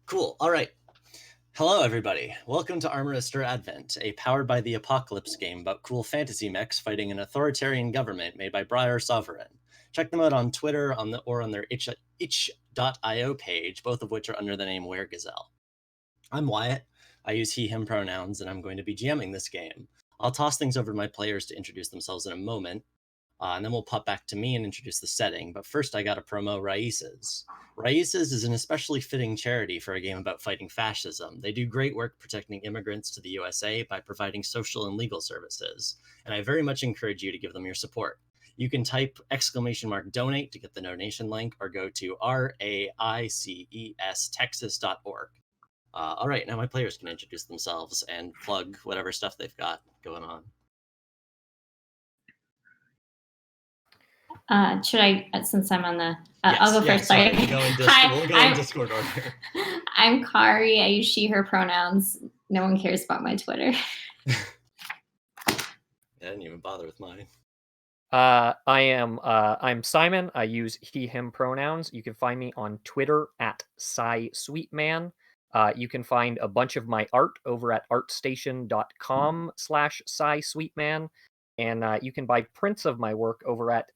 Cool. All right. Hello, everybody. Welcome to Armour Astir Advent, a powered by the apocalypse game about cool fantasy mechs fighting an authoritarian government made by Briar Sovereign. Check them out on Twitter or on their itch.io page, both of which are under the name WereGazelle. I'm Wyatt. I use he, him pronouns, and I'm going to be GMing this game. I'll toss things over to my players to introduce themselves in a moment, and then we'll pop back to me and introduce the setting. But first, I got to promo Raíces. Raíces is an especially fitting charity for a game about fighting fascism. They do great work protecting immigrants to the USA by providing social and legal services, and I very much encourage you to give them your support. You can type !donate to get the donation link, or go to raicestexas.org. All right, now my players can introduce themselves and plug whatever stuff they've got going on. Should I, since I'm on the, yes, I'll go first, sorry. We'll go in Discord order. I'm Kari, I use she, her pronouns. No one cares about my Twitter. I didn't even bother with mine. I'm Simon. I use he, him pronouns. You can find me on Twitter at SciSweetman. You can find a bunch of my art over at artstation.com/SciSweetman. And you can buy prints of my work over at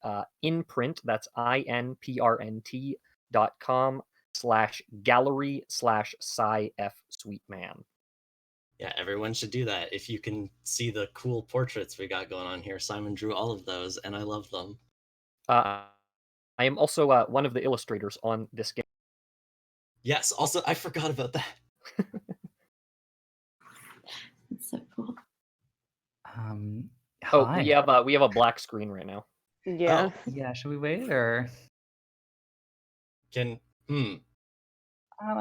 InPrint, that's INPRNT.com/gallery/SciFSweetman. Yeah, everyone should do that. If you can see the cool portraits we got going on here, Simon drew all of those, and I love them. I am also one of the illustrators on this game. Yes, also, I forgot about that. That's so cool. Oh, we have a black screen right now. Yeah. Oh. Yeah, should we wait or? I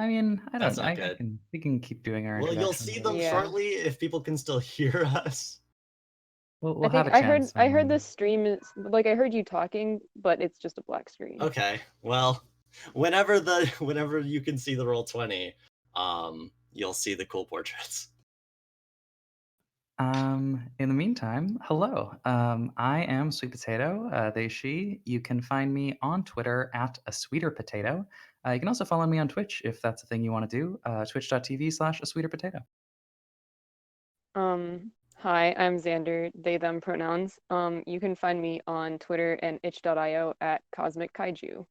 mean, I don't That's know. not good. We can keep doing our. Well, you'll see them shortly if people can still hear us. We'll have a chance. I heard the stream is like I heard you talking, but it's just a black screen. Okay. Well, whenever you can see the Roll20, you'll see the cool portraits. In the meantime, hello. I am Sweet Potato, they, she. You can find me on Twitter at a sweeter potato. You can also follow me on Twitch if that's a thing you want to do. Twitch.tv/a sweeter potato. Hi, I'm Xander, they, them pronouns. You can find me on Twitter and itch.io at Cosmic Kaiju.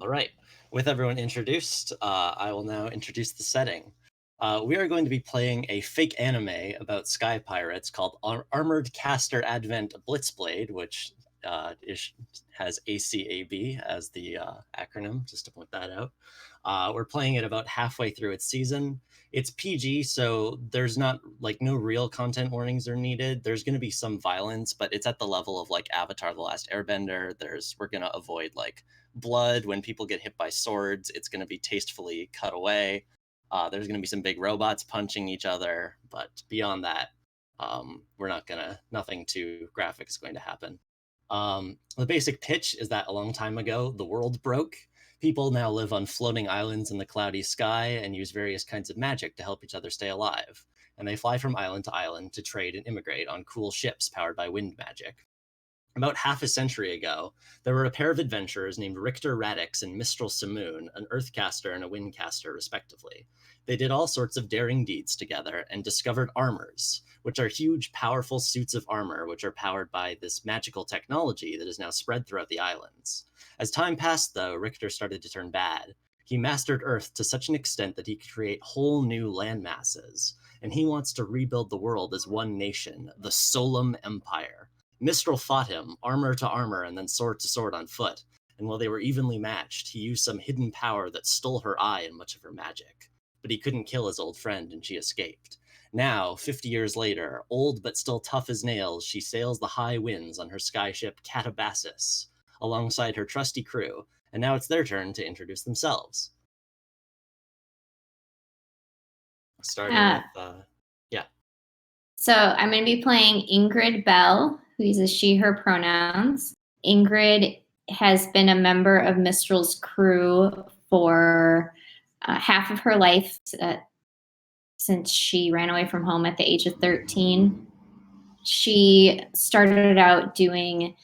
All right. With everyone introduced, I will now introduce the setting. We are going to be playing a fake anime about sky pirates called Armored Caster Advent Blitzblade, which has ACAB as the acronym, just to point that out. We're playing it about halfway through its season. It's PG, so there's not no real content warnings are needed. There's going to be some violence, but it's at the level of like Avatar: The Last Airbender. We're going to avoid like blood. When people get hit by swords, it's going to be tastefully cut away. There's going to be some big robots punching each other, but beyond that, nothing too graphic is going to happen. The basic pitch is that a long time ago, the world broke. People now live on floating islands in the cloudy sky and use various kinds of magic to help each other stay alive. And they fly from island to island to trade and immigrate on cool ships powered by wind magic. About half a century ago, there were a pair of adventurers named Richter Radix and Mistral Simoon, an Earthcaster and a Windcaster, respectively. They did all sorts of daring deeds together and discovered armors, which are huge, powerful suits of armor which are powered by this magical technology that is now spread throughout the islands. As time passed, though, Richter started to turn bad. He mastered Earth to such an extent that he could create whole new land masses, and he wants to rebuild the world as one nation, the Solum Empire. Mistral fought him, armor to armor, and then sword to sword on foot, and while they were evenly matched, he used some hidden power that stole her eye and much of her magic. But he couldn't kill his old friend, and she escaped. Now, 50 years later, old but still tough as nails, she sails the high winds on her skyship Catabasis, alongside her trusty crew, and now it's their turn to introduce themselves. Starting with, So I'm going to be playing Ingrid Bell, who uses she, her pronouns. Ingrid has been a member of Mistral's crew for half of her life since she ran away from home at the age of 13. She started out doing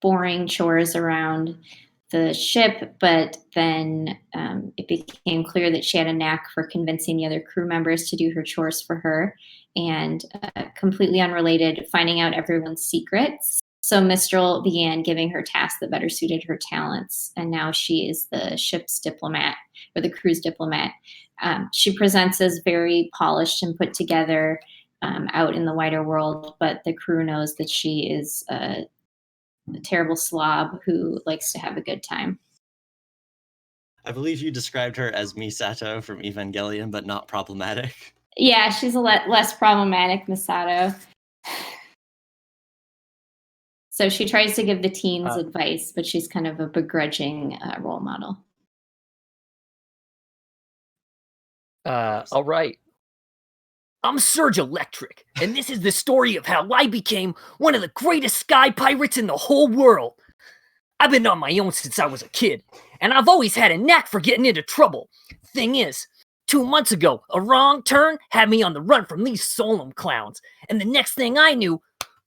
boring chores around the ship, but then it became clear that she had a knack for convincing the other crew members to do her chores for her, and completely unrelated, finding out everyone's secrets. So Mistral began giving her tasks that better suited her talents, and now she is the ship's diplomat, or the crew's diplomat. She presents as very polished and put together out in the wider world, but the crew knows that she is a terrible slob who likes to have a good time. I believe you described her as Misato from Evangelion, but not problematic. Yeah, she's a less problematic Misato. So she tries to give the teens advice, but she's kind of a begrudging role model. All right. I'm Surge Electric, and this is the story of how I became one of the greatest sky pirates in the whole world. I've been on my own since I was a kid, and I've always had a knack for getting into trouble. Thing is, 2 months ago, a wrong turn had me on the run from these Solem clowns, and the next thing I knew,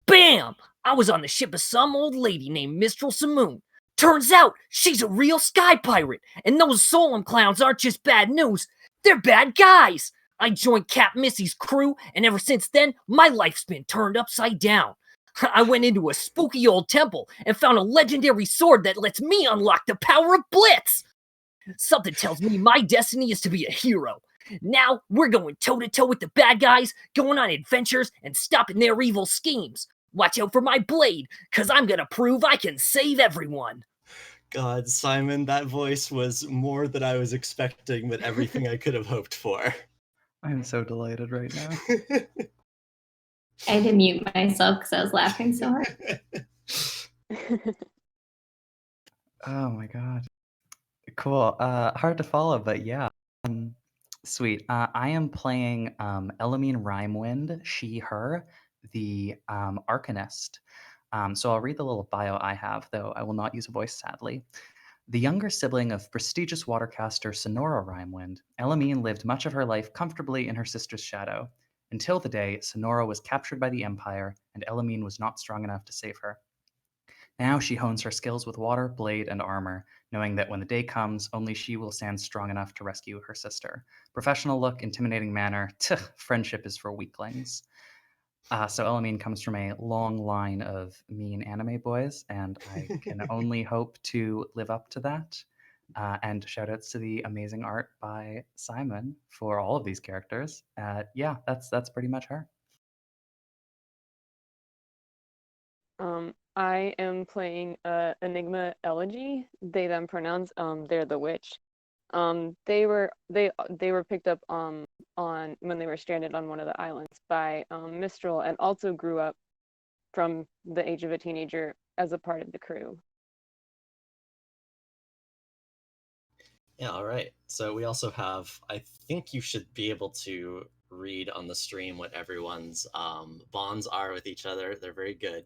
bam! I was on the ship of some old lady named Mistral Simoon. Turns out, she's a real sky pirate, and those Solem clowns aren't just bad news, they're bad guys! I joined Cap Missy's crew, and ever since then, my life's been turned upside down. I went into a spooky old temple and found a legendary sword that lets me unlock the power of Blitz. Something tells me my destiny is to be a hero. Now, we're going toe-to-toe with the bad guys, going on adventures, and stopping their evil schemes. Watch out for my blade, because I'm going to prove I can save everyone. God, Simon, that voice was more than I was expecting, but everything I could have hoped for. I'm so delighted right now. I had to mute myself because I was laughing so hard. Oh my god. Cool. Hard to follow, but yeah. Sweet. I am playing Elamine Rhymewind, she, her, the Arcanist. So I'll read the little bio I have, though I will not use a voice, sadly. The younger sibling of prestigious watercaster Sonora Rhymewind, Elamine lived much of her life comfortably in her sister's shadow, until the day Sonora was captured by the Empire and Elamine was not strong enough to save her. Now she hones her skills with water, blade, and armor, knowing that when the day comes, only she will stand strong enough to rescue her sister. Professional look, intimidating manner, friendship is for weaklings. So Elamine comes from a long line of mean anime boys, and I can only hope to live up to that. And shout outs to the amazing art by Simon for all of these characters. Yeah, that's pretty much her. I am playing Enigma Elegy, they them pronouns. They're the witch. They were picked up on when they were stranded on one of the islands by Mistral, and also grew up from the age of a teenager as a part of the crew. Yeah, all right. So we also have, I think you should be able to read on the stream what everyone's bonds are with each other. They're very good.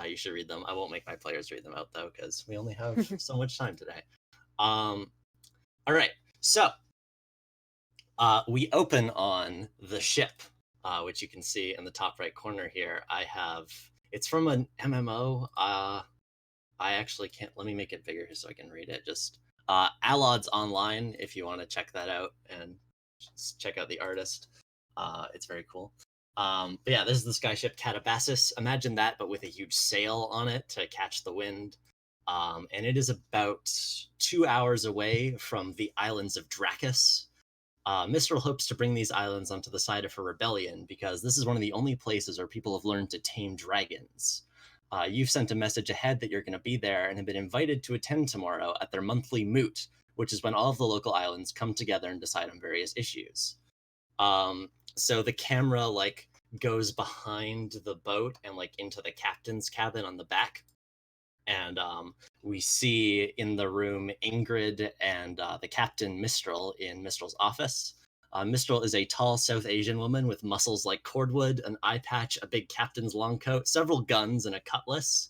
You should read them. I won't make my players read them out, though, because we only have so much time today. All right. So we open on the ship, which you can see in the top right corner here. It's from an MMO. I actually can't, let me make it bigger so I can read it. Just Alod's Online, if you want to check that out and just check out the artist. It's very cool. But yeah, this is the skyship Catabasis. Imagine that, but with a huge sail on it to catch the wind. And it is about 2 hours away from the islands of Dracus. Mistral hopes to bring these islands onto the side of her rebellion, because this is one of the only places where people have learned to tame dragons. You've sent a message ahead that you're going to be there and have been invited to attend tomorrow at their monthly moot, which is when all of the local islands come together and decide on various issues. So the camera goes behind the boat and into the captain's cabin on the back. And we see in the room Ingrid and the captain Mistral in Mistral's office. Mistral is a tall South Asian woman with muscles like cordwood, an eye patch, a big captain's long coat, several guns, and a cutlass.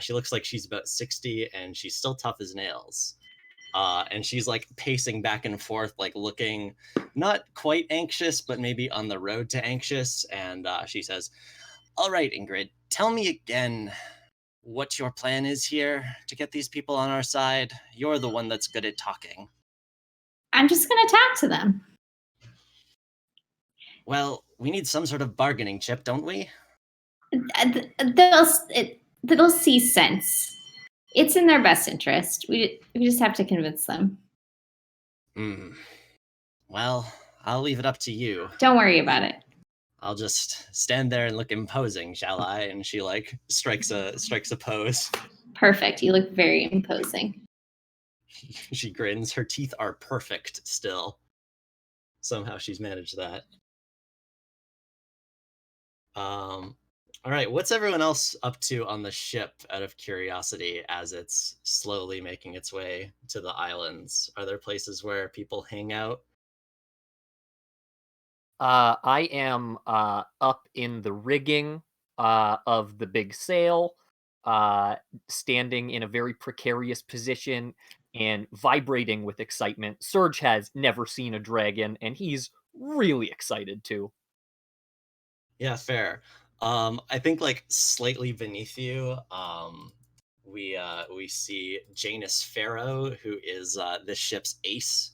She looks like she's about 60, and she's still tough as nails. And she's pacing back and forth, looking not quite anxious, but maybe on the road to anxious. And she says, "All right, Ingrid, tell me again, what your plan is here to get these people on our side? You're the one that's good at talking. I'm just going to talk to them. Well, we need some sort of bargaining chip, don't we? They'll see sense. It's in their best interest. We just have to convince them. Well, I'll leave it up to you. Don't worry about it. I'll just stand there and look imposing, shall I? And she like strikes a pose. Perfect. You look very imposing. She grins. Her teeth are perfect still. Somehow she's managed that. All right, what's everyone else up to on the ship out of curiosity as it's slowly making its way to the islands? Are there places where people hang out? I am up in the rigging of the big sail, standing in a very precarious position and vibrating with excitement. Serge has never seen a dragon, and he's really excited too. Yeah, fair. I think like slightly beneath you, we see Janus Pharaoh, who is this ship's ace.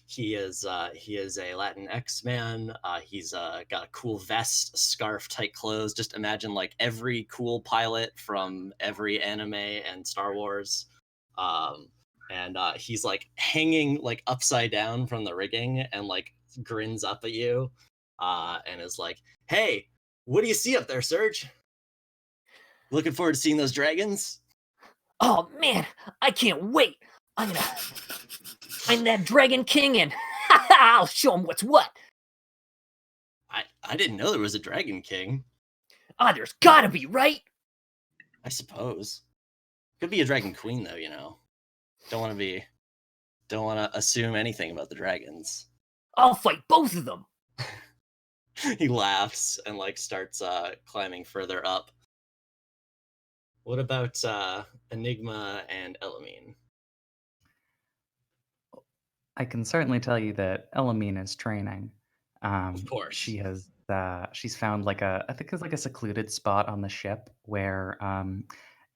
He is a Latin X-Man. He's got a cool vest, scarf, tight clothes. Just imagine like every cool pilot from every anime and Star Wars. And he's like hanging like upside down from the rigging and like grins up at you. And is like, "Hey, what do you see up there, Serge? Looking forward to seeing those dragons?" Oh man, I can't wait! I'm that Dragon King, and I'll show him what's what. I didn't know there was a Dragon King. There's gotta be, right? I suppose. Could be a Dragon Queen though, you know. Don't want to assume anything about the dragons. I'll fight both of them. He laughs and like starts climbing further up. What about Enigma and Elamine? I can certainly tell you that Elamine is training. Of course. She's found like I think it's like a secluded spot on the ship where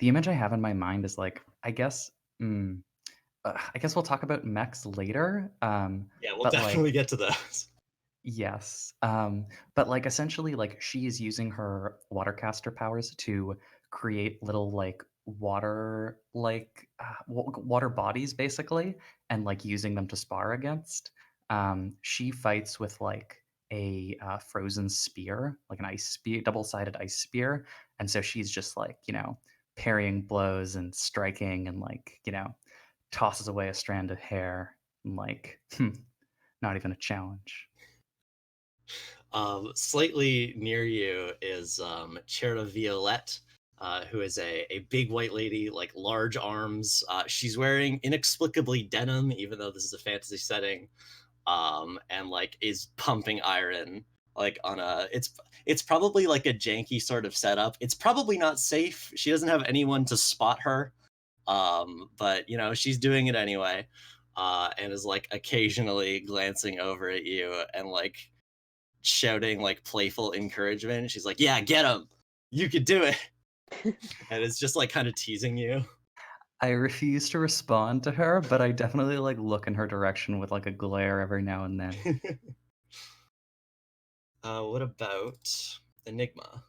the image I have in my mind is like I guess we'll talk about mechs later. Yeah, we'll but definitely like get to those. yes, but like essentially like she is using her watercaster powers to create little water bodies basically, and like using them to spar against. She fights with like a frozen spear, like an ice spear, double-sided ice spear, and so she's just like parrying blows and striking and like tosses away a strand of hair and like not even a challenge. Slightly near you is Chera Violette, who is a big white lady, like large arms. She's wearing inexplicably denim, even though this is a fantasy setting, and like is pumping iron like on it's probably like a janky sort of setup. It's probably not safe. She doesn't have anyone to spot her, but she's doing it anyway, and is like occasionally glancing over at you and like shouting like playful encouragement. She's like, "Yeah, get him, you could do it." And it's just like kind of teasing you. I refuse to respond to her, but I definitely like look in her direction with like a glare every now and then. What about Enigma?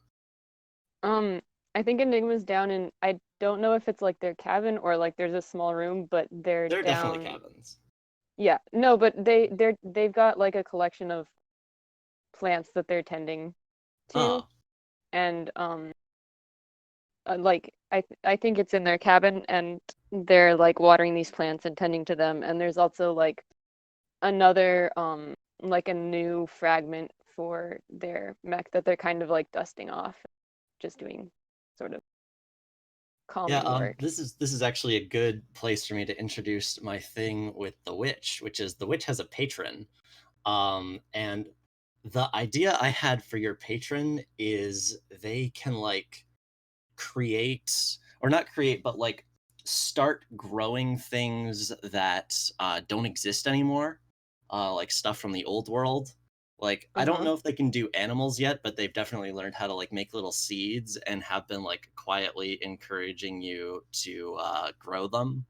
I think Enigma's down in, I don't know if it's like their cabin or like there's a small room, but they're They're down. definitely cabins. Yeah, no, but they've got like a collection of plants that they're tending to, Oh, and like I think it's in their cabin, and they're like watering these plants and tending to them, and there's also like another like a new fragment for their mech that they're kind of like dusting off, just doing sort of yeah. calming work. This is actually a good place for me to introduce my thing with the witch, which is the witch has a patron. And the idea I had for your patron is they can like create, or not create, but like start growing things that don't exist anymore, like stuff from the old world, Like, I don't know if they can do animals yet, but they've definitely learned how to like make little seeds and have been like quietly encouraging you to grow them.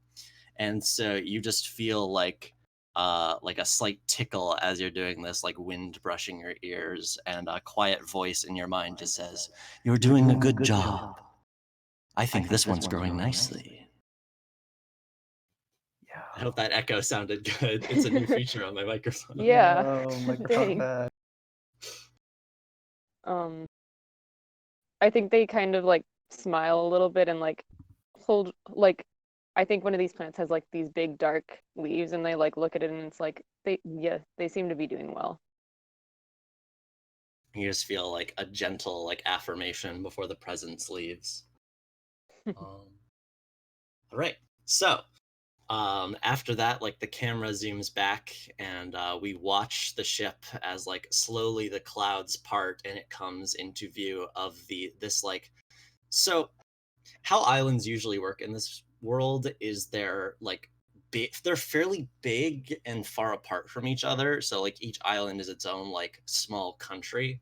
And so you just feel like a slight tickle as you're doing this, like wind brushing your ears, and a quiet voice in your mind just says, "You're doing a good job. I think this one's growing nicely." Yeah. I hope that echo sounded good. It's a new feature on my microphone. Yeah. Oh, microphone Dang. bad. I think they kind of like smile a little bit and like hold like I think one of these plants has like these big dark leaves and they like look at it and it's like they seem to be doing well. You just feel like a gentle like affirmation before the presence leaves. All right. So after that, like the camera zooms back and we watch the ship as like slowly the clouds part and it comes into view of this like, so how islands usually work in this world is they're like they're fairly big and far apart from each other, so like each island is its own like small country.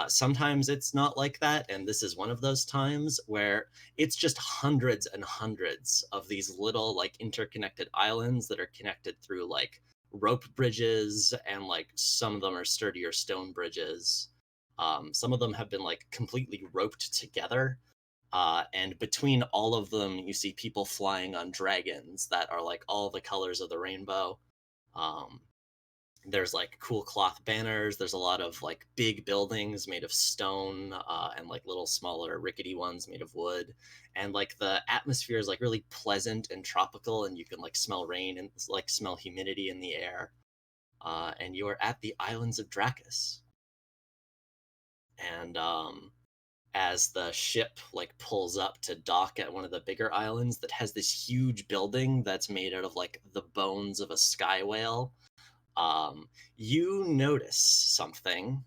Sometimes it's not like that, and this is one of those times where it's just hundreds and hundreds of these little like interconnected islands that are connected through like rope bridges, and like some of them are sturdier stone bridges. Some of them have been like completely roped together, and between all of them you see people flying on dragons that are like all the colors of the rainbow. um, there's like cool cloth banners. There's a lot of like big buildings made of stone, and like little smaller rickety ones made of wood, and like the atmosphere is like really pleasant and tropical, and you can like smell rain and like smell humidity in the air. And you are at the islands of Dracus. And as the ship like pulls up to dock at one of the bigger islands that has this huge building that's made out of like the bones of a sky whale, you notice something,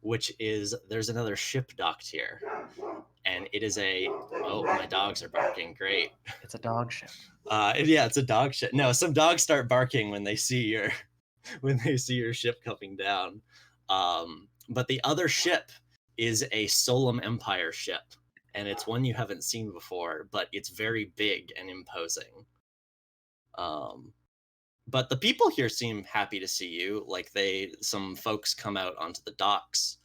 which is there's another ship docked here, and it is oh, my dogs are barking. Great. It's a dog ship. Yeah, it's a dog ship. No, some dogs start barking when they see your ship coming down. But the other ship is a Solum Empire ship, and it's one you haven't seen before, but it's very big and imposing. But the people here seem happy to see you. Like some folks come out onto the docks,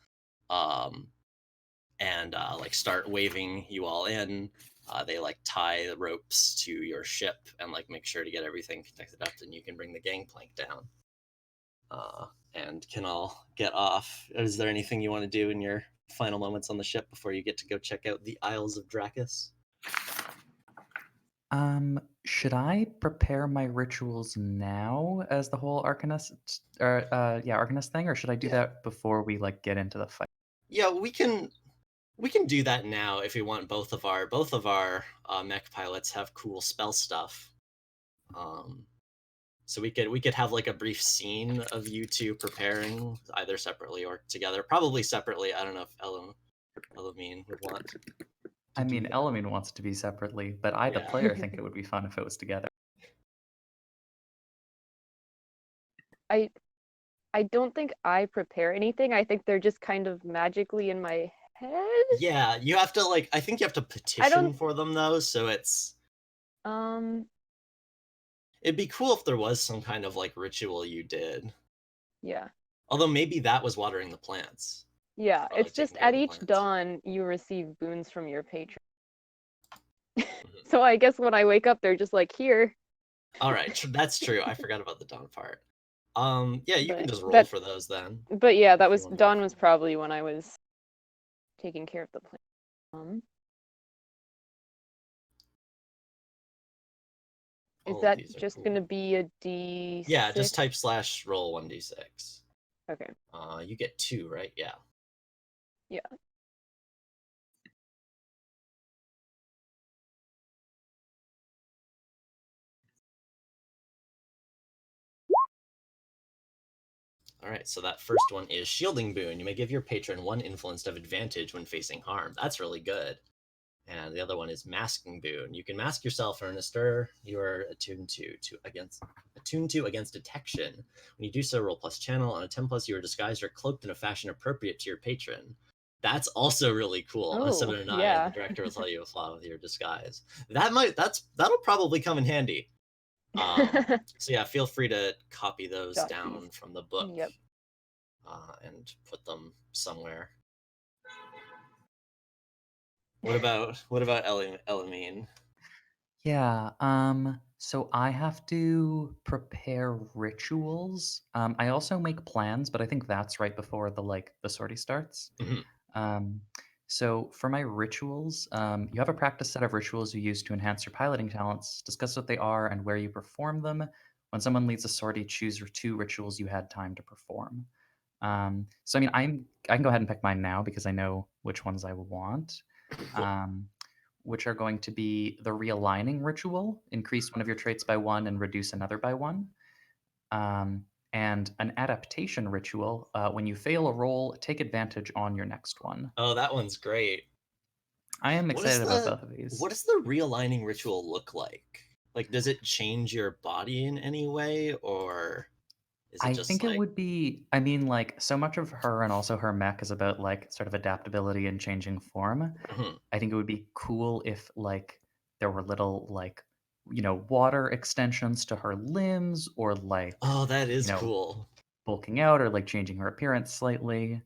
and like start waving you all in. They like tie the ropes to your ship and like make sure to get everything connected up, and you can bring the gangplank down, and can all get off. Is there anything you want to do in your final moments on the ship before you get to go check out the Isles of Dracus? Should I prepare my rituals now as the whole Arcanist, Arcanist thing, or should I do that before we like get into the fight? Yeah, we can do that now if we want. Both of our mech pilots have cool spell stuff. So we could have like a brief scene of you two preparing, either separately or together. Probably separately. I don't know if Elamine would want. I mean, Elamine wants it to be separately, but I, the Yeah. player, think it would be fun if it was together. I don't think I prepare anything. I think they're just kind of magically in my head. Yeah, you have to like. I think you have to petition for them though, so it's. It'd be cool if there was some kind of like ritual you did. Yeah. Although maybe that was watering the plants. Yeah, Or, like, it's just taking care at of the each plants. dawn you receive boons from your patron. So I guess when I wake up, they're just like here. All right, that's true. I forgot about the dawn part. Yeah, you can But just roll for those then. But yeah, that if you was wanna go dawn for was it. probably when I was taking care of the plant. Is All of that these are just cool. gonna be a D6? Yeah, just type / roll 1d6. Okay. You get 2, right? Yeah. Yeah. All right, so that first one is Shielding Boon. You may give your patron 1 influence of advantage when facing harm. That's really good. And the other one is Masking Boon. You can mask yourself, Ernister. You are attuned to against attuned to against detection. When you do so, roll plus channel. On a 10+, you are disguised or cloaked in a fashion appropriate to your patron. That's also really cool. On a 7 or 9, yeah. the director will tell you a flaw with your disguise. That'll probably come in handy. So yeah, feel free to copy those Jot down these. from the book. Yep. And put them somewhere. What about Elamine? Yeah. So I have to prepare rituals. I also make plans, but I think that's right before the sortie starts. Mhm. So for my rituals, you have a practice set of rituals you use to enhance your piloting talents. Discuss what they are and where you perform them. When someone leads a sortie, choose 2 rituals you had time to perform. So I mean, I can go ahead and pick mine now because I know which ones I want. Which are going to be the realigning ritual, increase one of your traits by 1 and reduce another by 1. And an adaptation ritual, when you fail a roll, take advantage on your next one. Oh, that one's great. I am excited about both of these. What does the realigning ritual look like? Like, does it change your body in any way, or is it I just think like... it would be, I mean, like, so much of her and also her mech is about, like, sort of adaptability and changing form. Mhm. I think it would be cool if, like, there were little, like, water extensions to her limbs or, like, Oh, that is cool. bulking out or, like, changing her appearance slightly.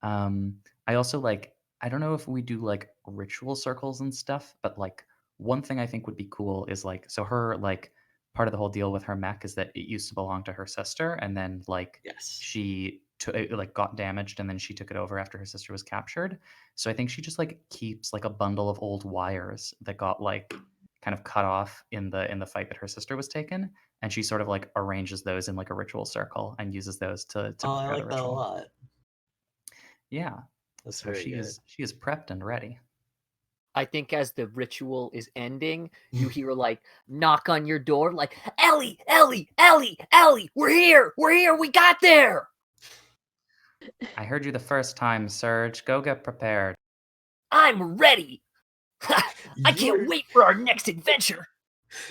I also, like, I don't know if we do, like, ritual circles and stuff, but, like, one thing I think would be cool is, like, so her, like, part of the whole deal with her mech is that it used to belong to her sister, and then, like, Yes. she got damaged, and then she took it over after her sister was captured. So I think she just, like, keeps, like, a bundle of old wires that got, like, kind of cut off in the fight that her sister was taken, and she sort of, like, arranges those in, like, a ritual circle and uses those to Oh, I prepare the like that a ritual. lot. Yeah. That's So very good. she is prepped and ready. I think as the ritual is ending, you hear like knock on your door, like Ellie, Ellie, Ellie, Ellie, we're here, we got there. I heard you the first time, Serge. Go get prepared. I'm ready. I can't You're- wait for our next adventure.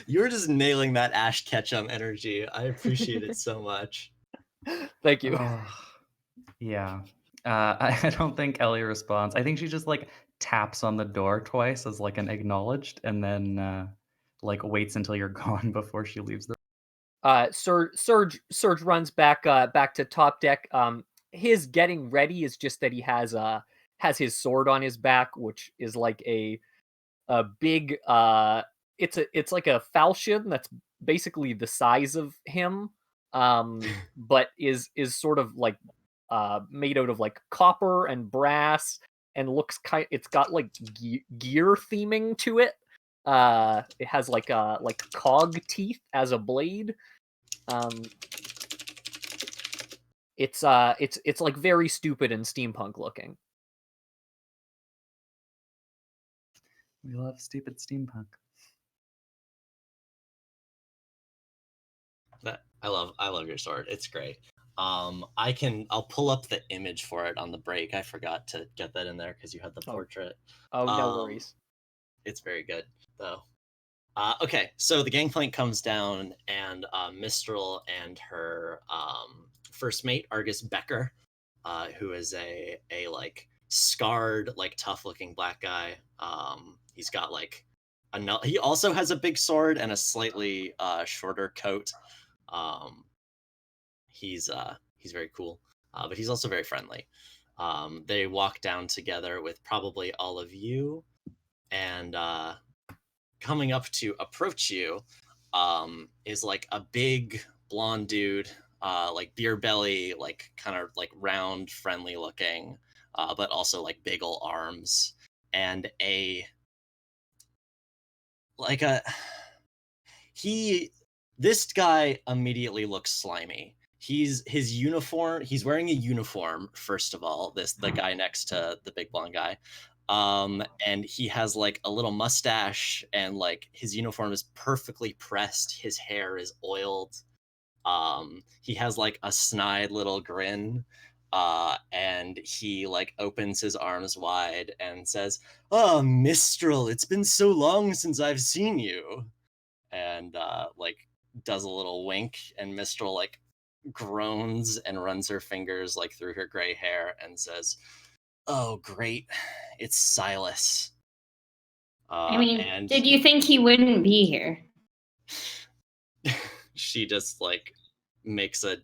You're just nailing that Ash Ketchum energy. I appreciate it so much. Thank you. Yeah. I don't think Ellie responds. I think she just like taps on the door twice as like an acknowledged, and then like waits until you're gone before she leaves the. Serge runs back to top deck. His getting ready is just that he has his sword on his back, which is like a big it's like a falchion that's basically the size of him, but is sort of like made out of like copper and brass and looks it's got like gear theming to it. It has like cog teeth as a blade. It's like very stupid and steampunk looking. We love stupid steampunk. I love your sword. It's great. I'll pull up the image for it on the break. I forgot to get that in there because you had the portrait. Oh, no worries. It's very good though. Okay, so the gangplank comes down, and Mistral and her first mate Argus Becker, who is a like scarred, like tough looking black guy. He's got like he also has a big sword and a slightly shorter coat. He's very cool, but he's also very friendly. They walk down together with probably all of you, and coming up to approach you is like a big blonde dude, like beer belly, like kind of like round, friendly looking, but also like big ol' arms, and this guy immediately looks slimy. His uniform, he's wearing a uniform, first of all, the guy next to the big blonde guy. And he has like a little mustache, and like his uniform is perfectly pressed. His hair is oiled. He has like a snide little grin. And he like opens his arms wide and says, "Oh, Mistral, it's been so long since I've seen you." And like does a little wink, and Mistral like groans and runs her fingers like through her gray hair and says, "Oh, great, it's Silas." I mean, And did you think he wouldn't be here? she just like makes a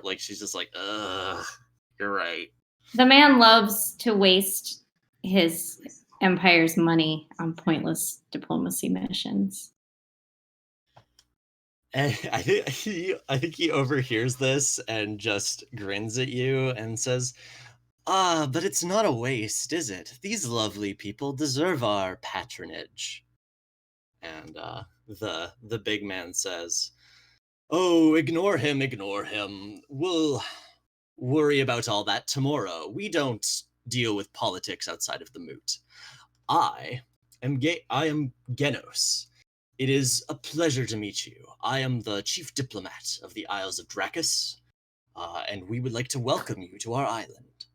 like she's just like, "Ugh, you're right." The man loves to waste his empire's money on pointless diplomacy missions. And I think he overhears this and just grins at you and says, "Ah, but it's not a waste, is it? These lovely people deserve our patronage." And the big man says, "Oh, ignore him, ignore him. We'll worry about all that tomorrow. We don't deal with politics outside of the moot. I I am Genos. It is a pleasure to meet you. I am the chief diplomat of the Isles of Dracus, and we would like to welcome you to our island.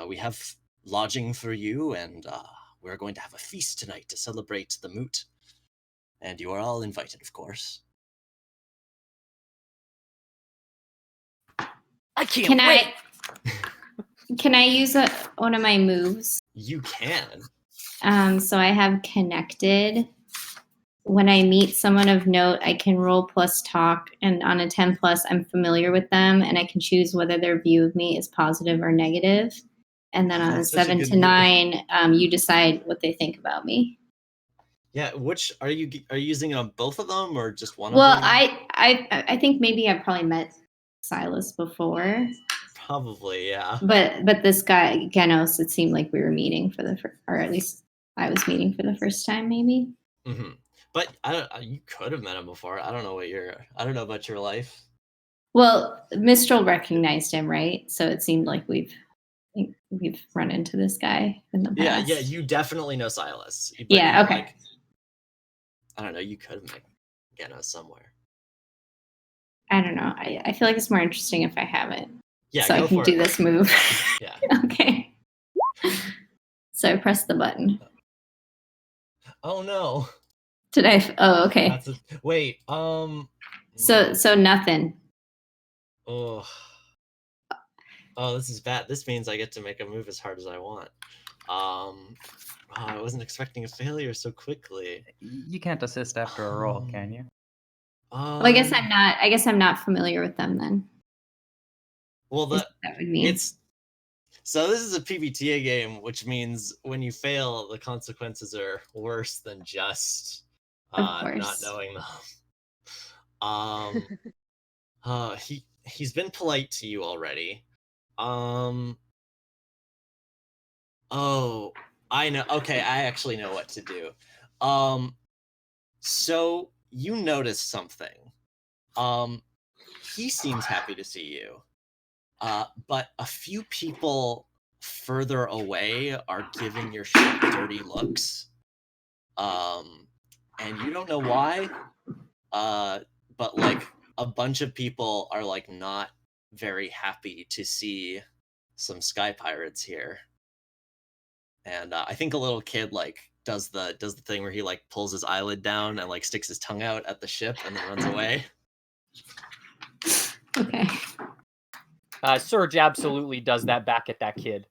We have lodging for you, and we're going to have a feast tonight to celebrate the moot. And you are all invited, of course." I can't Can wait. Can I use one of my moves? You can. So I have connected. When I meet someone of note, I can roll plus talk, and on a 10 plus, I'm familiar with them, and I can choose whether their view of me is positive or negative. And then on a That's such a 7 good to move. 9, you decide what they think about me. Yeah, which are you using it on both of them or just one Well, of them? I think maybe I've probably met Silas before, Probably, yeah. but this guy Genos, it seemed like we were meeting for the or at least I was meeting for the first time, maybe. Hmm. But you could have met him before. I don't know about your life. Well, Mistral recognized him, right? So it seemed like we've run into this guy in the past. Yeah, you definitely know Silas. But Yeah, okay. Like, I don't know, you could have met Genna somewhere. I don't know. I feel like it's more interesting if I haven't. Yeah, so I go can for do it. this move. Yeah. Okay. So I press the button. Oh no. Did I? Oh, okay. Wait. So nothing. Oh, this is bad. This means I get to make a move as hard as I want. I wasn't expecting a failure so quickly. You can't assist after a roll, can you? Well, I guess I'm not. I guess I'm not familiar with them then. Well, That would mean so this is a PBTA game, which means when you fail, the consequences are worse than just not knowing them. He's been polite to you already. Oh, I know. Okay, I actually know what to do. So you notice something. He seems happy to see you. But a few people further away are giving your ship dirty looks. And you don't know why. But like a bunch of people are like not very happy to see some sky pirates here. And I think a little kid like does the thing where he like pulls his eyelid down and like sticks his tongue out at the ship and then runs away. okay. Surge absolutely does that back at that kid.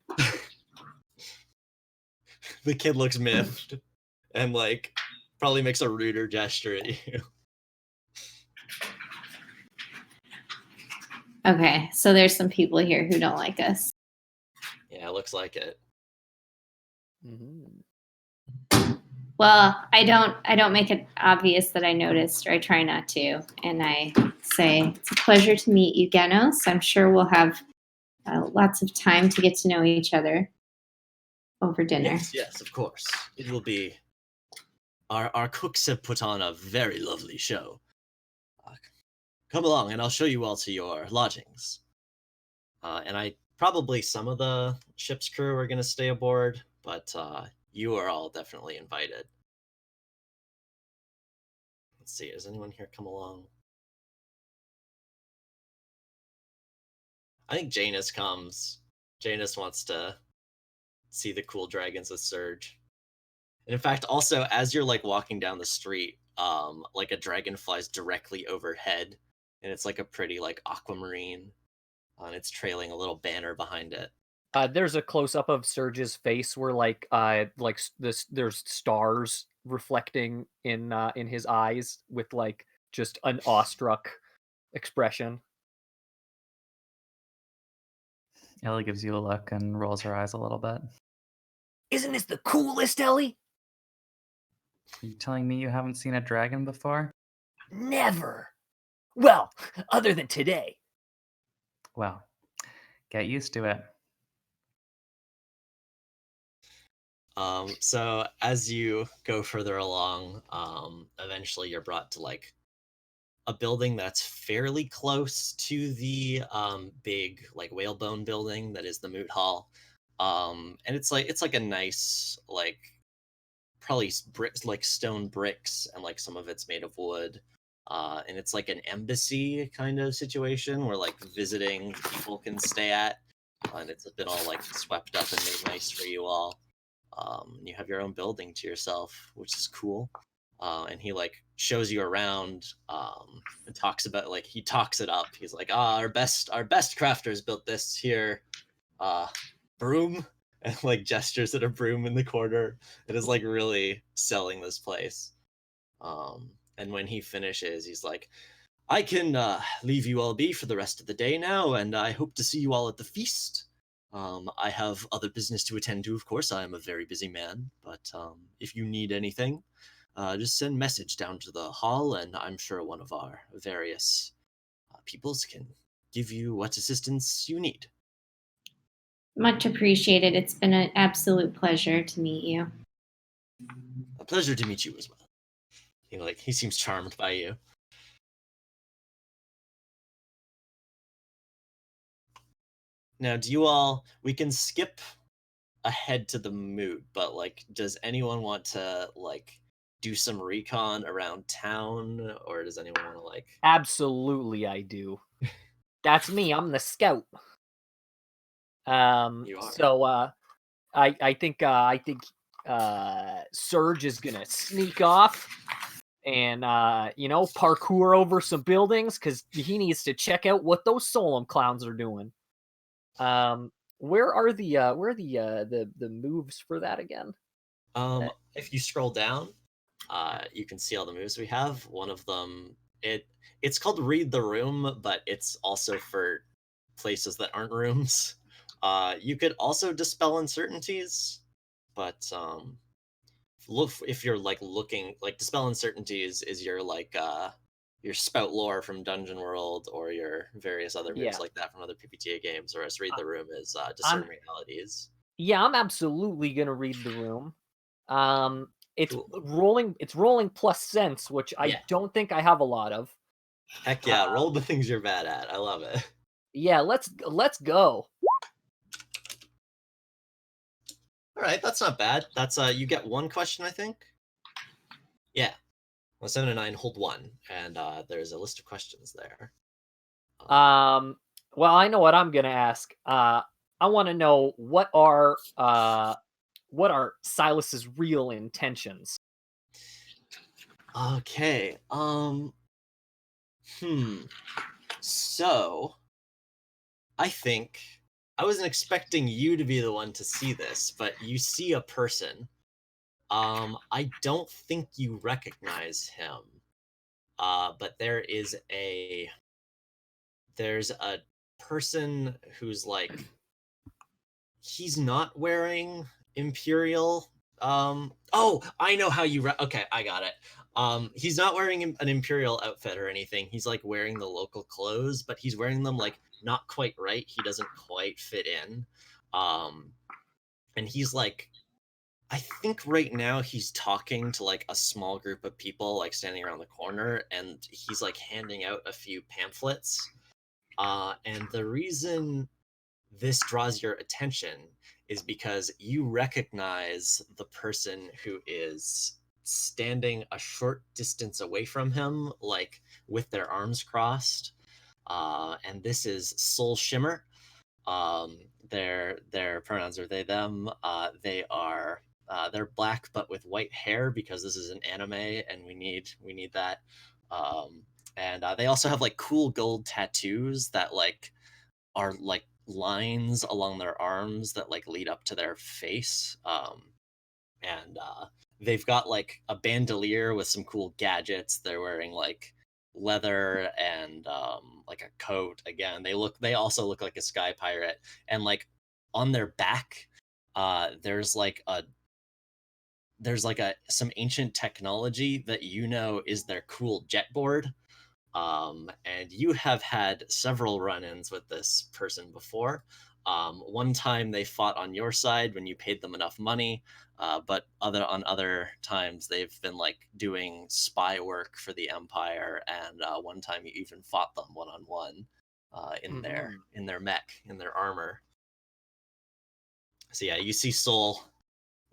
The kid looks miffed and like probably makes a ruder gesture at you. Okay, so there's some people here who don't like us. Yeah, it looks like it. Mm-hmm. Well, I don't make it obvious that I noticed, or I try not to, and I say it's a pleasure to meet you, Genos. I'm sure we'll have lots of time to get to know each other over dinner. Yes, of course. It will be. Our cooks have put on a very lovely show. Come along, and I'll show you all to your lodgings. And probably some of the ship's crew are going to stay aboard, but you are all definitely invited. Let's see, does anyone here come along? I think Janus comes. Janus wants to see the cool dragons with Surge. And in fact, also, as you're like walking down the street, like a dragon flies directly overhead, and it's like a pretty like aquamarine, and it's trailing a little banner behind it. There's a close up of Surge's face where there's stars reflecting in his eyes with like just an awestruck expression. Ellie gives you a look and rolls her eyes a little bit. Isn't this the coolest, Ellie? Are you telling me you haven't seen a dragon before? Never. Well, other than today. Well, get used to it. So as you go further along, eventually you're brought to like a building that's fairly close to the big like whalebone building that is the moot hall. And it's like a nice like probably bricks like stone bricks, and like some of it's made of wood. And it's like an embassy kind of situation where like visiting people can stay at, and it's been all like swept up and made nice for you all. And you have your own building to yourself, which is cool. And he like shows you around, and talks about like he talks it up. He's like, our best crafters built this here broom, and like gestures at a broom in the corner. It is like really selling this place. And when he finishes, he's like, I can leave you all be for the rest of the day now, and I hope to see you all at the feast. I have other business to attend to, of course. I am a very busy man, but if you need anything, just send message down to the hall, and I'm sure one of our various peoples can give you what assistance you need. Much appreciated. It's been an absolute pleasure to meet you. A pleasure to meet you as well. He seems charmed by you. Now, we can skip ahead to the moot, but like, does anyone want to like do some recon around town, or does anyone want to like? Absolutely, I do. That's me. I'm the scout. You are. So I think Surge is gonna sneak off and parkour over some buildings because he needs to check out what those Solem clowns are doing. Where are the moves for that again? If you scroll down, you can see all the moves we have. One of them, it's called Read the Room, but it's also for places that aren't rooms. You could also dispel uncertainties, but look if you're like looking like dispel uncertainties is your like your spout lore from Dungeon World or your various other moves like that from other PPTA games, whereas Read the Room is discern realities. Yeah, I'm absolutely gonna read the room. It's rolling. It's rolling plus sense, which I don't think I have a lot of. Heck yeah, roll the things you're bad at. I love it. Yeah, let's go. All right, that's not bad. That's you get one question, I think. Yeah. Well, 7 and 9 hold 1, and there's a list of questions there. Well, I know what I'm gonna ask. I want to know what are Silas's real intentions. Okay. So, I think I wasn't expecting you to be the one to see this, but you see a person. I don't think you recognize him. But there's a person who's like, he's not wearing Imperial. Oh, I know how you. Okay, I got it. He's not wearing an Imperial outfit or anything. He's like wearing the local clothes, but he's wearing them like not quite right. He doesn't quite fit in. And he's like, I think right now he's talking to like a small group of people like standing around the corner, and he's like handing out a few pamphlets. And the reason this draws your attention is because you recognize the person who is standing a short distance away from him, like with their arms crossed. And this is Soul Shimmer. Their pronouns are they, them. They are They're black but with white hair because this is an anime and we need that. And they also have like cool gold tattoos that like are like lines along their arms that like lead up to their face. And they've got like a bandolier with some cool gadgets. They're wearing like leather and like a coat. Again, they also look like a sky pirate. And like on their back, there's like some ancient technology that is their cool jet board. And you have had several run-ins with this person before. One time they fought on your side when you paid them enough money, but other times they've been like doing spy work for the Empire, and one time you even fought them one-on-one in their mech, in their armor. So yeah, you see Soul,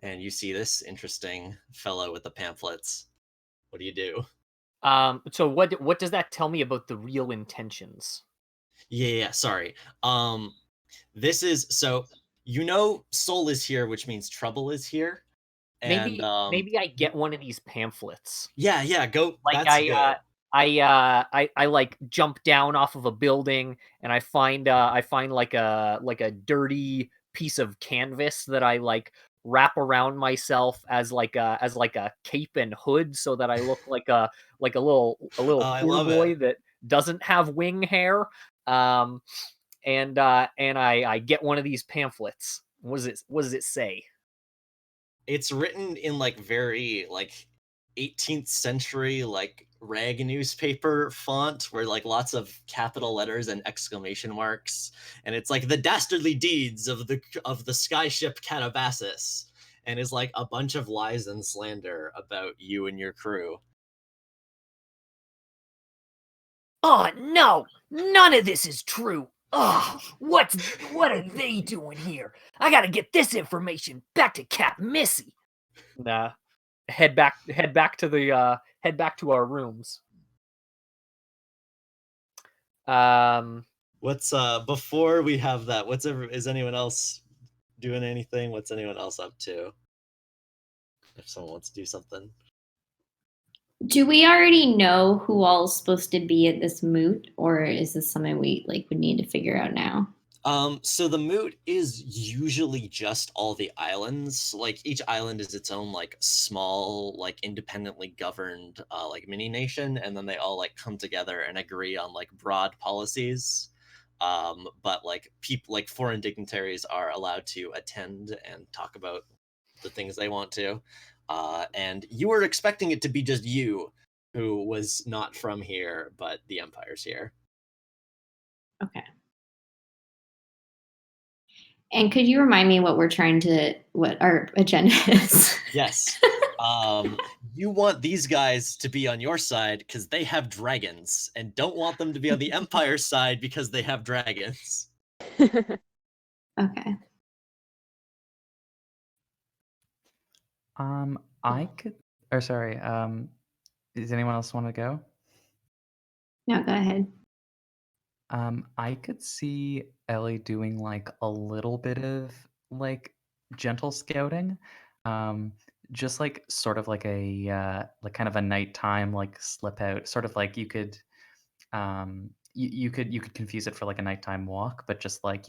and you see this interesting fellow with the pamphlets. What do you do? So what does that tell me about the real intentions? Yeah, sorry. This is so Soul is here, which means trouble is here. And Maybe I get one of these pamphlets. yeah, go. Like That's good. I like jump down off of a building and I find like a dirty piece of canvas that I like wrap around myself as like a cape and hood so that I look like a little I poor love boy it. that doesn't have wing hair. And I get one of these pamphlets. What does it say? It's written in like very like 18th century like rag newspaper font where like lots of capital letters and exclamation marks, and it's like the dastardly deeds of the skyship Catabasis, and is like a bunch of lies and slander about you and your crew. Oh no, none of this is true. Oh, what are they doing here? I gotta get this information back to Cap Missy. Nah, head back to our rooms. What's before we have that? Is anyone else doing anything? What's anyone else up to? If someone wants to do something. Do we already know who all is supposed to be at this moot, or is this something we like would need to figure out now? So the moot is usually just all the islands. Like each island is its own like small, like independently governed like mini nation, and then they all like come together and agree on like broad policies. But like people like foreign dignitaries are allowed to attend and talk about the things they want to. And you were expecting it to be just you who was not from here, but the Empire's here. Okay. And could you remind me what our agenda is? Yes. You want these guys to be on your side because they have dragons, and don't want them to be on the Empire side because they have dragons. Okay. I could, or sorry, does anyone else want to go? No, go ahead. I could see Ellie doing like a little bit of like gentle scouting, just like sort of like a like kind of a nighttime like slip out, sort of like you could, you could confuse it for like a nighttime walk, but just like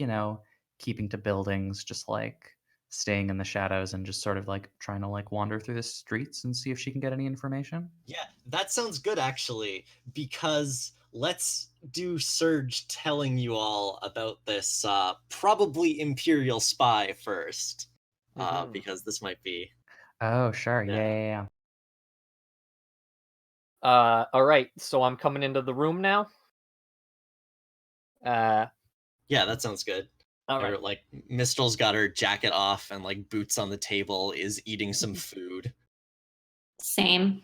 keeping to buildings, just like staying in the shadows and just sort of like trying to like wander through the streets and see if she can get any information. Yeah, that sounds good actually, because let's do Surge telling you all about this probably Imperial spy first, because this might be. Oh, sure. Yeah. Yeah. All right, so I'm coming into the room now. Yeah, that sounds good. All right. Like Mistral's got her jacket off and like boots on the table, is eating some food. Same.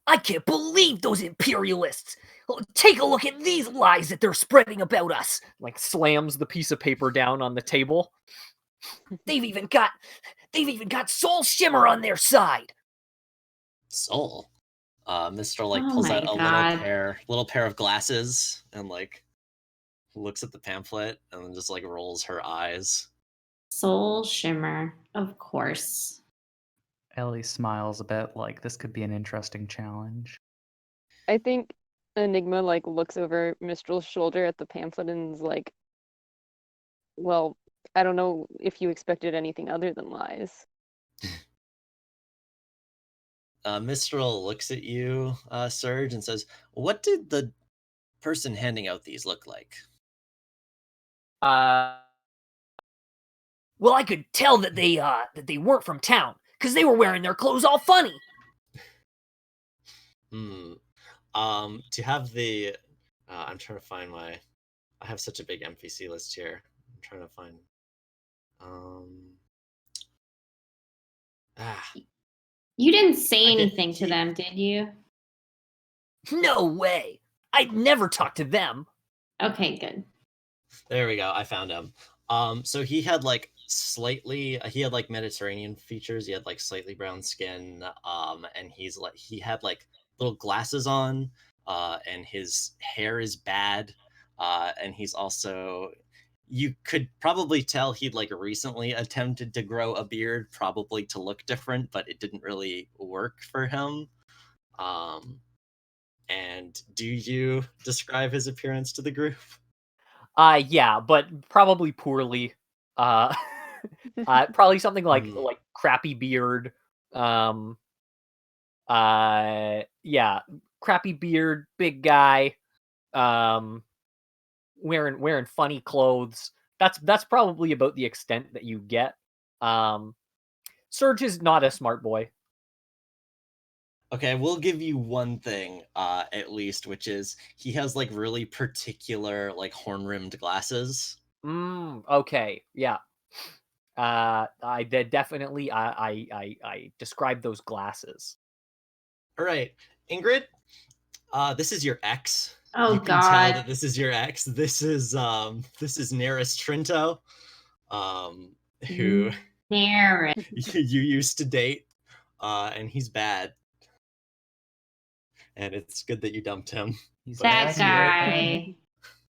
I can't believe those imperialists. Oh, take a look at these lies that they're spreading about us. Like slams the piece of paper down on the table. They've even got Soul Shimmer on their side. Soul. Mistral like Oh pulls my out a God. little pair of glasses and like looks at the pamphlet and then just like rolls her eyes. Soul Shimmer, of course. Ellie smiles a bit, like this could be an interesting challenge. I think Enigma like looks over Mistral's shoulder at the pamphlet and is like, well, I don't know if you expected anything other than lies. Mistral looks at you, Serge, and says, "What did the person handing out these look like?" Well, I could tell that they weren't from town because they were wearing their clothes all funny. To have the, I'm trying to find my. I have such a big NPC list here. I'm trying to find. You didn't say I did- anything to he- them, did you? No way. I'd never talk to them. Okay, good. There we go. I found him. So he had like he had like Mediterranean features. He had like slightly brown skin. And he had like little glasses on. And his hair is bad. And he's also, you could probably tell he'd like recently attempted to grow a beard, probably to look different, but it didn't really work for him. And do you describe his appearance to the group? Yeah, but probably poorly. Probably something like crappy beard. Yeah, crappy beard, big guy. Wearing funny clothes. That's probably about the extent that you get. Serge is not a smart boy. Okay, we'll give you one thing, at least, which is he has like really particular like horn-rimmed glasses. Okay, yeah. I did definitely. I described those glasses. All right, Ingrid, this is your ex. Oh you can God. tell that this is your ex. This is Neris Trinto, who Naren. you used to date, and he's bad. And it's good that you dumped him. He's That bad, you're bad. guy.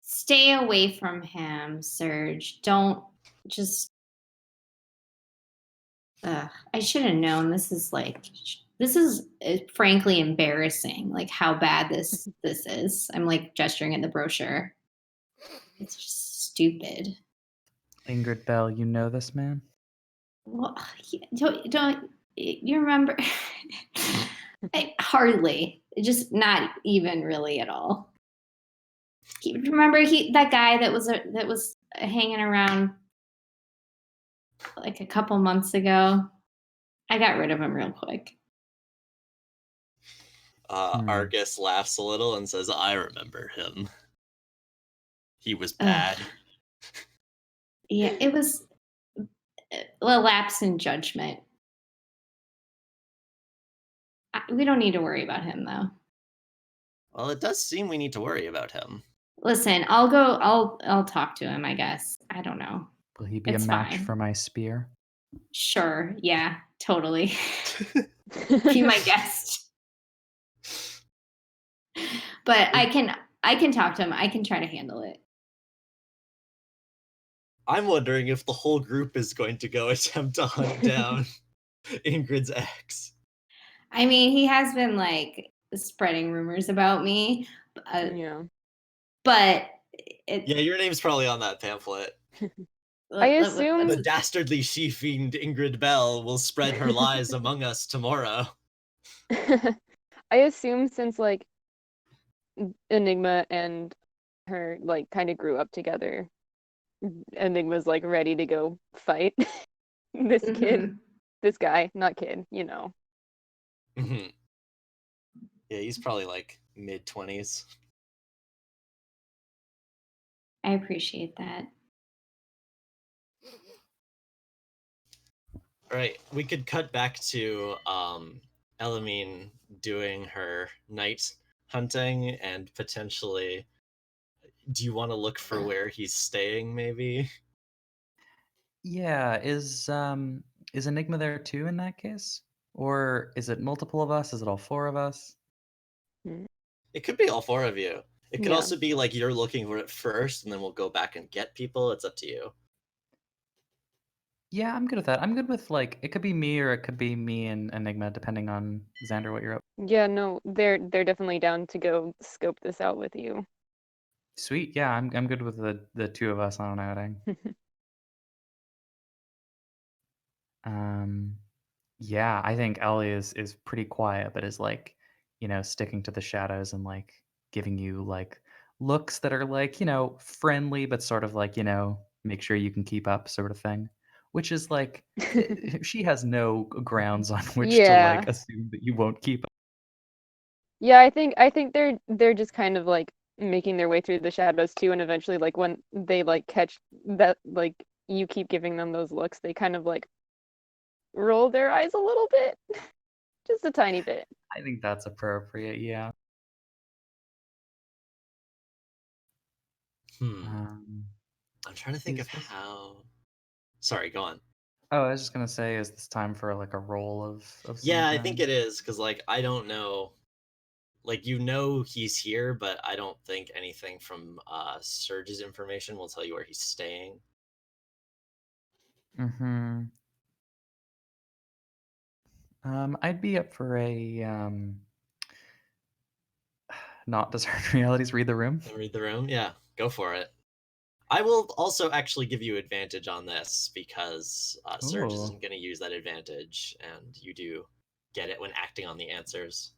Stay away from him, Serge. Don't just. I should have known. This is frankly embarrassing. Like how bad this is. I'm like gesturing at the brochure. It's just stupid. Ingrid Bell, you know this man? Well, don't you remember? Hardly, just not even really at all. Remember that guy that was hanging around like a couple months ago? I got rid of him real quick. Argus laughs a little and says, "I remember him. He was bad." Yeah, it was a lapse in judgment. We don't need to worry about him, though. Well, it does seem we need to worry about him. Listen, I'll talk to him, I guess. I don't know. Will he be It's a match fine. for my spear? Sure, yeah, totally. Be my guest. But I can talk to him. I can try to handle it. I'm wondering if the whole group is going to go attempt to hunt down Ingrid's ex. I mean, he has been like spreading rumors about me. Yeah. But yeah, your name's probably on that pamphlet. I assume The dastardly she-fiend Ingrid Bell will spread her lies among us tomorrow. I assume since like Enigma and her like kind of grew up together, Enigma's like ready to go fight this kid, this guy, not kid, you know. Yeah, he's probably like mid-20s. I appreciate that. All right, we could cut back to Elamine doing her night hunting and potentially. Do you want to look for where he's staying, maybe? Yeah, is Enigma there too in that case? Or is it multiple of us? Is it all four of us? It could be all four of you. It could Yeah. also be like you're looking for it first, and then we'll go back and get people. It's up to you. Yeah, I'm good with that. I'm good with like it could be me or it could be me and Enigma, depending on Xander what you're up. Yeah, no, they're definitely down to go scope this out with you. Sweet. Yeah, I'm good with the two of us on an outing. Um, yeah, I think Ellie is pretty quiet, but is like, sticking to the shadows and like giving you like looks that are like, friendly, but sort of like, make sure you can keep up sort of thing. Which is like, she has no grounds on which to like Yeah. assume that you won't keep up. Yeah, I think they're just kind of like making their way through the shadows too, and eventually like when they like catch that like you keep giving them those looks, they kind of like roll their eyes a little bit. Just a tiny bit. I think that's appropriate, yeah. Um, I'm trying to think is of this? how. Sorry, go on. Oh, I was just gonna say, is this time for like a roll of some Yeah, I think kind? it is because like I don't know. Like he's here, but I don't think anything from Surge's information will tell you where he's staying. Mm-hmm. I'd be up for a not discern realities. Read the room. Read the room. Yeah, go for it. I will also actually give you advantage on this because Surge Ooh, isn't going to use that advantage, and you do get it when acting on the answers.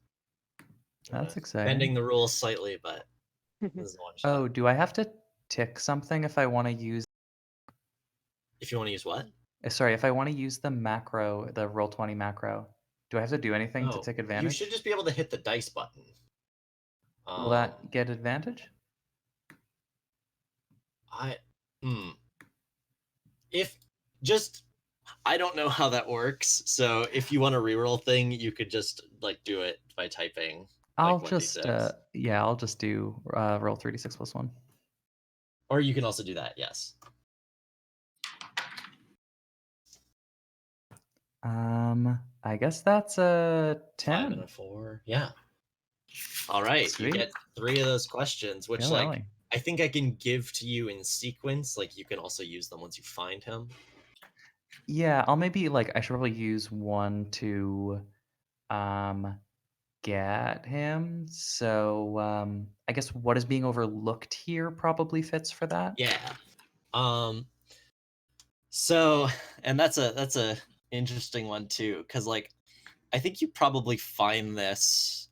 that's Bending exciting. the rules slightly, but this is one shot. Oh, do I have to tick something if I want to use? If you want to use what? Sorry, if I want to use the macro, the Roll20 macro, do I have to do anything to Oh, tick you should advantage? just be able to hit the dice button. Will that get advantage? I, hmm. If just I don't know how that works. So if you want a reroll thing, you could just like do it by typing I'll like just 1d6. yeah, I'll just do roll 3d6 plus 1. Or you can also do that, yes. I guess that's a 5 and 10. a 4. Yeah. All right. You Sweet. get 3 of those questions, which Go like Ellie. I think I can give to you in sequence. Like you can also use them once you find him. Yeah, I'll maybe like I should probably use one to um get him. So I guess what is being overlooked here probably fits for that. Yeah. Um so and that's a interesting one too cuz like I think you probably find this.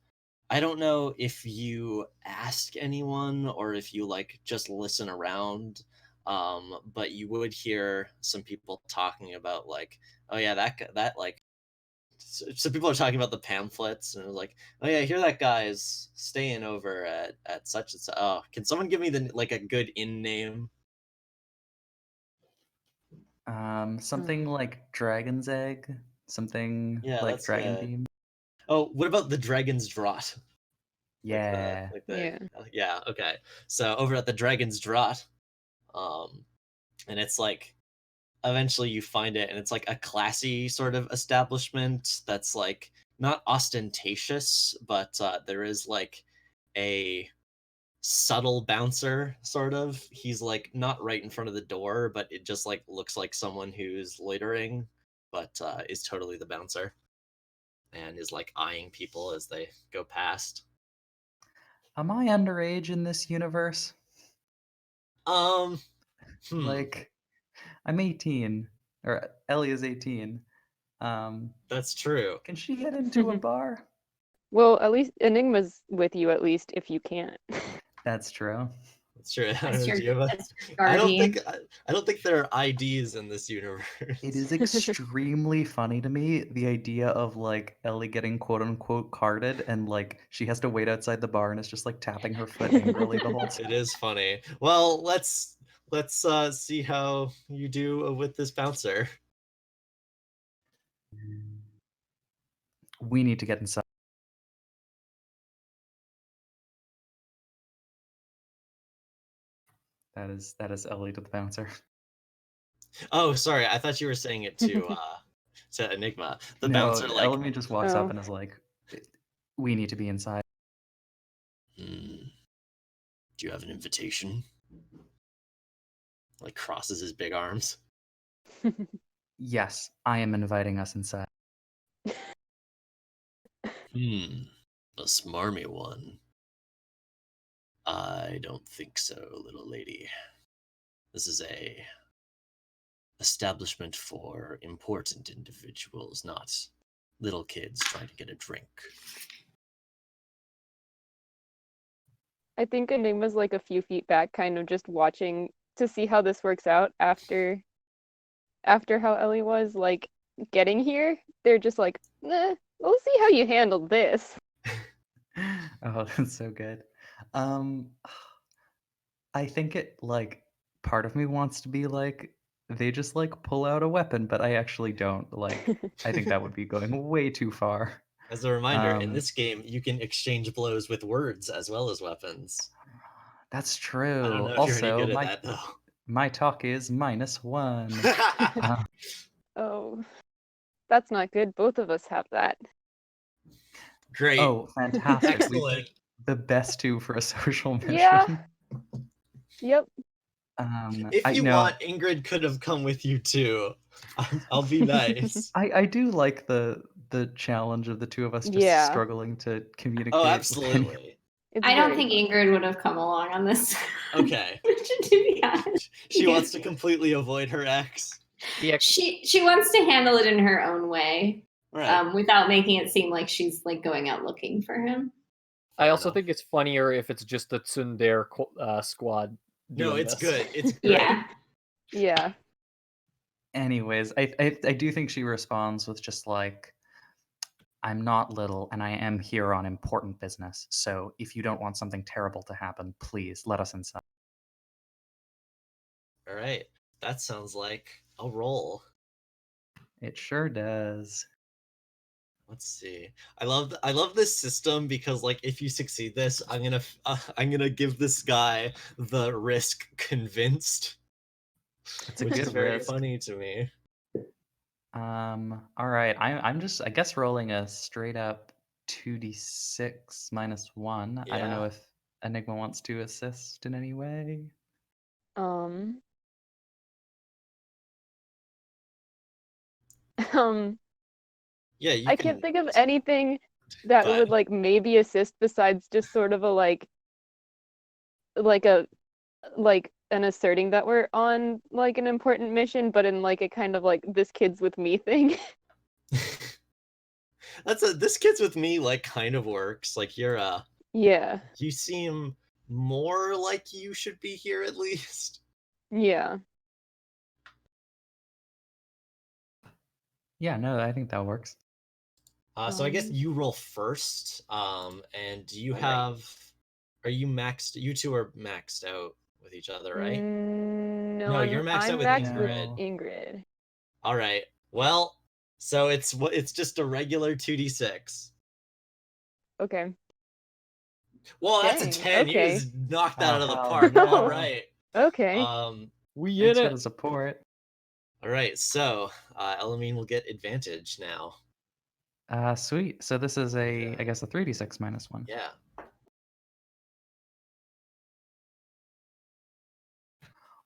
I don't know if you ask anyone or if you like just listen around, but you would hear some people talking about like, oh yeah, that like. So people are talking about the pamphlets and it was like, oh yeah, I hear that guy is staying over at such and such. Oh, can someone give me the like a good inn name? Something like Dragon's Egg, something Yeah, like that's Dragon good. Beam. Oh, what about the Dragon's Draught? Yeah. Like the Yeah. yeah, okay. So over at the Dragon's Draught, um, and it's like eventually you find it, and it's like a classy sort of establishment that's like not ostentatious, but there is like a subtle bouncer sort of. He's like not right in front of the door, but it just like looks like someone who's loitering, but is totally the bouncer and is like eyeing people as they go past. Am I underage in this universe? Um, hmm, Like I'm 18 or Ellie is 18. Um that's true. can she get into a bar? Well, at least Enigma's with you at least if you can't. That's true. That's true. That's your, Do you have a? that's your guardian. I don't think there are IDs in this universe. It is extremely funny to me, the idea of like Ellie getting quote unquote carded and like she has to wait outside the bar and is just like tapping her foot angrily the whole time. It is funny. Well, let's see how you do with this bouncer. We need to get inside. That is Ellie to the bouncer. Oh, sorry. I thought you were saying it to Enigma. The No, bouncer like, Ellie just walks up Oh. and is like, "We need to be inside." "Hmm, do you have an invitation?" Like crosses his big arms. Yes, I am inviting us inside. A smarmy one. I don't think so, little lady. This is a establishment for important individuals, not little kids trying to get a drink. I think Enigma's like a few feet back, kind of just watching to see how this works out after how Ellie was like getting here. They're just like, nah, we'll see how you handle this. Oh, that's so good. Um, I think it like part of me wants to be like they just like pull out a weapon, but I actually don't. Like I think that would be going way too far. As a reminder, in Um, this game, you can exchange blows with words as well as weapons. That's I don't true. know if you're any Also, good at that, though. my talk is -1. Uh, Oh, that's not good. Both of us have that. Great. oh, fantastic. We Excellent. picked the best two for a social mission. Yeah. Yep. If I you know. want, Ingrid could have come with you too. I'll be nice. I do like the challenge of the two of us just Yeah. struggling to communicate. Oh, with any- absolutely. It's I don't very think fun. Ingrid would have come along on this. Okay. to be honest. She wants to completely avoid her ex. Yeah, She wants to handle it in her own way, Right. without making it seem like she's like going out looking for him. I also enough. think it's funnier if it's just the tsundere squad doing No, it's this. good. It's great. Yeah. Yeah. Anyways, I do think she responds with just like, I'm not little and I am here on important business. So if you don't want something terrible to happen, please let us inside. All right. That sounds like a roll. It sure does. Let's see. I love this system because like if you succeed this, I'm gonna give this guy the risk convinced, It's a which is good very risk. funny to me. All right. I'm just I guess rolling a straight up 2d6 -1. I don't know Yeah. if Enigma wants to assist in any way. Um. Um. Yeah, you I can. can't think of anything that Go would ahead. like maybe assist besides just sort of a like a like an asserting that we're on like an important mission, but in like a kind of like this kid's with me thing. This kid's with me like kind of works. Like Yeah. you seem more like you should be here at least. Yeah. Yeah, no, I think that works. So I guess you roll first. And do you have? Are you maxed? You two are maxed out with each other, right? No, you're maxed out I'm with maxed with Ingrid. Ingrid. All right. Well, so it's just a regular 2d6. Okay. Well, that's a Dang, 10. You okay. just knocked that out of the hell park. yeah. All right. Okay. We Thanks in for it. the support. All right. So Elamine will get advantage now. Sweet. So this is I Yeah. guess a 3d6 -1. Yeah.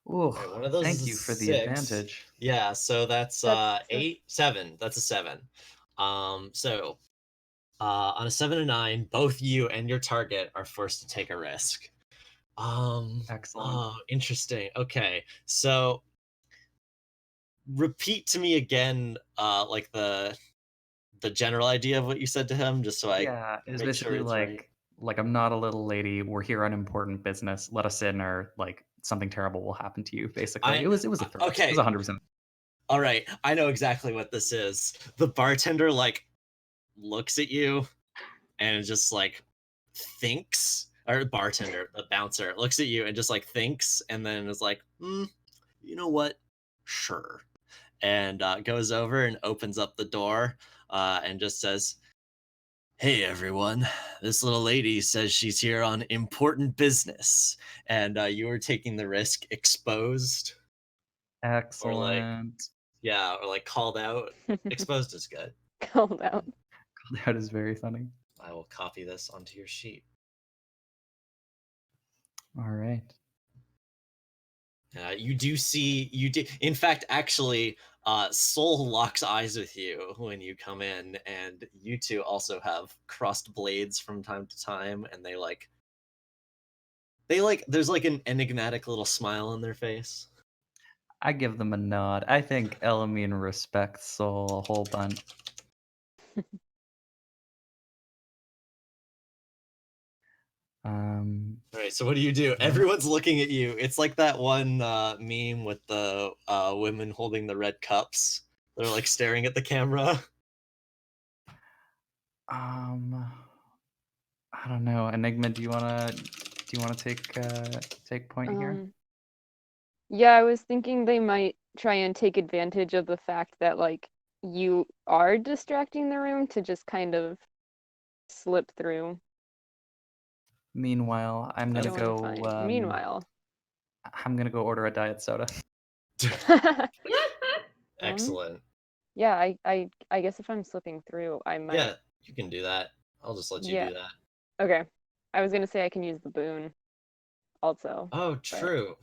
Ooh, All right, one of those thank is you for the 6. advantage. Yeah. So that's That's 8, 7. That's a 7. So on a 7 and 9, both you and your target are forced to take a risk. Excellent. Oh, interesting. Okay. So repeat to me again like the general idea of what you said to him just so I Yeah, it was make sure basically it's right. like I'm not a little lady. We're here on important business. Let us in, or like something terrible will happen to you. Basically, it was a threat. It Okay. was 100%. All right. I know exactly what this is. The bartender like looks at you and just like thinks, or bartender, the bouncer looks at you and just like thinks and then is like, you know what? Sure. And goes over and opens up the door and just says, hey everyone, this little lady says she's here on important business. And you are taking the risk exposed or like, Excellent. yeah, or like called out. Exposed is good. called out. That is very funny. I will copy this onto your sheet. All right. You do see, in fact, actually, Soul locks eyes with you when you come in, and you two also have crossed blades from time to time, and there's like an enigmatic little smile on their face. I give them a nod. I think Elamine respects Soul a whole bunch. All right, so what do you do? Everyone's looking at you. It's like that one meme with the women holding the red cups. They're like staring at the camera. I don't know. Enigma, do you wanna take point here? Yeah, I was thinking they might try and take advantage of the fact that like you are distracting the room to just kind of slip through. Meanwhile, I'm gonna go. Meanwhile. I'm gonna go order a diet soda. Excellent. Yeah, I guess if I'm slipping through, I might. Yeah, you can do that. I'll just let you do that. Okay. I was gonna say I can use the boon also. Oh, true.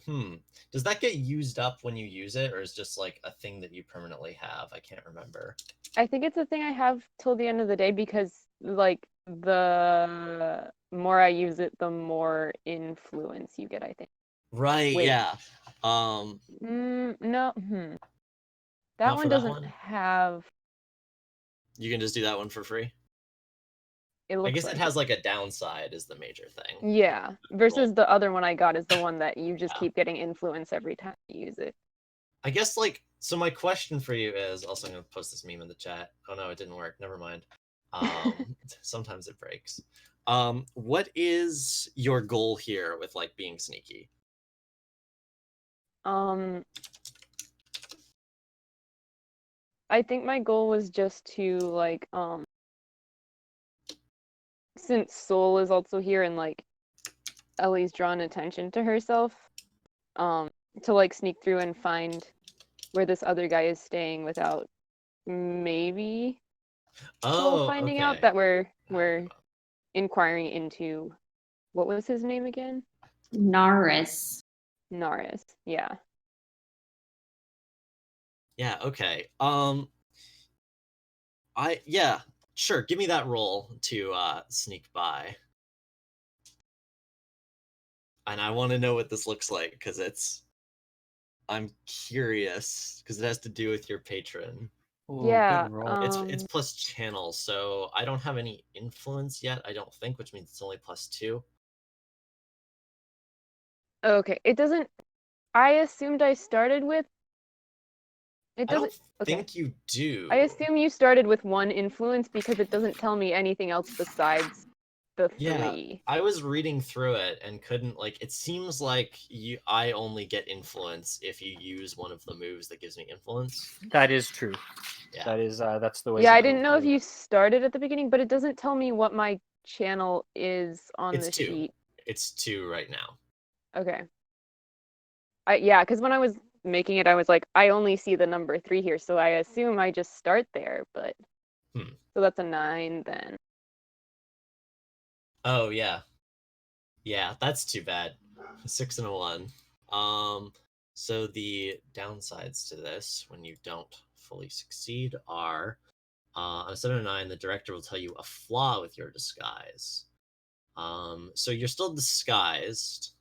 Does that get used up when you use it, or is just like a thing that you permanently have? I can't remember. I think it's a thing I have till the end of the day because like the more I use it, the more influence you get, I think. Right, Wait. yeah. No. That Not one for that doesn't one? have. You can just do that one for free? It I looks guess like it has like a downside is the major thing. Yeah, versus Cool. the other one I got is the one that you just keep getting influence every time you use it. I guess like, so my question for you is, also I'm gonna post this meme in the chat. Oh no, it didn't work. Never mind. Sometimes it breaks. What is your goal here with like being sneaky? I think my goal was just to like since Soul is also here and like Ellie's drawn attention to herself, to like sneak through and find where this other guy is staying without maybe Soul finding out that we're inquiring into what was his name again? Naris. Yeah. Yeah, okay. Yeah, sure, give me that roll to sneak by. And I want to know what this looks like because I'm curious because it has to do with your patron. Ooh, Yeah, good roll. It's plus channel, so I don't have any influence yet, I don't think, which means it's only +2. Okay, it doesn't. I assumed I started with. It I don't doesn't. Okay. think you do. I assume you started with one influence because it doesn't tell me anything else besides the Yeah, 3. I was reading through it and couldn't like. It seems like I only get influence if you use one of the moves that gives me influence. That is true. Yeah. That is that's the way. Yeah, I didn't know if you started at the beginning, but it doesn't tell me what my channel is on It's the 2. sheet. It's 2 right now. Okay. Yeah, because when I was making it, I was like, I only see the number 3 here, so I assume I just start there. But so that's a 9 then. Oh yeah, yeah, that's too bad. 6 and a 1. So the downsides to this, when you don't fully succeed, are on a 7 and 9, the director will tell you a flaw with your disguise. So you're still disguised.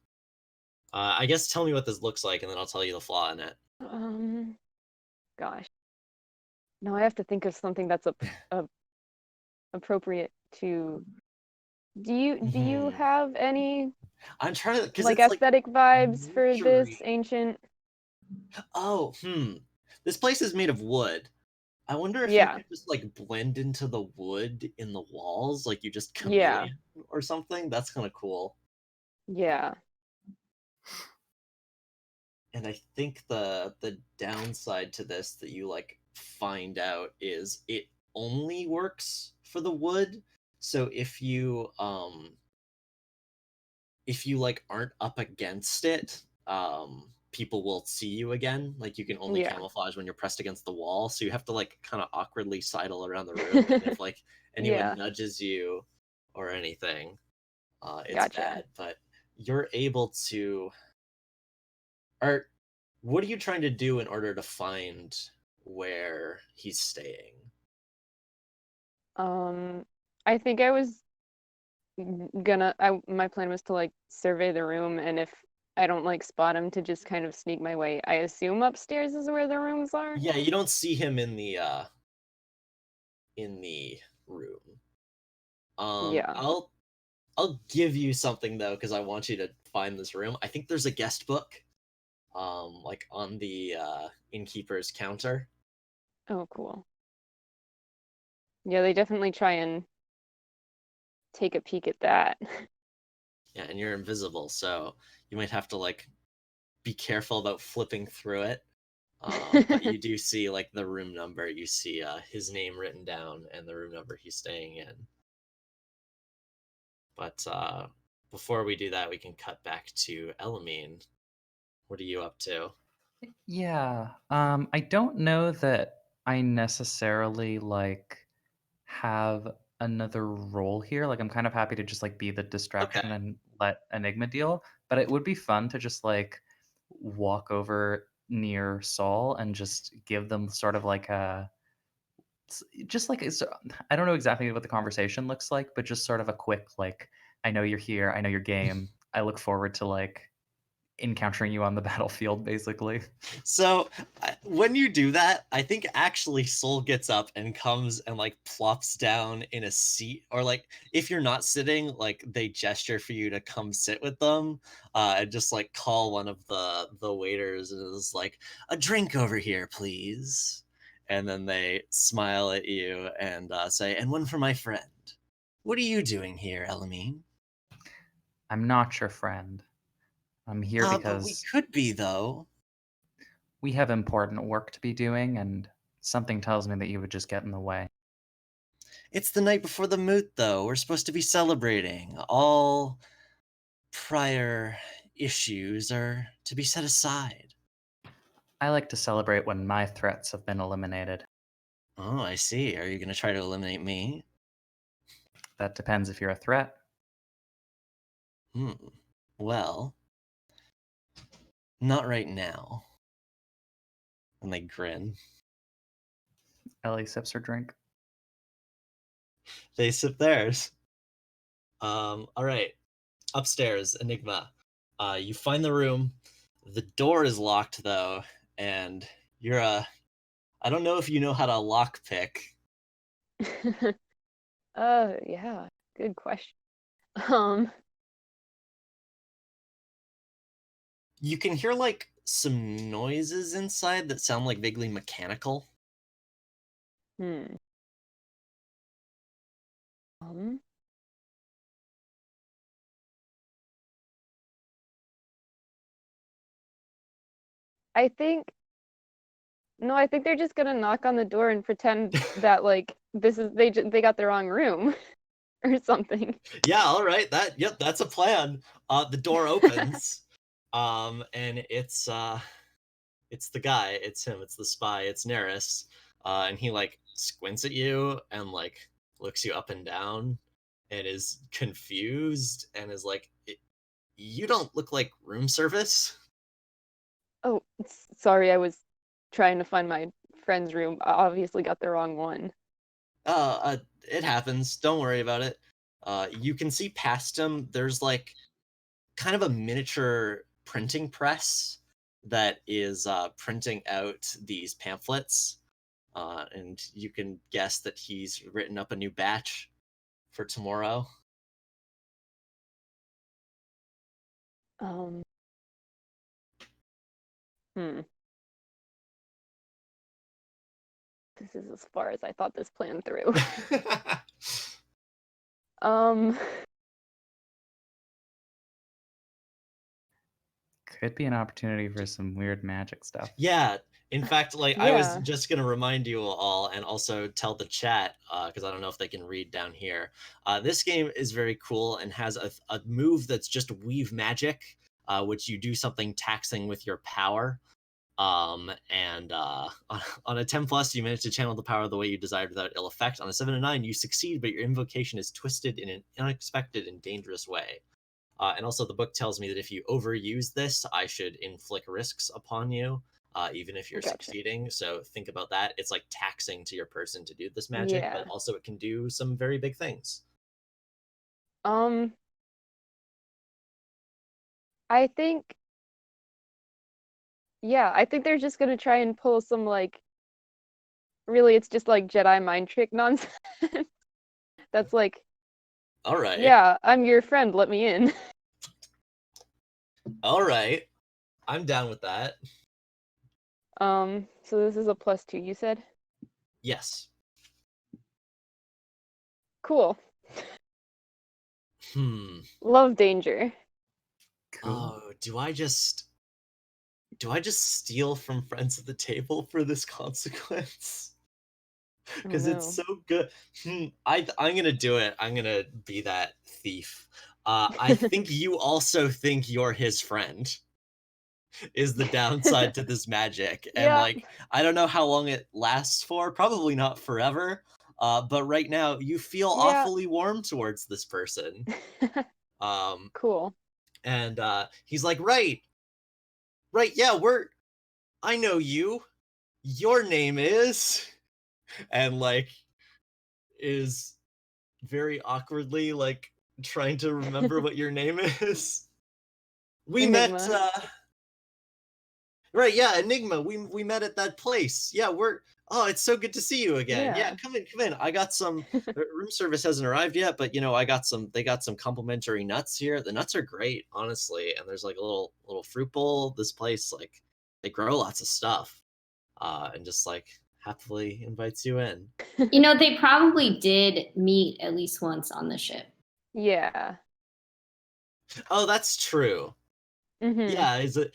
I guess tell me what this looks like, and then I'll tell you the flaw in it. Gosh. Now I have to think of something that's appropriate to. Do you have any? I'm trying to like aesthetic vibes for this ancient. Oh, this place is made of wood. I wonder if you could just like blend into the wood in the walls, like you just chameleon or something. That's kind of cool. Yeah. And I think the downside to this that you like find out is it only works for the wood. So if you like aren't up against it, people will see you again. Like you can only camouflage when you're pressed against the wall, so you have to like kind of awkwardly sidle around the room, and if like anyone nudges you or anything, it's bad. But you're able to, or What are you trying to do in order to find where he's staying? I think I was my plan was to like survey the room, and if I don't like spot him, to just kind of sneak my way. I assume upstairs is where the rooms are. Yeah, you don't see him in the room. Yeah. I'll give you something though, because I want you to find this room. I think there's a guest book, like on the innkeeper's counter. Oh, cool. Yeah, they definitely try and take a peek at that. Yeah, and you're invisible, so you might have to like be careful about flipping through it. But you do see like the room number. You see his name written down and the room number he's staying in. But before we do that, we can cut back to Elamine. What are you up to? Yeah. I don't know that I necessarily like have another role here. Like I'm kind of happy to just like be the Okay. distraction and let Enigma deal, but it would be fun to just like walk over near Saul and just give them sort of like a just like I don't know exactly what the conversation looks like, but just sort of a quick like I know you're here, I know your game. I look forward to like encountering you on the battlefield basically. So when you do that, I think actually Soul gets up and comes and like plops down in a seat, or like if you're not sitting, like they gesture for you to come sit with them, and just like call one of the waiters and is like, a drink over here, please. And then they smile at you and say, and one for my friend. What are you doing here, Elamine? I'm not your friend. I'm here But we because could be though. we have important work to be doing, and something tells me that you would just get in the way. It's the night before the moot, though. We're supposed to be celebrating. All prior issues are to be set aside. I like to celebrate when my threats have been eliminated. Oh, I see. Are you going to try to eliminate me? That depends if you're a threat. Hmm. Well, not right now. And they grin. Ellie sips her drink. They sip theirs. All right. Upstairs, Enigma. You find the room. The door is locked, though, and you're I don't know if you know how to lockpick. Yeah, good question. Um, You can hear like some noises inside that sound like vaguely mechanical. hmm. Um, I think no, I think they're just gonna knock on the door and pretend that like this is they got the wrong room or something. Yeah, all right. Yep, that's a plan. The door opens. And it's the guy, it's him, it's the spy, it's Neris. And he like squints at you and like looks you up and down and is confused and is like, you don't look like room service. Oh, sorry, I was trying to find my friend's room. I obviously got the wrong one. It happens. Don't worry about it. You can see past him. There's like kind of a miniature printing press that is printing out these pamphlets, and you can guess that he's written up a new batch for tomorrow. Um, hmm. This is as far as I thought this plan through. Um, Could be an opportunity for some weird magic stuff. Yeah. In fact, like I was yeah. just gonna remind you all, and also tell the chat, because I don't know if they can read down here. This game is very cool and has a move that's just weave magic, which you do something taxing with your power. And on a 10 plus, you manage to channel the power the way you desired without ill effect. On a 7 to 9, you succeed, but your invocation is twisted in an unexpected and dangerous way. And also the book tells me that if you overuse this, I should inflict risks upon you, even if you're Gotcha. succeeding. So think about that. It's like taxing to your person to do this magic, Yeah. but also it can do some very big things. I think, yeah, I think they're just gonna try and pull some like, really, it's just like Jedi mind trick nonsense. That's like, All right. yeah, I'm your friend, let me in. All right. I'm down with that. So this is a +2, you said? Yes. Cool. Love danger. Cool. Oh, do I just steal from friends at the table for this consequence? Oh, Because it's so good. I'm gonna do it. I'm gonna be that thief. I think you also think you're his friend. Is the downside to this magic, and Yeah. like I don't know how long it lasts for. Probably not forever. But right now you feel Yeah. awfully warm towards this person. Cool. And he's like, right, yeah, I know you. Your name is, and like is very awkwardly like trying to remember what your name is. We Enigma. met right, yeah, Enigma. We met at that place. Yeah, oh, it's so good to see you again. Yeah, Yeah. come in. I got some room service hasn't arrived yet, but they got some complimentary nuts here. The nuts are great, honestly, and there's like a little fruit bowl. This place, like, they grow lots of stuff. And just like happily invites you in. They probably did meet at least once on the ship. Yeah. Oh, that's true. Yeah, is it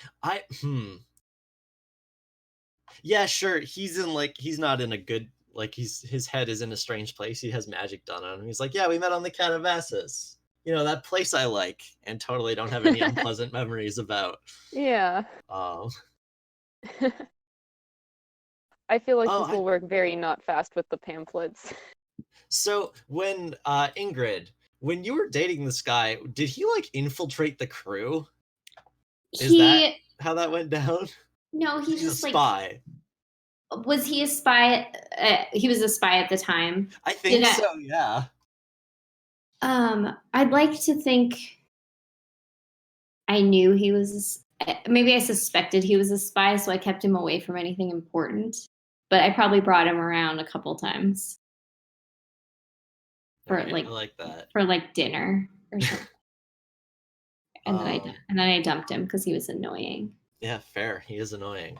Yeah, sure. He's not in a good, like, his head is in a strange place. He has magic done on him. He's like, yeah, we met on the Calabasas. That place I like and totally don't have any unpleasant memories about. Yeah. Um I feel like this will work very not fast with the pamphlets. So when Ingrid, when you were dating this guy, did he like infiltrate the crew? Is that how that went down? No, He's just a spy. Was he a spy? He was a spy at the time. I think so, yeah. I'd like to think I knew he was. Maybe I suspected he was a spy, so I kept him away from anything important. But I probably brought him around a couple times for I like that. For like dinner or something. And then I dumped him because he was annoying. Yeah, fair. He is annoying.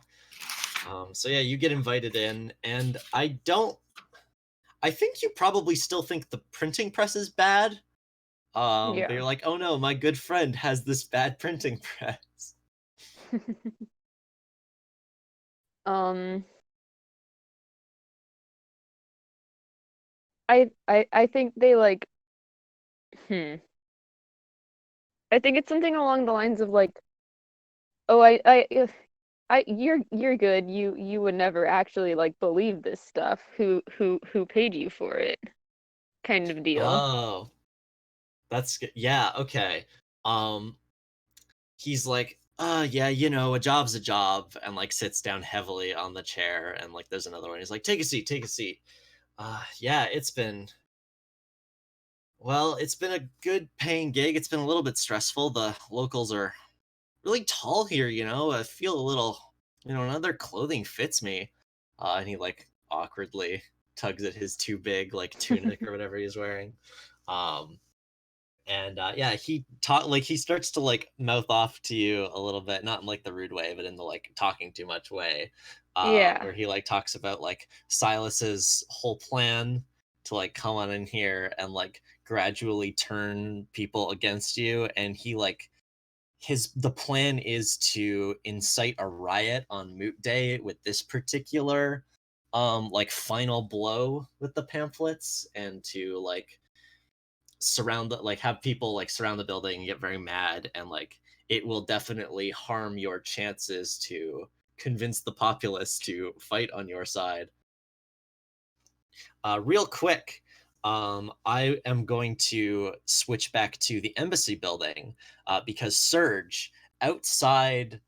So yeah, you get invited in, and I think you probably still think the printing press is bad. Yeah. But you're like, oh no, my good friend has this bad printing press. I think they like I think it's something along the lines of like, oh, you're good. You would never actually like believe this stuff. Who paid you for it? Kind of deal. Oh. That's good. Yeah, okay. He's like, yeah, a job's a job, and like sits down heavily on the chair, and like there's another one. He's like, take a seat, take a seat. Yeah, it's been a good paying gig. It's been a little bit stressful. The locals are really tall here, I feel a little, none of their clothing fits me. And he like awkwardly tugs at his too big like tunic or whatever he's wearing. And yeah, he starts to like mouth off to you a little bit, not in like the rude way, but in the like talking too much way. Yeah. Where he like talks about like Silas's whole plan to like come on in here and like gradually turn people against you, and he like the plan is to incite a riot on Moot Day with this particular like final blow with the pamphlets, and to like have people like surround the building and get very mad, and like it will definitely harm your chances to convince the populace to fight on your side. Real quick, I am going to switch back to the embassy building because Surge, outside,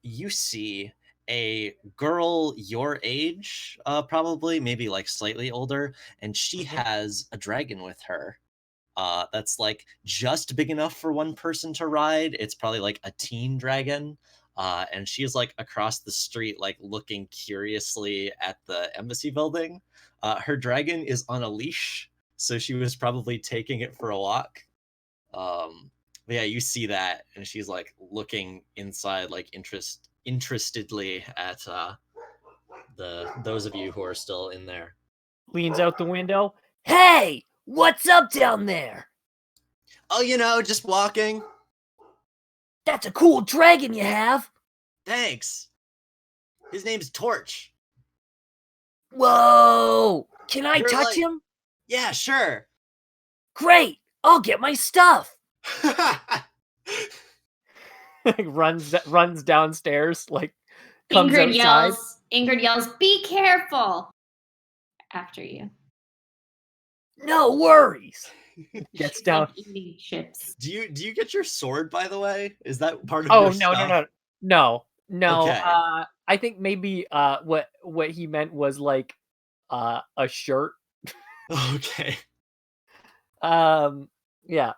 you see a girl your age, probably, maybe like slightly older, and she has a dragon with her. That's like just big enough for one person to ride. It's probably like a teen dragon. And she is like across the street, like looking curiously at the embassy building. Her dragon is on a leash, so she was probably taking it for a walk. But yeah, you see that, and she's like looking inside, like interestedly at those of you who are still in there. Leans out the window. Hey, what's up down there? Oh, just walking. That's a cool dragon you have. Thanks. His name's Torch. Whoa! Can I You're touch like- him? Yeah, sure. Great! I'll get my stuff. runs downstairs, like comes outside. Ingrid yells, "Be careful!" after you. No worries. Gets She's, down. like, eating chips. Do you get your sword, by the way? Is that part of Oh your no stuff? no. Okay. I think maybe what he meant was like a shirt. Okay. Yeah.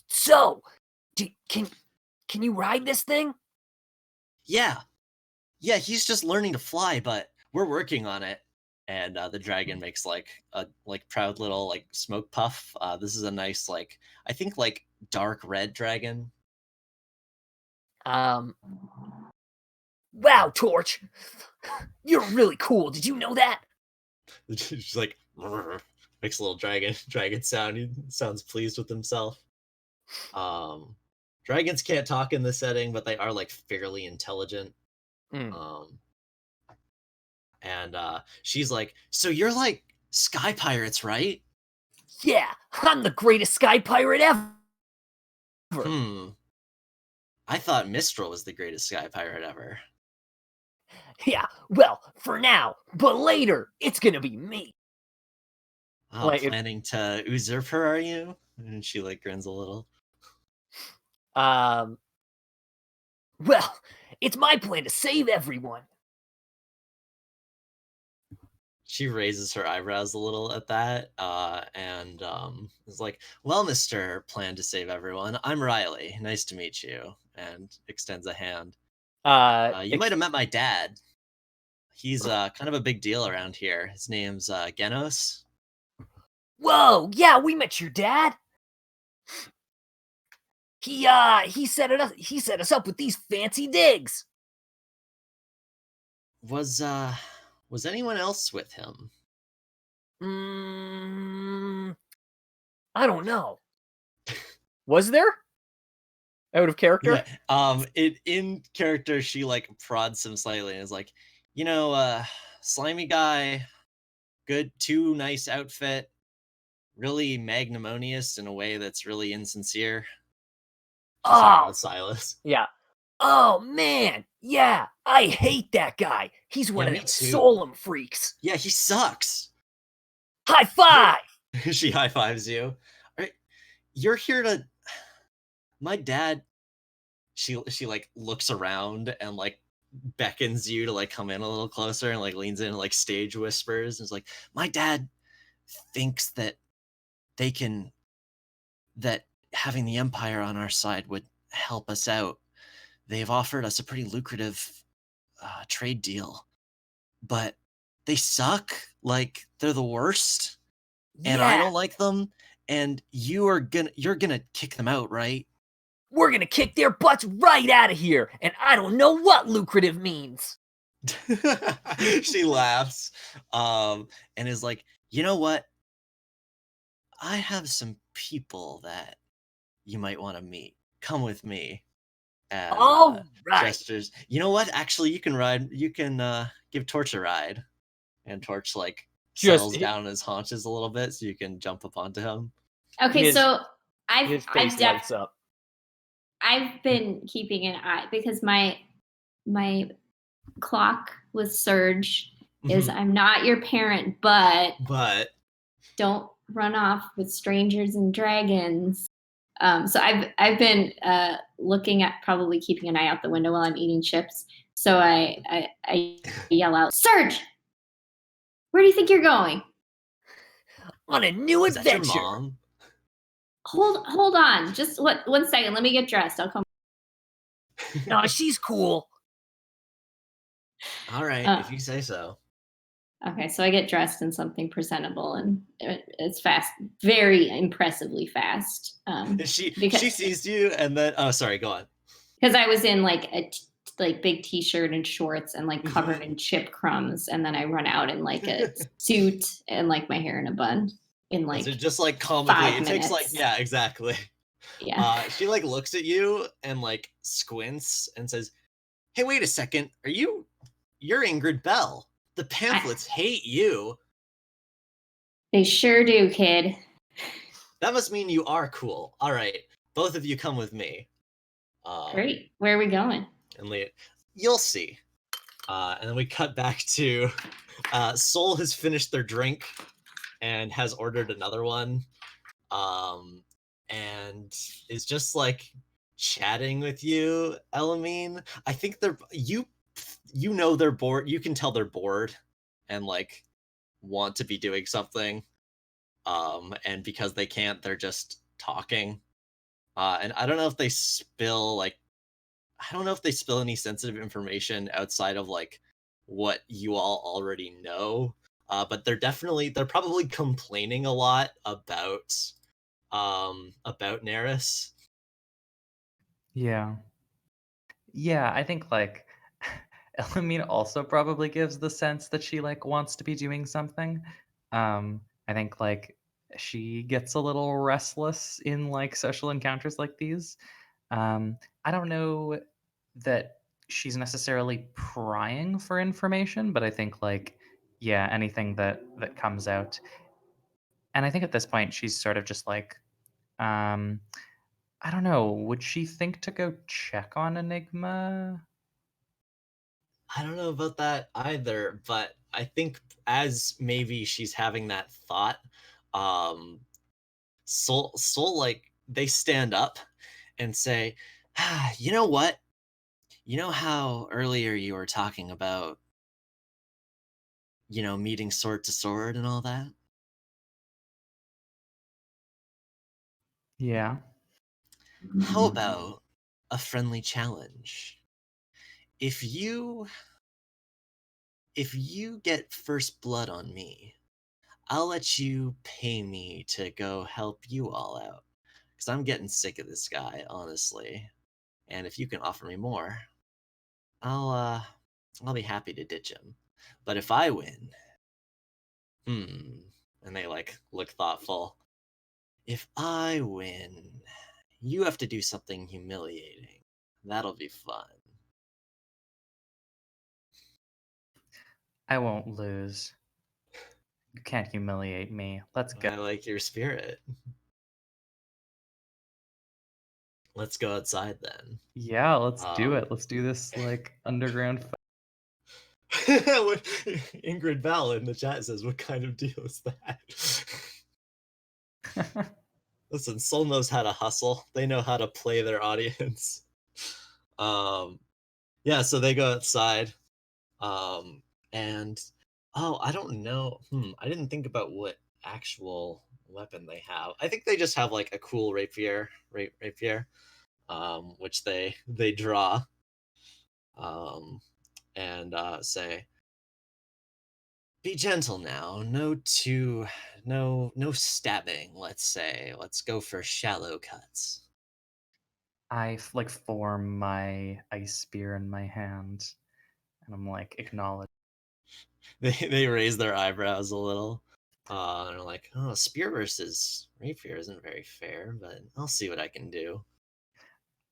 So, can you ride this thing? Yeah. Yeah, he's just learning to fly, but we're working on it. And the dragon makes like a proud little like smoke puff. This is a nice I think dark red dragon. Wow, Torch, you're really cool. Did you know that? She's like makes a little dragon sound. He sounds pleased with himself. Dragons can't talk in this setting, but they are like fairly intelligent. And she's like, so you're like sky pirates, right? Yeah, I'm the greatest sky pirate ever. I thought Mistral was the greatest sky pirate ever. Yeah, well, for now, but later, it's gonna be me. Oh, planning to usurp her, are you? And she like grins a little. Well, it's my plan to save everyone. She raises her eyebrows a little at that, and is like, well, Mr. Plan to Save Everyone, I'm Riley. Nice to meet you. And extends a hand. You might have met my dad. He's kind of a big deal around here. His name's Genos. Whoa, yeah, we met your dad. He set us up with these fancy digs. Was anyone else with him? I don't know. Was there? Out of character? Yeah. In character, she like prods him slightly and is like, slimy guy, good, too nice outfit, really magnanimous in a way that's really insincere. Silas. Yeah. Oh man, yeah, I hate that guy. He's one of them solemn freaks. Yeah, he sucks. High five! She high fives you. You're here to. My dad. She like looks around and like beckons you to like come in a little closer and like leans in and like stage whispers and is like, my dad thinks that that having the Empire on our side would help us out. They've offered us a pretty lucrative trade deal, but they suck. Like they're the worst, and I don't like them. And you're gonna kick them out, right? We're gonna kick their butts right out of here, and I don't know what lucrative means. She laughs, and is like, you know what? I have some people that you might want to meet. Come with me. And, right. Gestures. You know what? Actually, you can ride. You can give Torch a ride, and Torch like settles down on his haunches a little bit, so you can jump up onto him. Okay, so his face lights up. I've been keeping an eye because my clock with Surge is I'm not your parent, but don't run off with strangers and dragons. So I've been looking at probably keeping an eye out the window while I'm eating chips. So I yell out, Surge, where do you think you're going? On a new Is that your adventure. mom? Hold on, just 1 second. Let me get dressed. I'll come. No, she's cool. All right, if you say so. Okay, so I get dressed in something presentable, and it's fast, very impressively fast. She because sees you, and then sorry, go on. Because I was in like a big t-shirt and shorts and like covered in chip crumbs, and then I run out in like a suit and like my hair in a bun in like so just like comically, 5 it takes like minutes. exactly. Yeah. She like looks at you and like squints and says, "Hey, wait a second. You're Ingrid Bell. The pamphlets hate you." They sure do, kid. That must mean you are cool. All right, both of you come with me. Great. Where are we going? And you'll see. And then we cut back to Soul has finished their drink and has ordered another one. And is just like chatting with you, Elamine. I think you know they're bored. You can tell they're bored and like want to be doing something. And because they can't, they're just talking. And I don't know if they spill any sensitive information outside of like what you all already know. But they're probably complaining a lot about Neris. Yeah. Yeah, I think like Elamine also probably gives the sense that she like wants to be doing something. I think like she gets a little restless in like social encounters like these. I don't know that she's necessarily prying for information, but I think like yeah, anything that comes out. And I think at this point she's sort of just like um I don't know, would she think to go check on Enigma? I don't know about that either, but I think as maybe she's having that thought, Soul like they stand up and say, you know what? You know how earlier you were talking about, meeting sword to sword and all that? Yeah. How about a friendly challenge? If you get first blood on me, I'll let you pay me to go help you all out. Because I'm getting sick of this guy, honestly. And if you can offer me more, I'll be happy to ditch him. But if I win, and they like look thoughtful. If I win, you have to do something humiliating. That'll be fun. I won't lose. You can't humiliate me. Let's go. I like your spirit. Let's go outside then. Yeah, let's do it. Let's do this like underground. Ingrid Bell in the chat says, "What kind of deal is that?" Listen, Soul knows how to hustle. They know how to play their audience. Yeah, so they go outside. And I don't know. I didn't think about what actual weapon they have. I think they just have like a cool rapier, which they draw, and say, "Be gentle now. No stabbing. Let's say. Let's go for shallow cuts." I like form my ice spear in my hand, and I'm like acknowledge. They raise their eyebrows a little. And they're like, "Oh, spear versus rapier isn't very fair, but I'll see what I can do."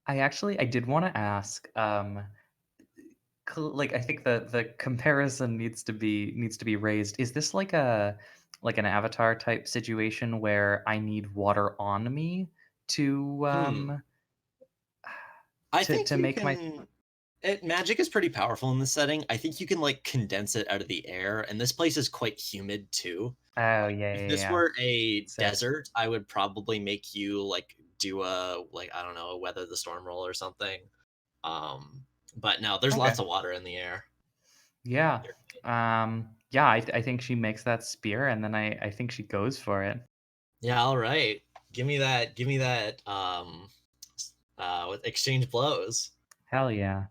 I did want to ask. Like I think the comparison needs to be raised. Is this like an Avatar type situation where I need water on me to I to think to you make my can. Magic is pretty powerful in this setting. I think you can like condense it out of the air, and this place is quite humid too. Oh yeah, If yeah, this yeah. were a Sick. desert, I would probably make you like do a like I don't know, a weather the storm roll or something. But no, there's Okay. lots of water in the air. Yeah. Yeah, I think she makes that spear, and then I think she goes for it. Yeah, all right. Give me that. With exchange blows. Hell yeah.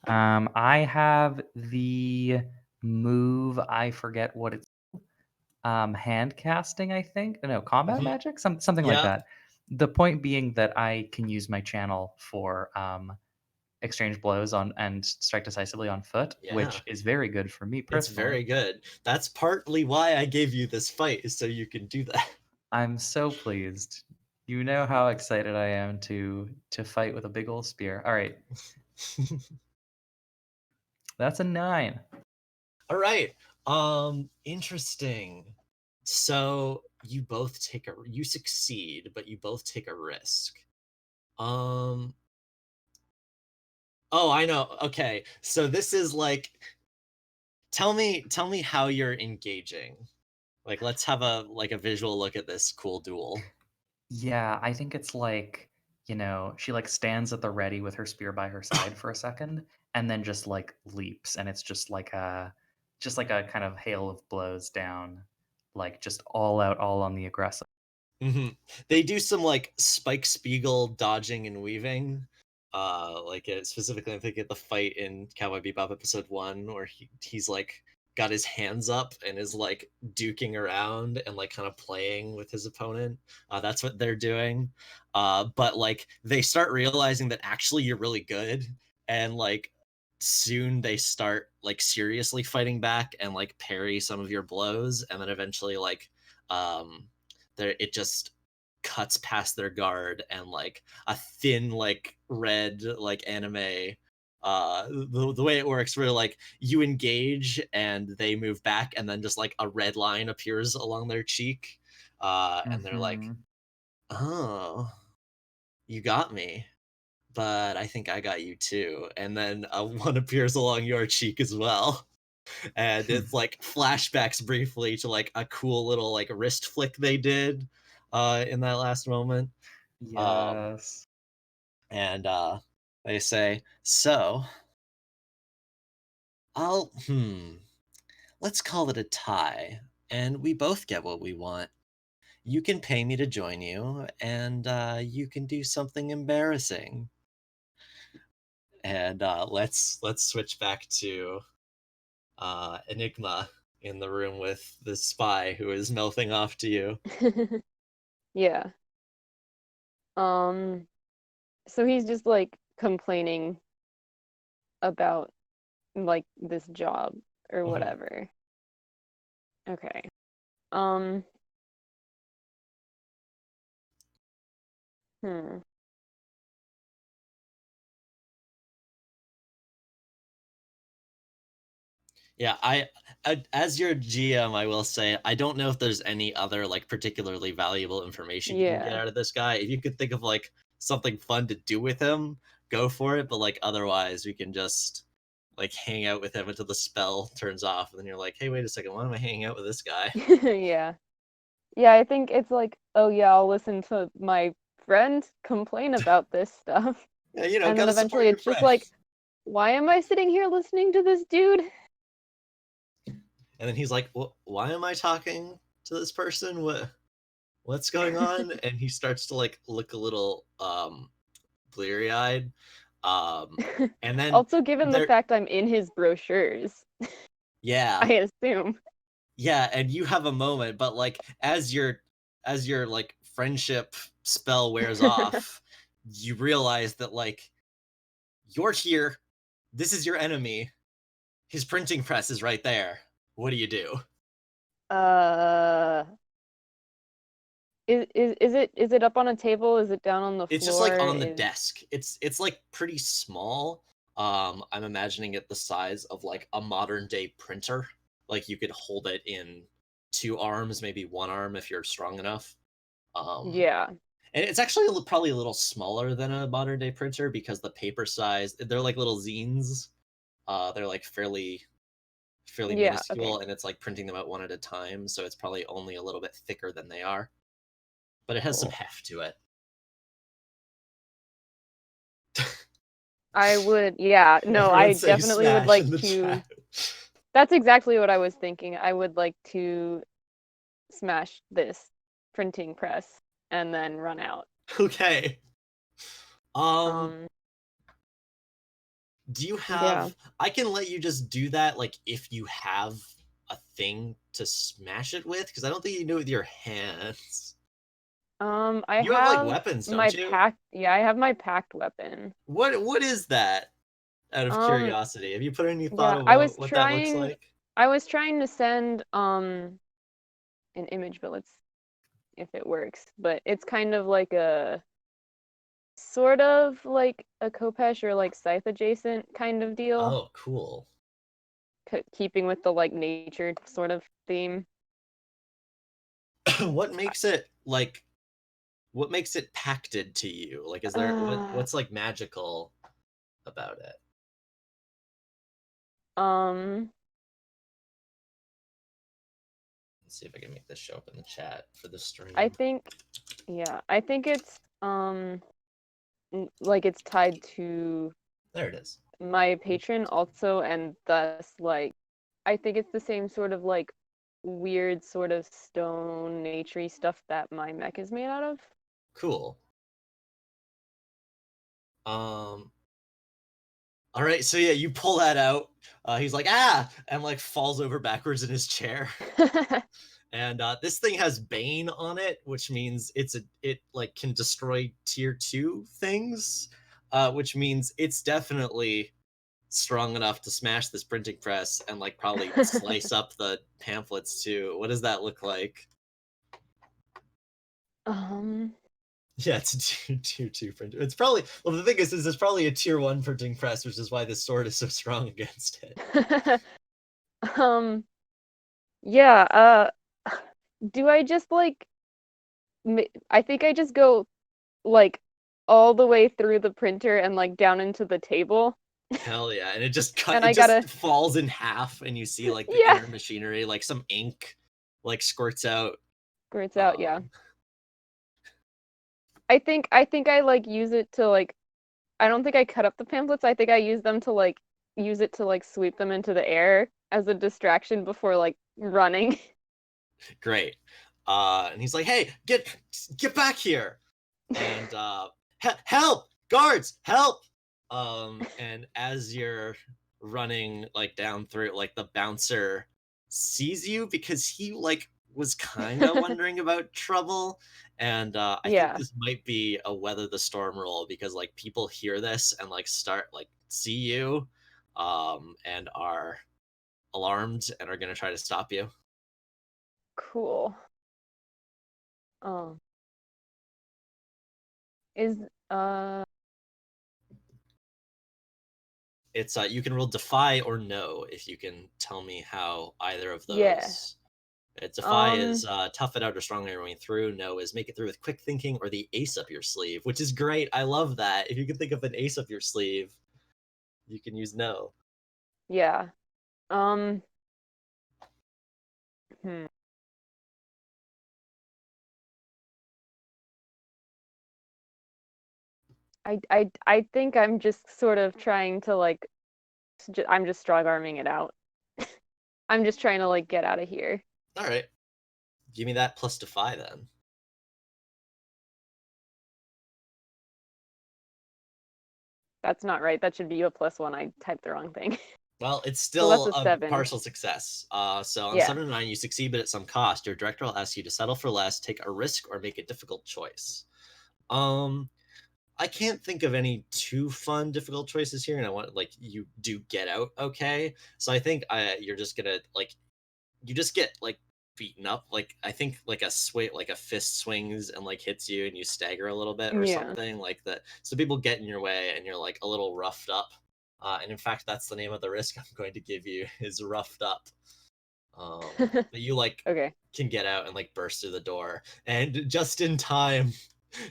I have the move. I forget what it's. Hand casting. I think. No, combat Mhm. magic. Something like Yeah. that. The point being that I can use my channel for exchange blows on and strike decisively on foot, Yeah. which is very good for me It's personally. very good. That's partly why I gave you this fight, is so you can do that. I'm so pleased. You know how excited I am to fight with a big old spear. All right, that's a 9. All right. Interesting. So you both you succeed, but you both take a risk. Um Oh, I know. Okay. So this is like tell me how you're engaging. Like let's have a visual look at this cool duel. Yeah, I think it's like, she like stands at the ready with her spear by her side for a second and then just like leaps, and it's just like a kind of hail of blows down, like just all out, all on the aggressive. They do some like Spike Spiegel dodging and weaving. Specifically, I think at the fight in Cowboy Bebop episode 1, where he's like got his hands up and is like duking around and like kind of playing with his opponent. That's what they're doing. But like they start realizing that actually you're really good, and like soon they start like seriously fighting back and like parry some of your blows, and then eventually like um there it just cuts past their guard, and like a thin like red like anime the way it works, where like you engage and they move back, and then just like a red line appears along their cheek, and they're like, Mhm. oh, you got me, but I think I got you too. And then one appears along your cheek as well, and it's like flashbacks briefly to like a cool little like wrist flick they did in that last moment. Um, Yes. and they say, so I'll let's call it a tie, and we both get what we want. You can pay me to join you, and you can do something embarrassing. And let's switch back to Enigma in the room with the spy who is mouthing off to you. Yeah. So he's just like complaining about like this job or Mhm. whatever. Okay. Um, hmm. Yeah, as your GM, I will say I don't know if there's any other like particularly valuable information you can get Yeah. out of this guy. If you could think of like something fun to do with him, go for it. But like otherwise, we can just like hang out with him until the spell turns off, and then you're like, hey, wait a second, why am I hanging out with this guy? Yeah. Yeah, I think it's like, oh yeah, I'll listen to my friend complain about this stuff. Yeah, you know, And then gotta support eventually your it's just friend. like, why am I sitting here listening to this dude? And then he's like, why am I talking to this person? What's going on? And he starts to like look a little bleary eyed. And then Also, given the there, fact I'm in his brochures, yeah, I assume. yeah, and you have a moment, but like as your like friendship spell wears off, you realize that like you're here. This is your enemy. His printing press is right there. What do you do? Uh, is it up on a table? Is it down on the It's just like floor? on the desk. It's like pretty small. I'm imagining it the size of like a modern day printer. Like you could hold it in two arms, maybe one arm if you're strong enough. Um, Yeah. And it's actually probably a little smaller than a modern day printer because the paper size, they're like little zines. They're like fairly Yeah, okay. minuscule, and it's like printing them out one at a time, so it's probably only a little bit thicker than they are. But it has some Cool. heft to it. I would, yeah, no, Everyone I say definitely would smash like in the to. chat. That's exactly what I was thinking. I would like to smash this printing press and then run out. Okay. Um, Do you have? Yeah. I can let you just do that, like if you have a thing to smash it with, because I don't think you do it with your hands. I You have like have weapons, my don't you? packed. Yeah, I have my packed weapon. What is that? Out of Um, curiosity, have you put any thought yeah, of I was what that looks trying. like? I was trying to send an image, but let's if it works. But it's kind of like a sort of like a Kopesh or like scythe adjacent kind of deal, Oh, cool. keeping with the like nature sort of theme. What makes it like? What makes it pacted to you? Like, is there what's like magical about it? Um, Let's see if I can make this show up in the chat for the stream. I think it's like it's tied to There it is. my patron also, and thus like I think it's the same sort of like weird sort of stone naturey stuff that my mech is made out of. Cool. All right, so yeah, you pull that out. He's like, ah, and like falls over backwards in his chair. And this thing has Bane on it, which means it like can destroy tier 2 things, which means it's definitely strong enough to smash this printing press and like probably slice up the pamphlets too. What does that look like? Yeah, it's a tier 2 printer. It's probably, well, the thing is it's probably a tier 1 printing press, which is why this sword is so strong against it. Yeah, do I just like I think I just go like all the way through the printer and like down into the table. Hell yeah, and it just And it I just gotta falls in half, and you see like the yeah, inner machinery, like some ink like squirts out. squirts out, yeah. Um, I think I like use it to like I don't think I cut up the pamphlets. I think I use them to like use it to like sweep them into the air as a distraction before like running. Great. And he's like, "Hey, get back here!" And help, guards, help! And as you're running like down through, like the bouncer sees you because he like was kind of wondering about trouble. And I think Yeah. this might be a weather the storm roll because like people hear this and like start like see you, and are alarmed and are gonna try to stop you. Cool. Is It's you can roll defy or no if you can tell me how either of those. Yeah. Defy is tough it out or strong your way through. No is make it through with quick thinking or the ace up your sleeve, which is great. I love that. If you can think of an ace up your sleeve, you can use no. yeah. I think I'm just sort of trying to like I'm just strong arming it out. I'm just trying to like get out of here. All right, give me that plus defy then. That's not right. That should be a +1. I typed the wrong thing. Well, it's So that's still a a 7. partial success. So on Yeah. 7 to 9, you succeed, but at some cost. Your director will ask you to settle for less, take a risk, or make a difficult choice. I can't think of any too fun difficult choices here, and I want like you do get out okay. So I think you're just gonna like you just get like beaten up. Like I think like a fist swings and like hits you, and you stagger a little bit or Yeah. something like that. So people get in your way, and you're like a little roughed up. And in fact, that's the name of the risk I'm going to give you is roughed up. But you like Okay. can get out and like burst through the door, and just in time,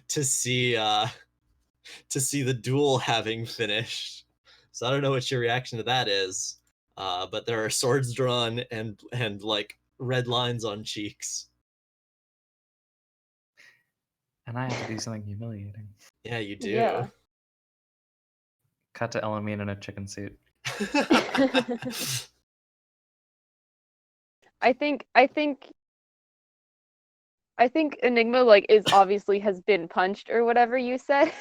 to see the duel having finished. So I don't know what your reaction to that is, but there are swords drawn and like red lines on cheeks. And I have to do something humiliating. Yeah, you do. Yeah. Cut to Elamine in a chicken suit. I think Enigma like is obviously has been punched or whatever you said.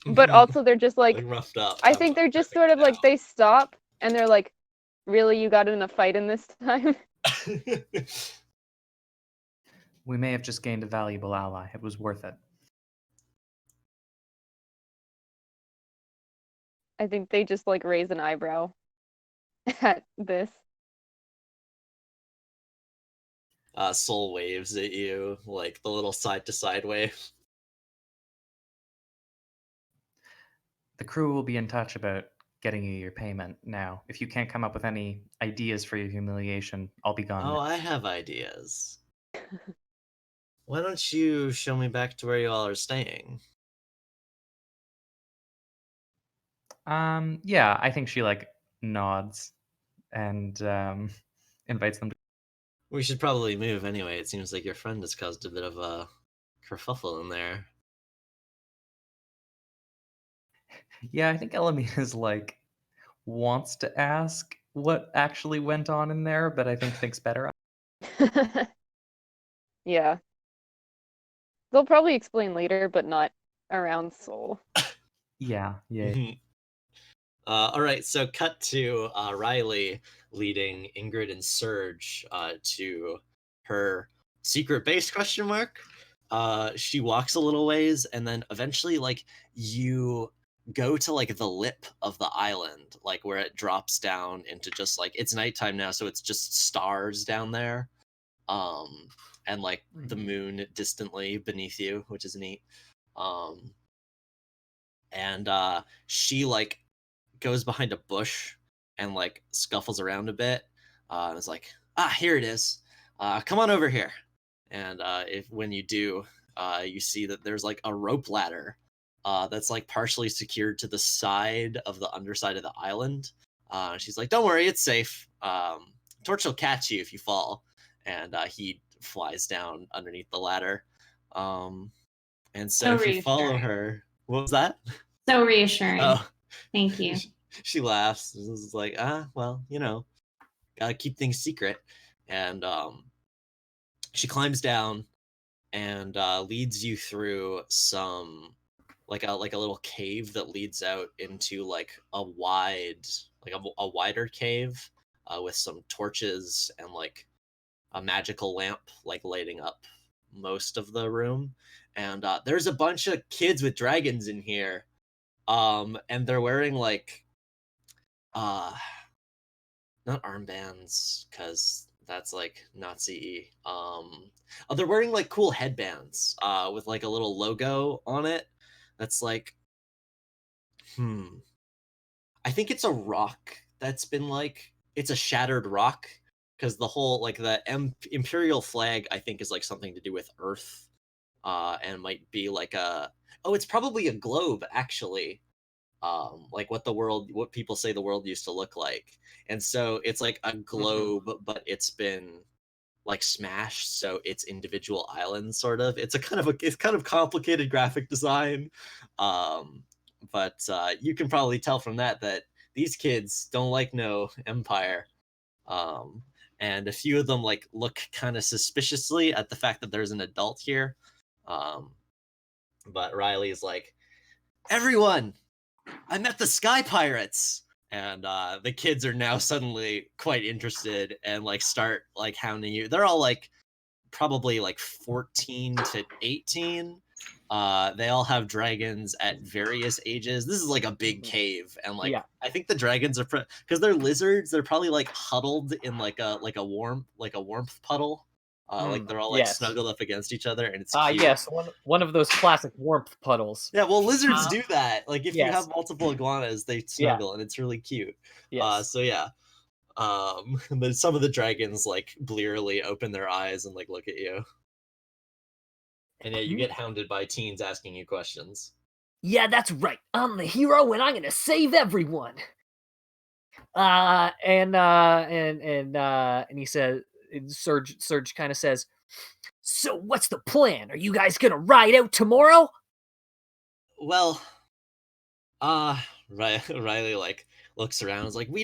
But also they're just like roughed up. I think they're just sort of like they stop and they're like, really, you got in a fight in this time? We may have just gained a valuable ally. It was worth it. I think they just like raise an eyebrow at this. Soul waves at you, like the little side to side wave. The crew will be in touch about getting you your payment. Now, if you can't come up with any ideas for your humiliation, I'll be gone. Oh, I have ideas. Why don't you show me back to where you all are staying? Yeah, I think she like nods and invites them to. We should probably move anyway. It seems like your friend has caused a bit of a kerfuffle in there. Yeah, I think Elamine is like wants to ask what actually went on in there, but I think thinks better. Yeah. They'll probably explain later, but not around Soul. Yeah. All right, so cut to Riley leading Ingrid and Surge to her secret base, question mark. She walks a little ways, and then eventually, like, you go to, like, the lip of the island, like, where it drops down into just, like, it's nighttime now, so it's just stars down there. And, like, the moon distantly beneath you, which is neat. And she, like, goes behind a bush and like scuffles around a bit and is like, here it is, come on over here. And when you do, you see that there's like a rope ladder that's like partially secured to the side of the underside of the island. She's like, don't worry, it's safe. Torch will catch you if you fall. And he flies down underneath the ladder. And so if you follow her, what was that? So reassuring. Oh, thank you. She laughs. This is like, well, gotta keep things secret. And she climbs down and leads you through some like a little cave that leads out into like a wider cave with some torches and like a magical lamp like lighting up most of the room. And there's a bunch of kids with dragons in here. And they're wearing like not armbands, because that's like Nazi. They're wearing like cool headbands with like a little logo on it that's like I think it's a rock that's been like, it's a shattered rock, because the whole like the imperial flag I think is like something to do with earth, and might be like it's probably a globe actually, like what people say the world used to look like. And so it's like a globe, but it's been like smashed, so it's individual islands sort of. It's kind of complicated graphic design. But you can probably tell from that these kids don't like no empire. And a few of them like look kind of suspiciously at the fact that there's an adult here. But Riley is like, everyone, I met the Sky Pirates. And the kids are now suddenly quite interested and like start like hounding you. They're all like probably like 14 to 18. They all have dragons at various ages. This is like a big cave, and like I think the dragons are because they're lizards. They're probably like huddled in like a warmth puddle. Like they're all like snuggled up against each other, and it's cute. Yes, one of those classic warmth puddles. Yeah, well, lizards do that. Like if you have multiple iguanas, they snuggle, and it's really cute. So yeah. But some of the dragons like blearily open their eyes and like look at you. And yeah, you get hounded by teens asking you questions. Yeah, that's right. I'm the hero, and I'm gonna save everyone. And he says, Surge kind of says, "So what's the plan? Are you guys gonna ride out tomorrow?" Well, Riley like looks around and is like, we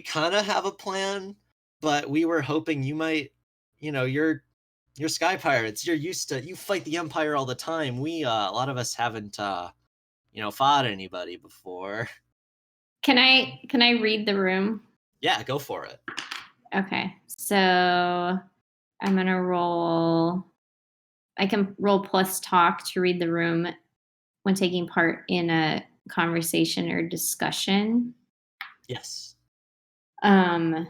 kind of have a plan, but we were hoping you might, you're sky pirates. You fight the Empire all the time. A lot of us haven't, fought anybody before. Can I read the room? Yeah, go for it. Okay, so I'm gonna roll. I can roll plus talk to read the room when taking part in a conversation or discussion. Yes. I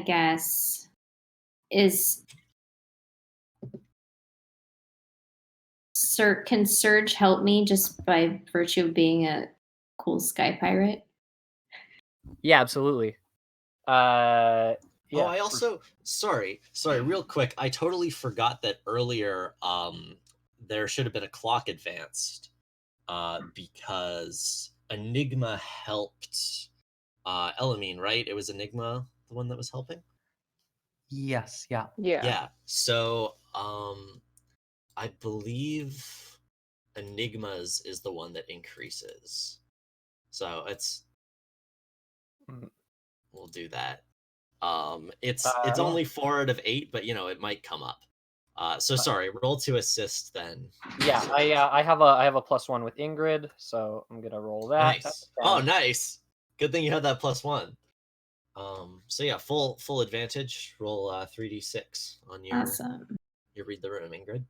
guess can Surge help me just by virtue of being a cool sky pirate? Yeah, absolutely. Yeah. Oh, I also sorry, real quick. I totally forgot that earlier. There should have been a clock advanced, because Enigma helped. Elamine, right? It was Enigma, the one that was helping. Yes, yeah. Yeah. So, I believe Enigma's is the one that increases. So we'll do that. It's only 4 out of 8, but it might come up. So sorry, roll to assist then. Yeah, I have a +1 with Ingrid, so I'm gonna roll that. Nice. Oh, nice. Good thing you had that +1. So yeah, full advantage. Roll 3d6 on your Awesome. your read the room, Ingrid.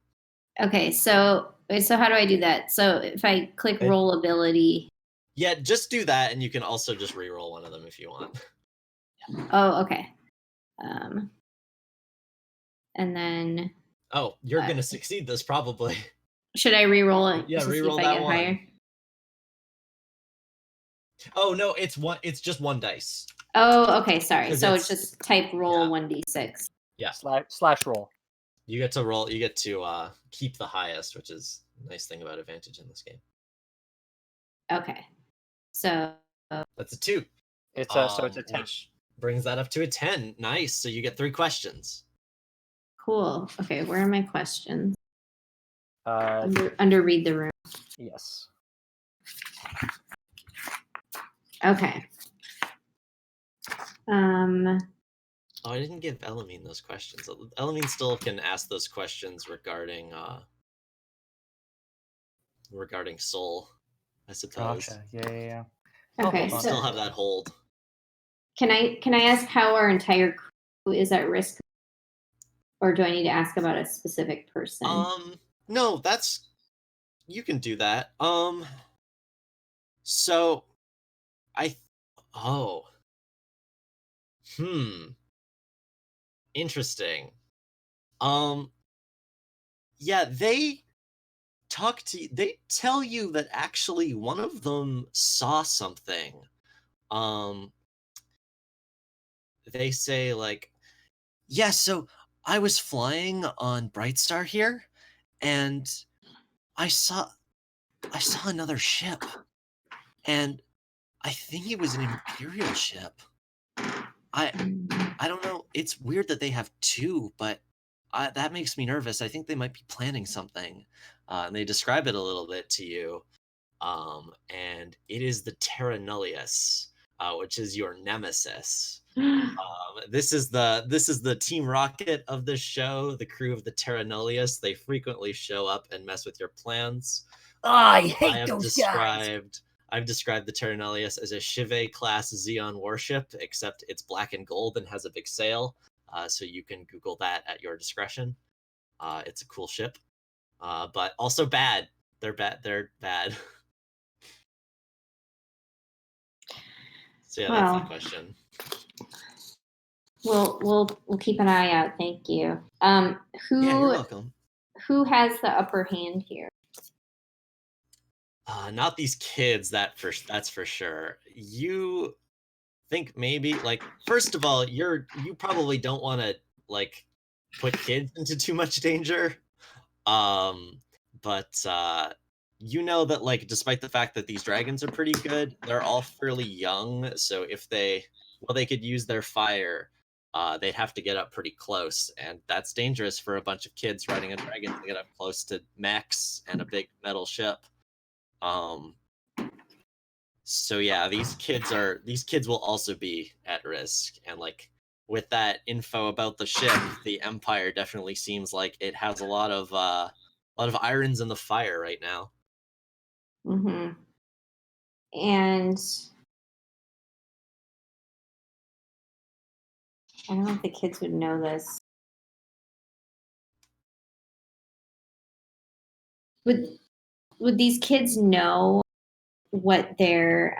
Okay, so how do I do that? So if I click roll ability. Yeah, just do that, and you can also just re-roll one of them if you want. Oh, okay. And then. Oh, you're gonna succeed this probably. Should I re-roll it? Yeah, to re-roll see if I that get one. higher? Oh no, it's just one dice. Oh, okay, sorry. So it's just type roll 1d6. Yeah. Slash roll. You get to roll. You get to keep the highest, which is a nice thing about advantage in this game. Okay, so that's a 2. So it's a 10. Which brings that up to a 10. Nice. So you get 3 questions. Cool. Okay, where are my questions? Uh, under read the room. Yes. Okay. Oh, I didn't give Elamine those questions. Elamine still can ask those questions regarding Soul, I suppose. Gotcha. Yeah. Okay, You still have that hold. Can I ask how our entire crew is at risk, or do I need to ask about a specific person? No, you can do that. So interesting. Yeah, they tell you that actually one of them saw something. They say like, yeah, so I was flying on Brightstar here, and I saw another ship, and I think it was an Imperial ship. I don't know. It's weird that they have 2, but that makes me nervous. I think they might be planning something. And they describe it a little bit to you. And it is the Terra Nullius, which is your nemesis. This is the Team Rocket of the show, the crew of the Terra Nullius. They frequently show up and mess with your plans. I hate those guys. I've described the Terra Nullius as a Shive-class Xeon warship, except it's black and gold and has a big sail, so you can Google that at your discretion. It's a cool ship, but also bad. They're bad. So yeah, that's that question. We'll keep an eye out. Thank you. Yeah, you're welcome. Who has the upper hand here? Not these kids. That's for sure. You think maybe, like, first of all, you probably don't want to, like, put kids into too much danger. But you know that, like, despite the fact that these dragons are pretty good, they're all fairly young. So if they could use their fire, they'd have to get up pretty close, and that's dangerous for a bunch of kids riding a dragon to get up close to mechs and a big metal ship. So yeah, these kids will also be at risk, and like with that info about the ship, the Empire definitely seems like it has a lot of irons in the fire right now. Mm-hmm. And I don't know if the kids would know this. Would these kids know what their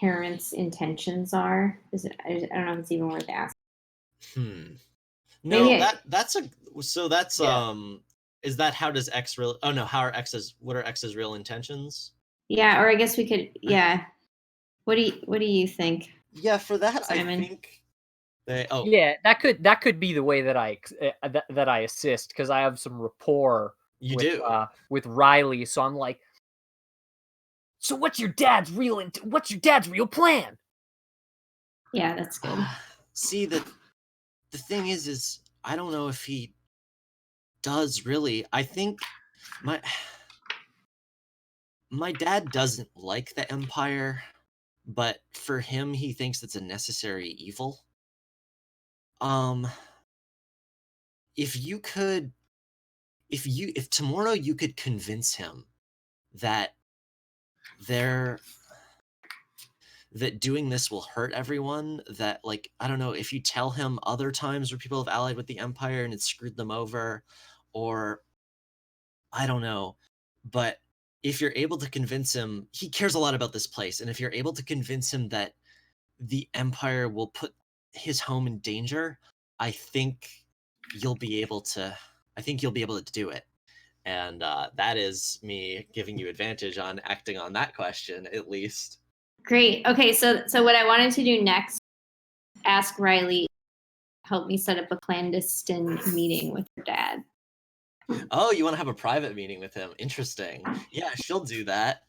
parents' intentions are? I don't know if it's even worth asking. No, Maybe that's is that how does X really? Oh no, what are X's real intentions? Yeah, or I guess we could. Yeah, what do you think? Yeah, for that Simon? I think they. Oh Yeah, that could be the way that I assist, because I have some rapport you with do. With Riley. So I'm like, so what's your dad's real plan? Yeah, that's good. See, the thing is I don't know if he does really. I think my dad doesn't like the Empire, but for him, he thinks it's a necessary evil. If you could, if tomorrow you could convince him that that doing this will hurt everyone, that, like, I don't know, if you tell him other times where people have allied with the Empire and it's screwed them over, or I don't know, but if you're able to convince him, he cares a lot about this place, and if you're able to convince him that the Empire will put his home in danger, I think you'll be able to do it. And that is me giving you advantage on acting on that question, at least. Great. Okay, so what I wanted to do next, ask Riley, help me set up a clandestine meeting with her dad. Oh, you want to have a private meeting with him? Interesting. Yeah, she'll do that.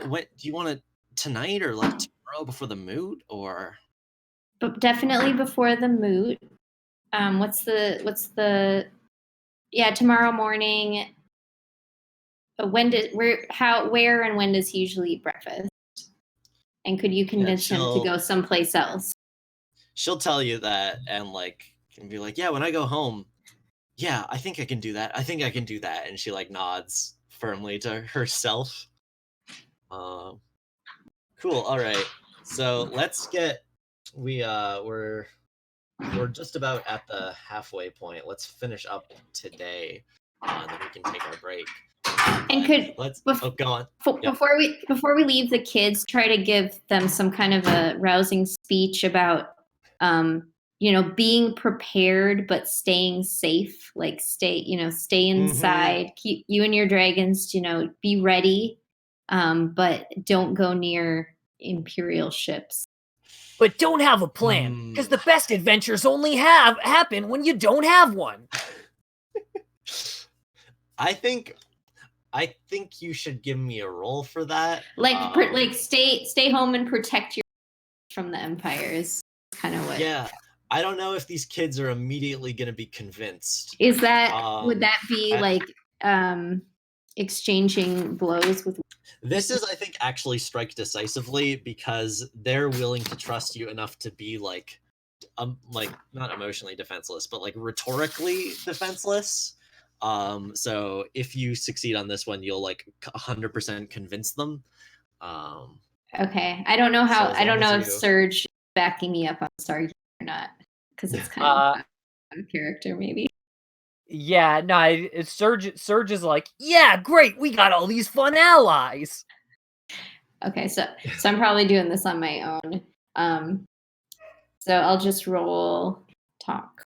When do you want it, tonight or like tomorrow before the moot, or? But definitely before the moot. What's the tomorrow morning. Where and when does he usually eat breakfast? And could you convince him to go someplace else? She'll tell you that, and like can be like, yeah, when I go home, yeah, I think I can do that. I think I can do that. And she like nods firmly to herself. Cool. All right. So let's get we're just about at the halfway point. Let's finish up today, and then we can take our break. And go on. Before we leave, the kids try to give them some kind of a rousing speech about being prepared but staying safe. Like stay inside. Keep you and your dragons, be ready, but don't go near Imperial ships. But don't have a plan, because the best adventures only happen when you don't have one. I think you should give me a roll for that. Like stay home and protect your from the Empire is kind of what. Yeah, I don't know if these kids are immediately going to be convinced. Is that would that be exchanging blows with? This is, I think, actually strike decisively, because they're willing to trust you enough to be like not emotionally defenseless, but like rhetorically defenseless. So if you succeed on this one, you'll like 100% convince them. Okay, I don't know how. I don't know if Serge is backing me up on Stargate or not, because it's kind of out of character, maybe. Yeah, no, Serge is like, yeah, great, we got all these fun allies. Okay, so I'm probably doing this on my own. So I'll just roll talk.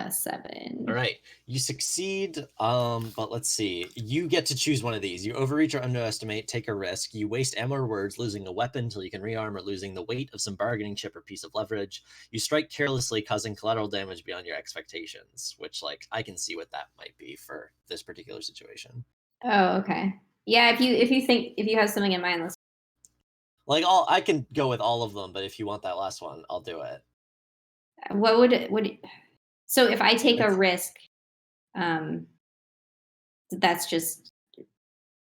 7. All right, you succeed, but let's see. You get to choose one of these. You overreach or underestimate, take a risk. You waste ammo or words, losing a weapon until you can rearm, or losing the weight of some bargaining chip or piece of leverage. You strike carelessly, causing collateral damage beyond your expectations, which, like, I can see what that might be for this particular situation. Oh, okay. Yeah, if you have something in mind, let's. Like, I can go with all of them, but if you want that last one, I'll do it. What would so if I take a risk, that's just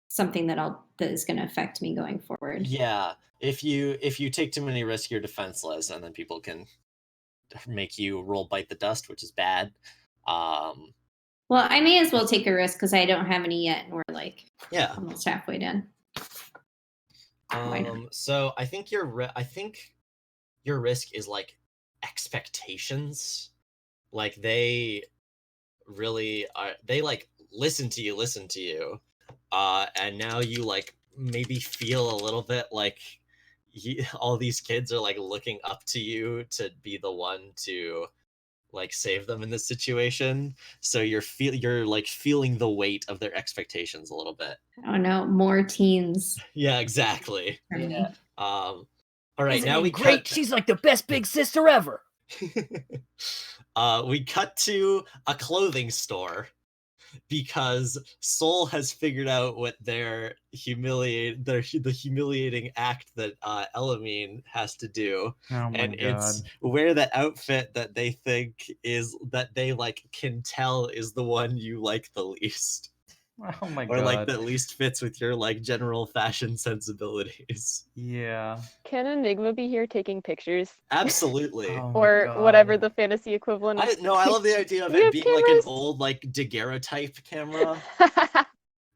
something that is going to affect me going forward. Yeah, if you take too many risks, you're defenseless, and then people can make you roll bite the dust, which is bad. Well, I may as well take a risk because I don't have any yet, and we're like almost halfway done. So I think your risk is like expectations. Like they really are. They like listen to you, and now you like maybe feel a little bit like all these kids are like looking up to you to be the one to like save them in this situation. So you're like feeling the weight of their expectations a little bit. Oh no, more teens. Yeah, exactly. Yeah. All right, Isn't now it we great. cut. She's like the best big sister ever. We cut to a clothing store because Soul has figured out what the humiliating act that Elamine has to do. Oh my and god. It's wear the outfit that they think is that they like can tell is the one you like the least. Oh my or god. like that least fits with your like general fashion sensibilities. Yeah. Can Enigma be here taking pictures? Absolutely. Oh my Or god. whatever the fantasy equivalent is. I love the idea of We it have being like an cameras. old like daguerreotype camera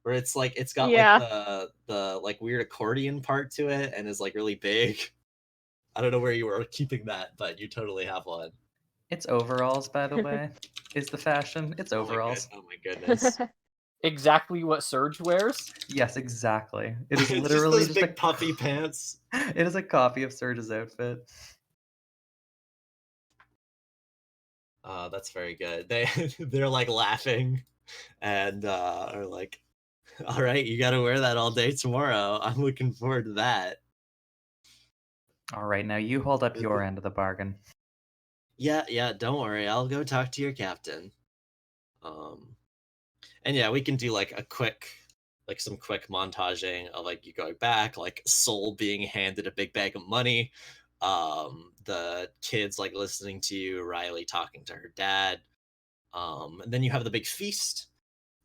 where it's like it's got Yeah. like the like weird accordion part to it and is like really big. I don't know where you were keeping that, but you totally have one. It's overalls, by the way. Is the fashion? It's overalls. Oh my goodness. Exactly what Surge wears. Yes, exactly. It is It's literally just those big puffy pants. It is a copy of Surge's outfit. That's very good. They're like laughing and are like, all right, you got to wear that all day tomorrow. I'm looking forward to that. All right, now you hold up your end of the bargain. Yeah, don't worry. I'll go talk to your captain. And yeah, we can do like some quick montaging of like you going back, like Soul being handed a big bag of money, the kids like listening to you, Riley talking to her dad, and then you have the big feast,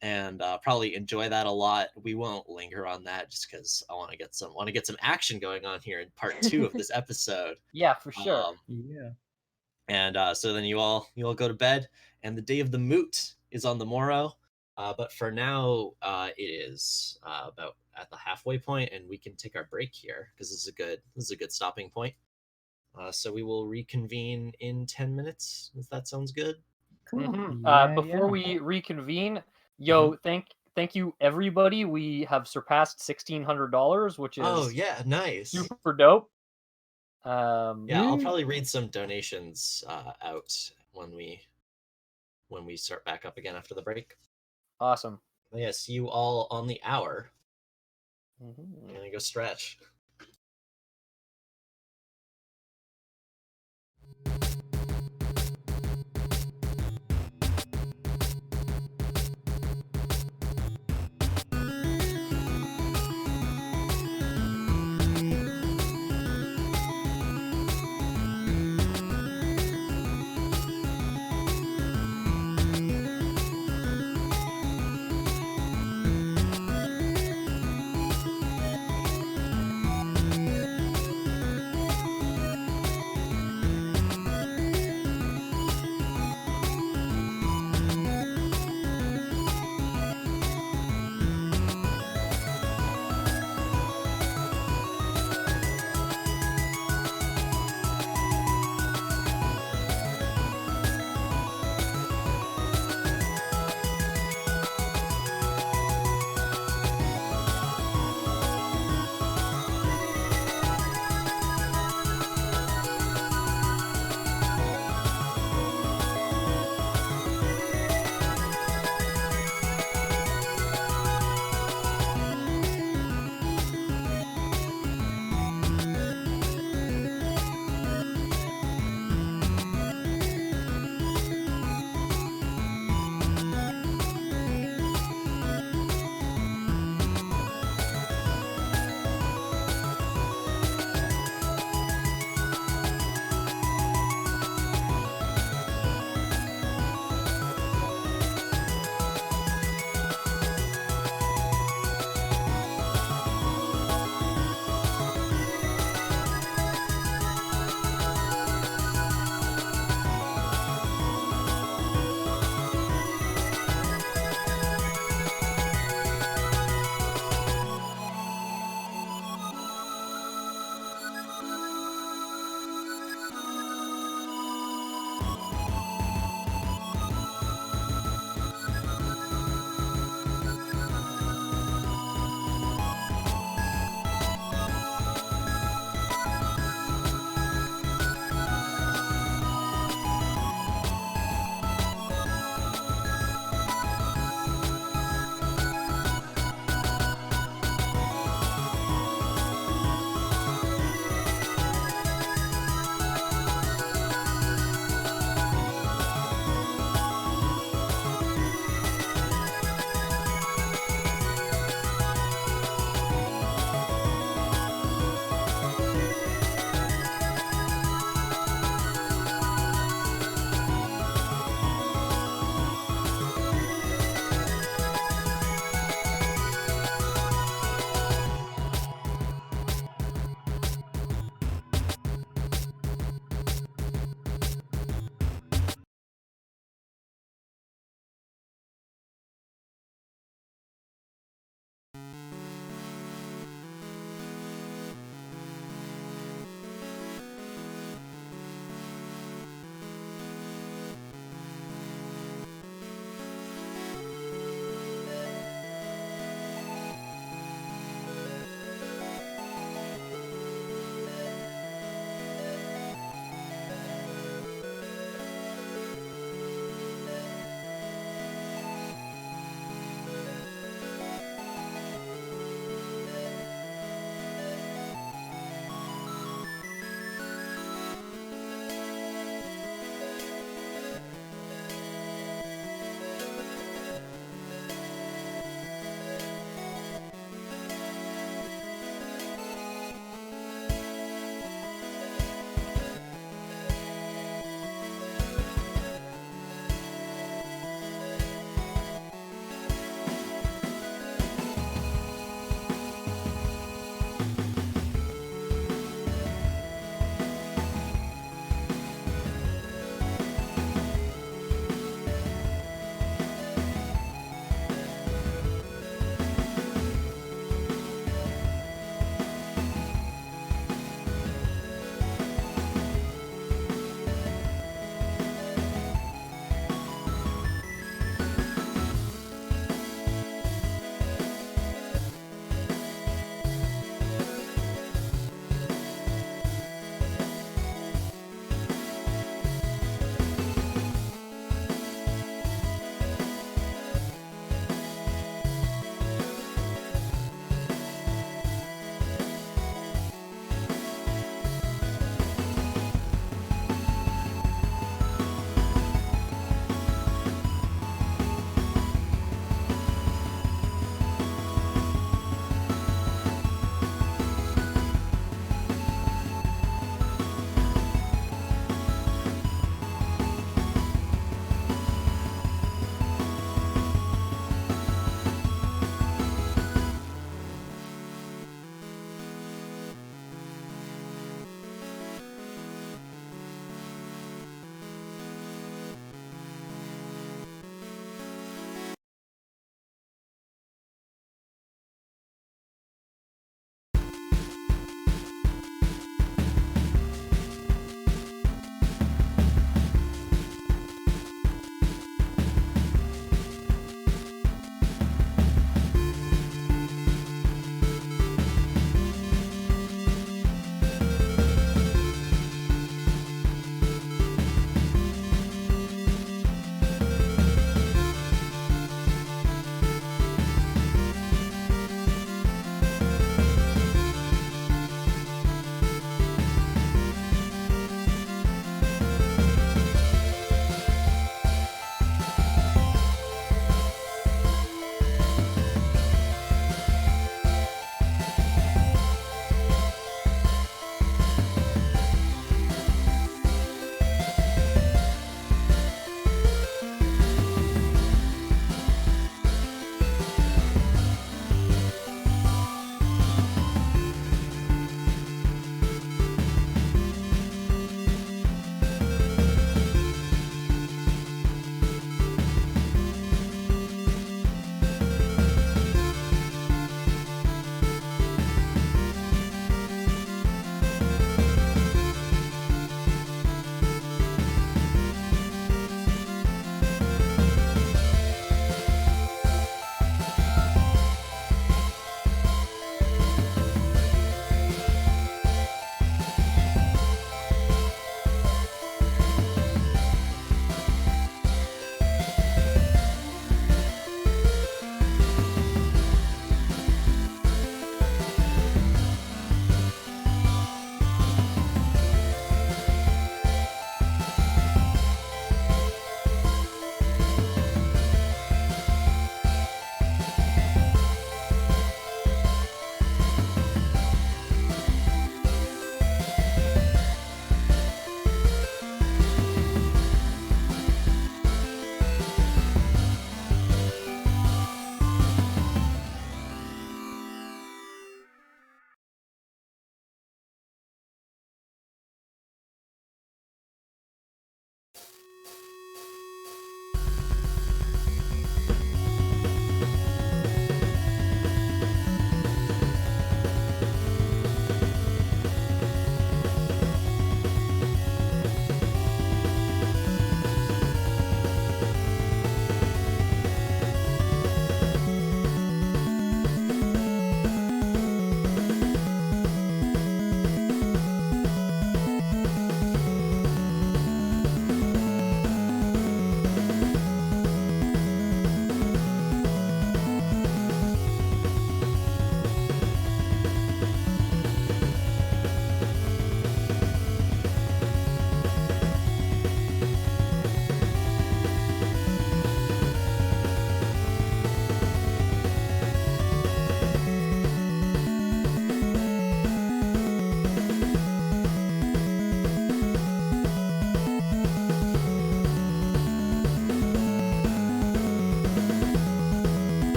and probably enjoy that a lot. We won't linger on that just because I want to get some action going on here in part 2 of this episode. Yeah, for sure. Yeah. And so then you all go to bed, and the day of the moot is on the morrow. But for now, it is about at the halfway point, and we can take our break here because this is a good stopping point. So we will reconvene in 10 minutes, if that sounds good. Cool. Yeah, Before yeah. we reconvene, thank you everybody. We have surpassed $1,600, which is Nice. super dope. Yeah, I'll probably read some donations out when we start back up again after the break. Awesome. Yeah, see you all on the hour. Mhm. I'm gonna go stretch.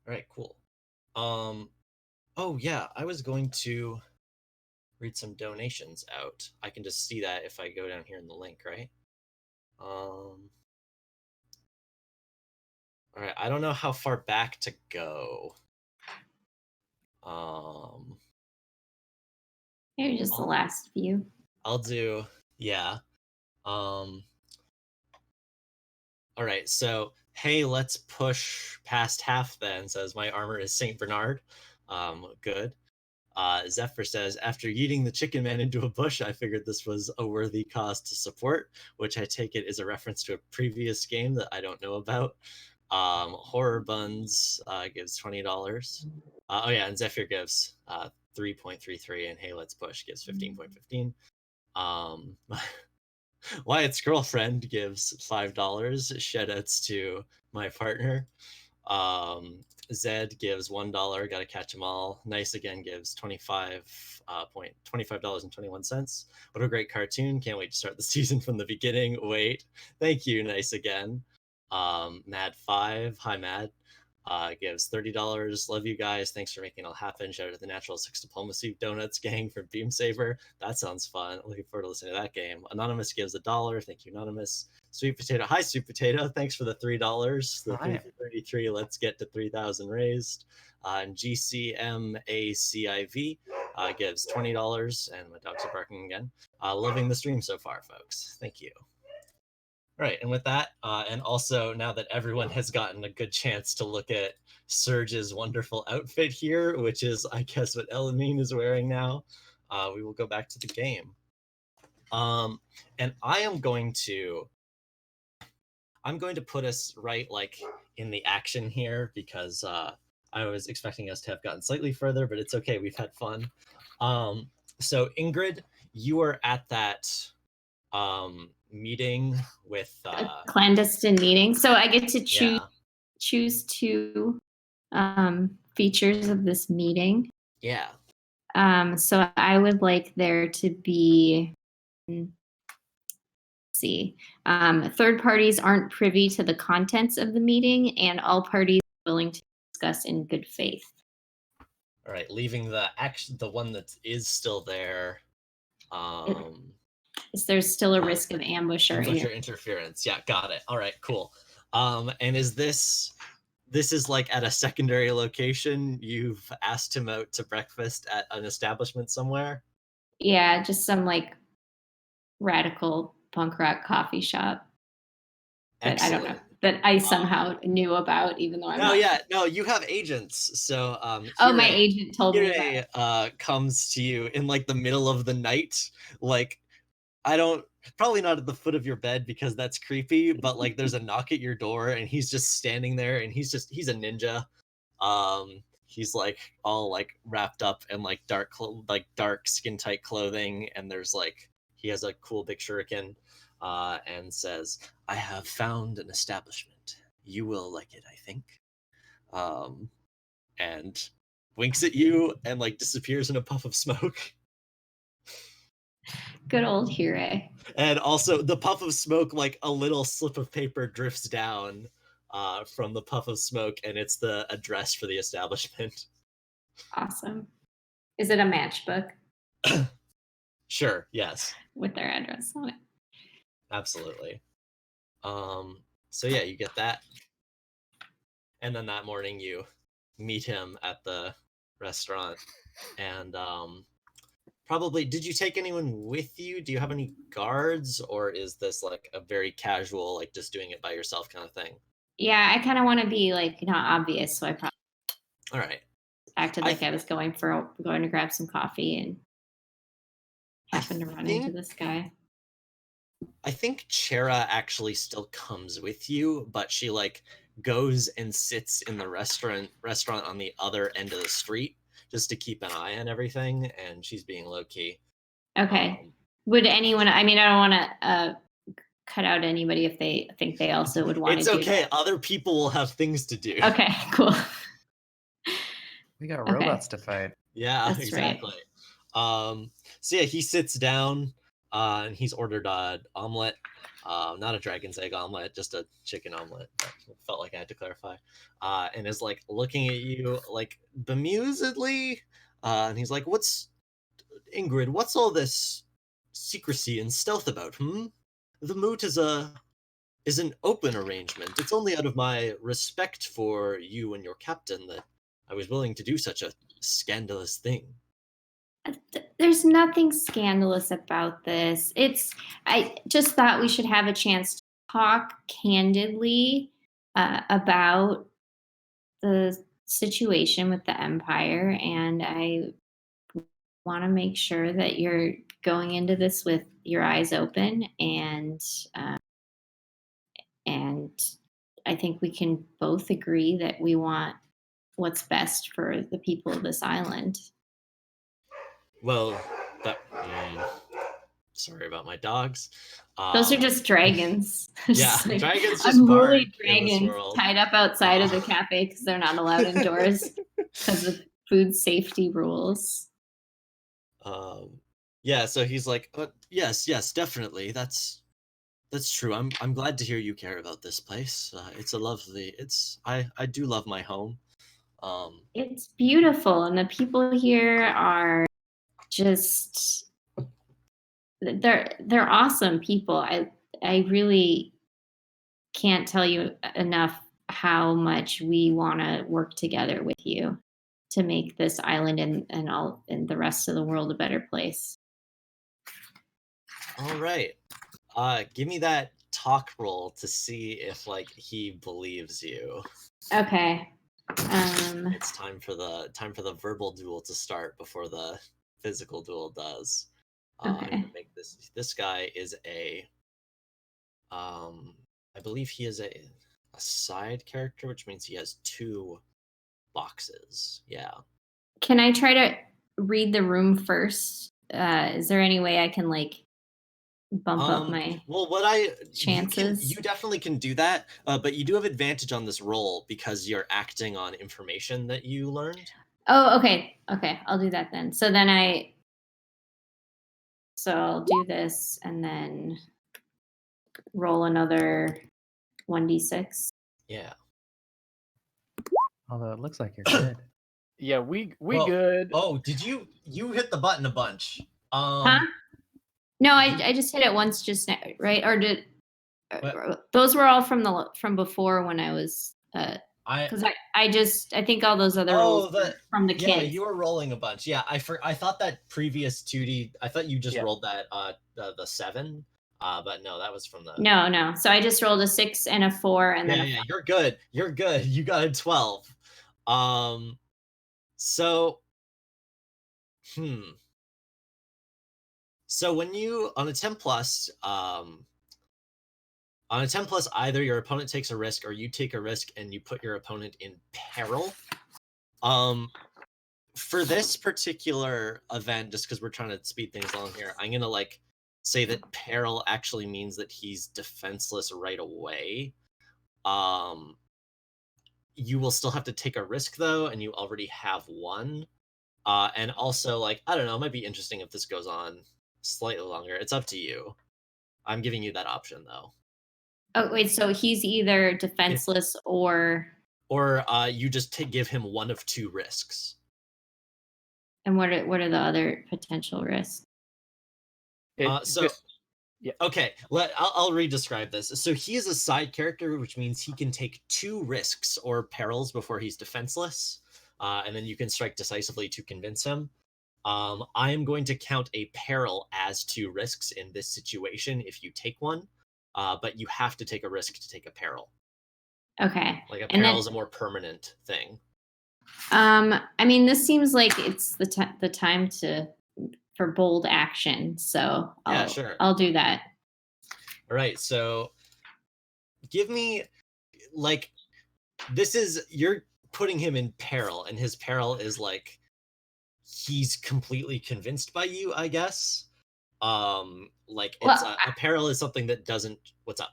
All right, cool. Oh yeah, I was going to read some donations out. I can just see that if I go down here in the link, right? All right, I don't know how far back to go. Maybe just the last few. I'll do, yeah. All right, so hey, let's push past half then, says my armor is Saint Bernard. Good. Zephyr says, after yeeting the chicken man into a bush, I figured this was a worthy cause to support, which I take it is a reference to a previous game that I don't know about. Horror Buns gives $20. Oh yeah, and Zephyr gives 3.33, and Hey Let's Push gives 15.15. Wyatt's girlfriend gives $5. Shoutouts to my partner. Zed gives $1. Gotta catch them all. Nice again gives $25.21. What a great cartoon! Can't wait to start the season from the beginning. Wait, thank you. Nice again. Mad5, hi Mad, gives $30. Love you guys. Thanks for making it all happen. Shout out to the Natural Six Diplomacy Donuts gang from Beam Saber. That sounds fun. Looking forward to listening to that game. Anonymous gives $1. Thank you, Anonymous. Sweet Potato, hi Sweet Potato. Thanks for the $3. The 333. Let's get to 3,000 raised. And GCMACIV gives $20. And my dogs are barking again. Loving the stream so far, folks. Thank you. Right, and with that, and also now that everyone has gotten a good chance to look at Serge's wonderful outfit here, which is, I guess, what Elamine is wearing now, we will go back to the game. And I'm going to put us right, like, in the action here, because I was expecting us to have gotten slightly further, but it's okay, we've had fun. So Ingrid, you are at that meeting with a clandestine meeting. So I get to choose two features of this meeting. Yeah. So I would like there to be, third parties aren't privy to the contents of the meeting, and all parties are willing to discuss in good faith. All right, leaving the one that is still there. There's still a risk of ambush or interference. Yeah, got it. All right, cool. And is this is like at a secondary location? You've asked him out to breakfast at an establishment somewhere? Yeah, just some like radical punk rock coffee shop that I don't know, that I somehow knew about, even though I'm not. No, you have agents. So my agent told me about comes to you in like the middle of the night, like probably not at the foot of your bed because that's creepy, but like there's a knock at your door and he's just standing there and he's a ninja. He's like all like wrapped up in like dark skin tight clothing, and there's like he has a cool big shuriken, and says, I have found an establishment. You will like it, I think. And winks at you and like disappears in a puff of smoke. Good old Hire. And also the puff of smoke, like a little slip of paper drifts down from the puff of smoke, and it's the address for the establishment. Awesome. Is it a matchbook? Sure, yes. With their address on it. Absolutely. So yeah, you get that. And then that morning you meet him at the restaurant, and probably, did you take anyone with you? Do you have any guards, or is this like a very casual, like just doing it by yourself kind of thing? Yeah, I kind of want to be like not obvious, so I probably all right acted like I was going to grab some coffee and happened to run into this guy. I think Chera actually still comes with you, but she like goes and sits in the restaurant on the other end of the street just to keep an eye on everything, and she's being low key. Okay. Would anyone? I mean, I don't want to cut out anybody if they think they also would want to do It's okay. that. Other people will have things to do. Okay, cool. We got robots to fight. Yeah, that's exactly. Right. So yeah, he sits down and he's ordered an omelet. Not a dragon's egg omelet, just a chicken omelet. That felt like I had to clarify. And is like looking at you like bemusedly. And he's like, "What's Ingrid? What's all this secrecy and stealth about? The moot is an open arrangement. It's only out of my respect for you and your captain that I was willing to do such a scandalous thing." There's nothing scandalous about this. I just thought we should have a chance to talk candidly about the situation with the Empire, and I want to make sure that you're going into this with your eyes open, and I think we can both agree that we want what's best for the people of this island. Well, sorry about my dogs. Those are just dragons. Yeah, Just like dragons just unruly bark in this dragons world. tied up outside of the cafe because they're not allowed indoors because of food safety rules. Yeah, so he's like, yes, definitely. That's true. I'm glad to hear you care about this place. It's a lovely. I do love my home. It's beautiful, and the people here are just they're awesome people. I really can't tell you enough how much we want to work together with you to make this island and the rest of the world a better place. All right. Give me that talk roll to see if like he believes you. Okay. It's time for the verbal duel to start before the physical duel does. I'm Okay. gonna make this guy is I believe he is a side character, which means he has 2 boxes. Yeah. Can I try to read the room first? Is there any way I can like bump up my Well, chances? you definitely can do that, but you do have advantage on this roll because you're acting on information that you learned. Oh, okay. Okay, I'll do that then. So I'll do this and then roll another 1d6. Yeah. Although it looks like you're good. Yeah, we Well, good. Oh, did you hit the button a bunch? Huh? No, I just hit it once just now, right? Or did those were all from before when I was because I think all those other rolls were from the kids. Yeah, you were rolling a bunch. Yeah, I thought that previous 2D. I thought you just rolled that the 7. But no, that was from the. No. So I just rolled a 6 and a 4, and then Yeah, you're good. You're good. You got a 12. So. So when you on a 10 plus, either your opponent takes a risk or you take a risk and you put your opponent in peril. For this particular event, just because we're trying to speed things along here, I'm gonna like say that peril actually means that he's defenseless right away. You will still have to take a risk though, and you already have one. And also, like, I don't know, it might be interesting if this goes on slightly longer. It's up to you. I'm giving you that option though. oh wait, so he's either defenseless or you just give him one of 2 risks. and what are the other potential risks? Okay, I'll re-describe this. So he is a side character, which means he can take 2 risks or perils before he's defenseless, and then you can strike decisively to convince him. I am going to count a peril as 2 risks in this situation if you take one, but you have to take a risk to take a peril. Okay. Like a peril is a more permanent thing. I mean, this seems like it's the time for bold action. So sure. I'll do that. All right. So give me like you're putting him in peril, and his peril is like he's completely convinced by you, I guess. Like it's a peril is something that doesn't. What's up?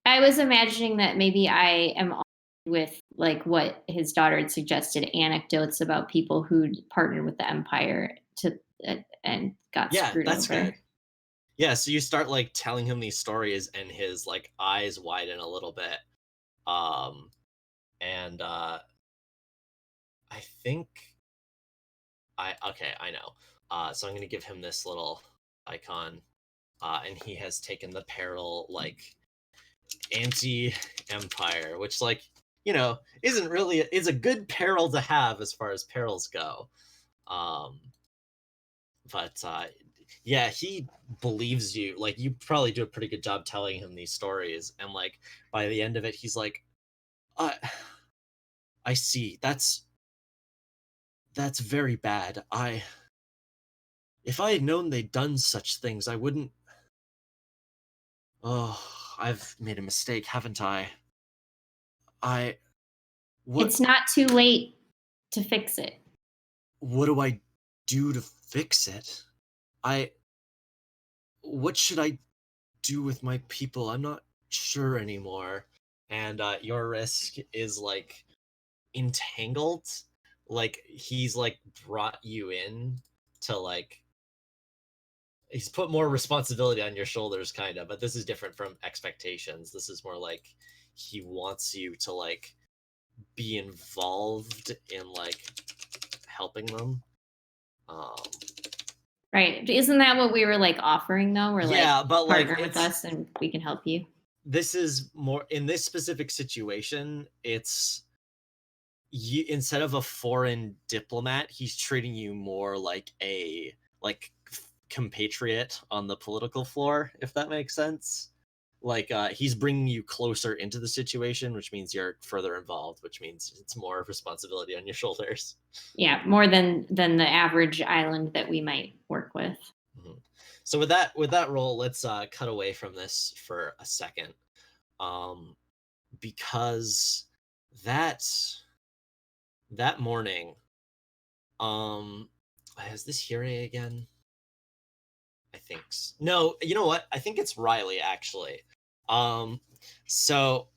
I was imagining that maybe I am with like what his daughter had suggested, anecdotes about people who partnered with the Empire and got screwed that's over. good. Yeah, so you start like telling him these stories, and his like eyes widen a little bit. And I think I know. So I'm gonna give him this little icon, and he has taken the peril like anti-empire, which like isn't really is a good peril to have as far as perils go. Um, but yeah, he believes you. Like you probably do a pretty good job telling him these stories, and like by the end of it, he's like, I see. That's very bad. If I had known they'd done such things, I wouldn't. Oh, I've made a mistake, haven't I? What It's not too late to fix it. what do I do to fix it? What should I do with my people? I'm not sure anymore. And your risk is like entangled. Like he's like brought you in to like he's put more responsibility on your shoulders kind of, but this is different from expectations. This is more like he wants you to like be involved in like helping them. Right. Isn't that what we were like offering though? We're Yeah, like but like partner with us and we can help you. this is more in this specific situation, it's you, instead of a foreign diplomat, he's treating you more like a like compatriot on the political floor, if that makes sense. Like he's bringing you closer into the situation, which means you're further involved, which means it's more responsibility on your shoulders. Yeah, more than the average island that we might work with. Mm-hmm. So with that role, let's cut away from this for a second, because that morning, is this Hire again? I think no. You know what? I think it's Riley actually. So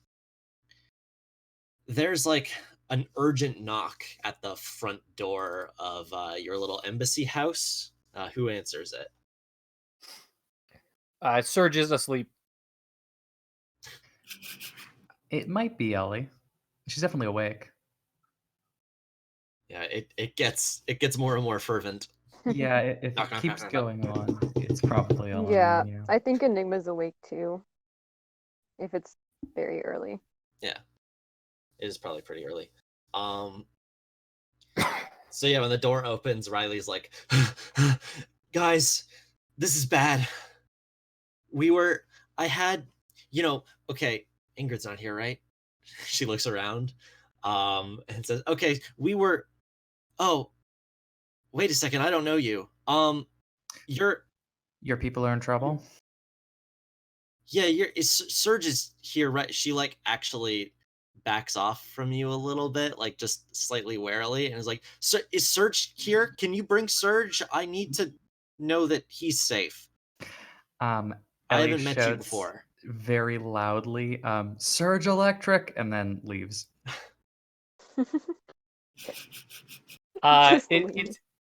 there's like an urgent knock at the front door of your little embassy house. Who answers it? Serge is asleep. It might be Ellie. She's definitely awake. Yeah, it gets more and more fervent. Yeah, if it keeps going on, it's probably Ellie. Yeah, I think Enigma's awake too. If it's very early. Yeah, it is probably pretty early. So yeah, when the door opens, Riley's like, guys, this is bad. I had, okay, Ingrid's not here, right? She looks around, and says, okay, oh, wait a second, I don't know you. Your people are in trouble? Yeah, Serge is here, right? She like actually backs off from you a little bit, like just slightly warily, and is like, so is Serge here? Can you bring Serge? I need to know that he's safe. I Ellie haven't met you shouts before. very loudly, Surge Electric, and then leaves.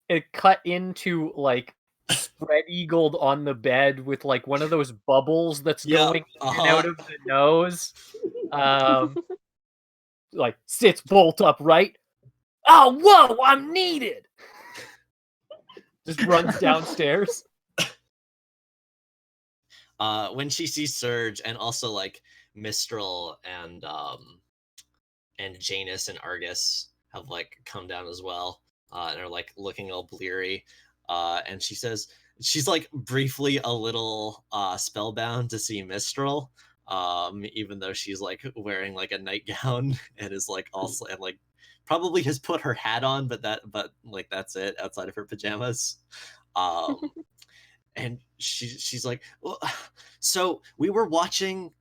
It cut into like spread eagled on the bed with like one of those bubbles that's going in and out of the nose. Like sits bolt upright. Oh, whoa! I'm needed. Just runs downstairs. When she sees Surge, and also like Mistral and Janus and Argus have like come down as well, and are like looking all bleary, and she says she's like briefly a little spellbound to see Mistral, even though she's like wearing like a nightgown and is like also and like probably has put her hat on, but like that's it outside of her pajamas. And she's like, well, so we were watching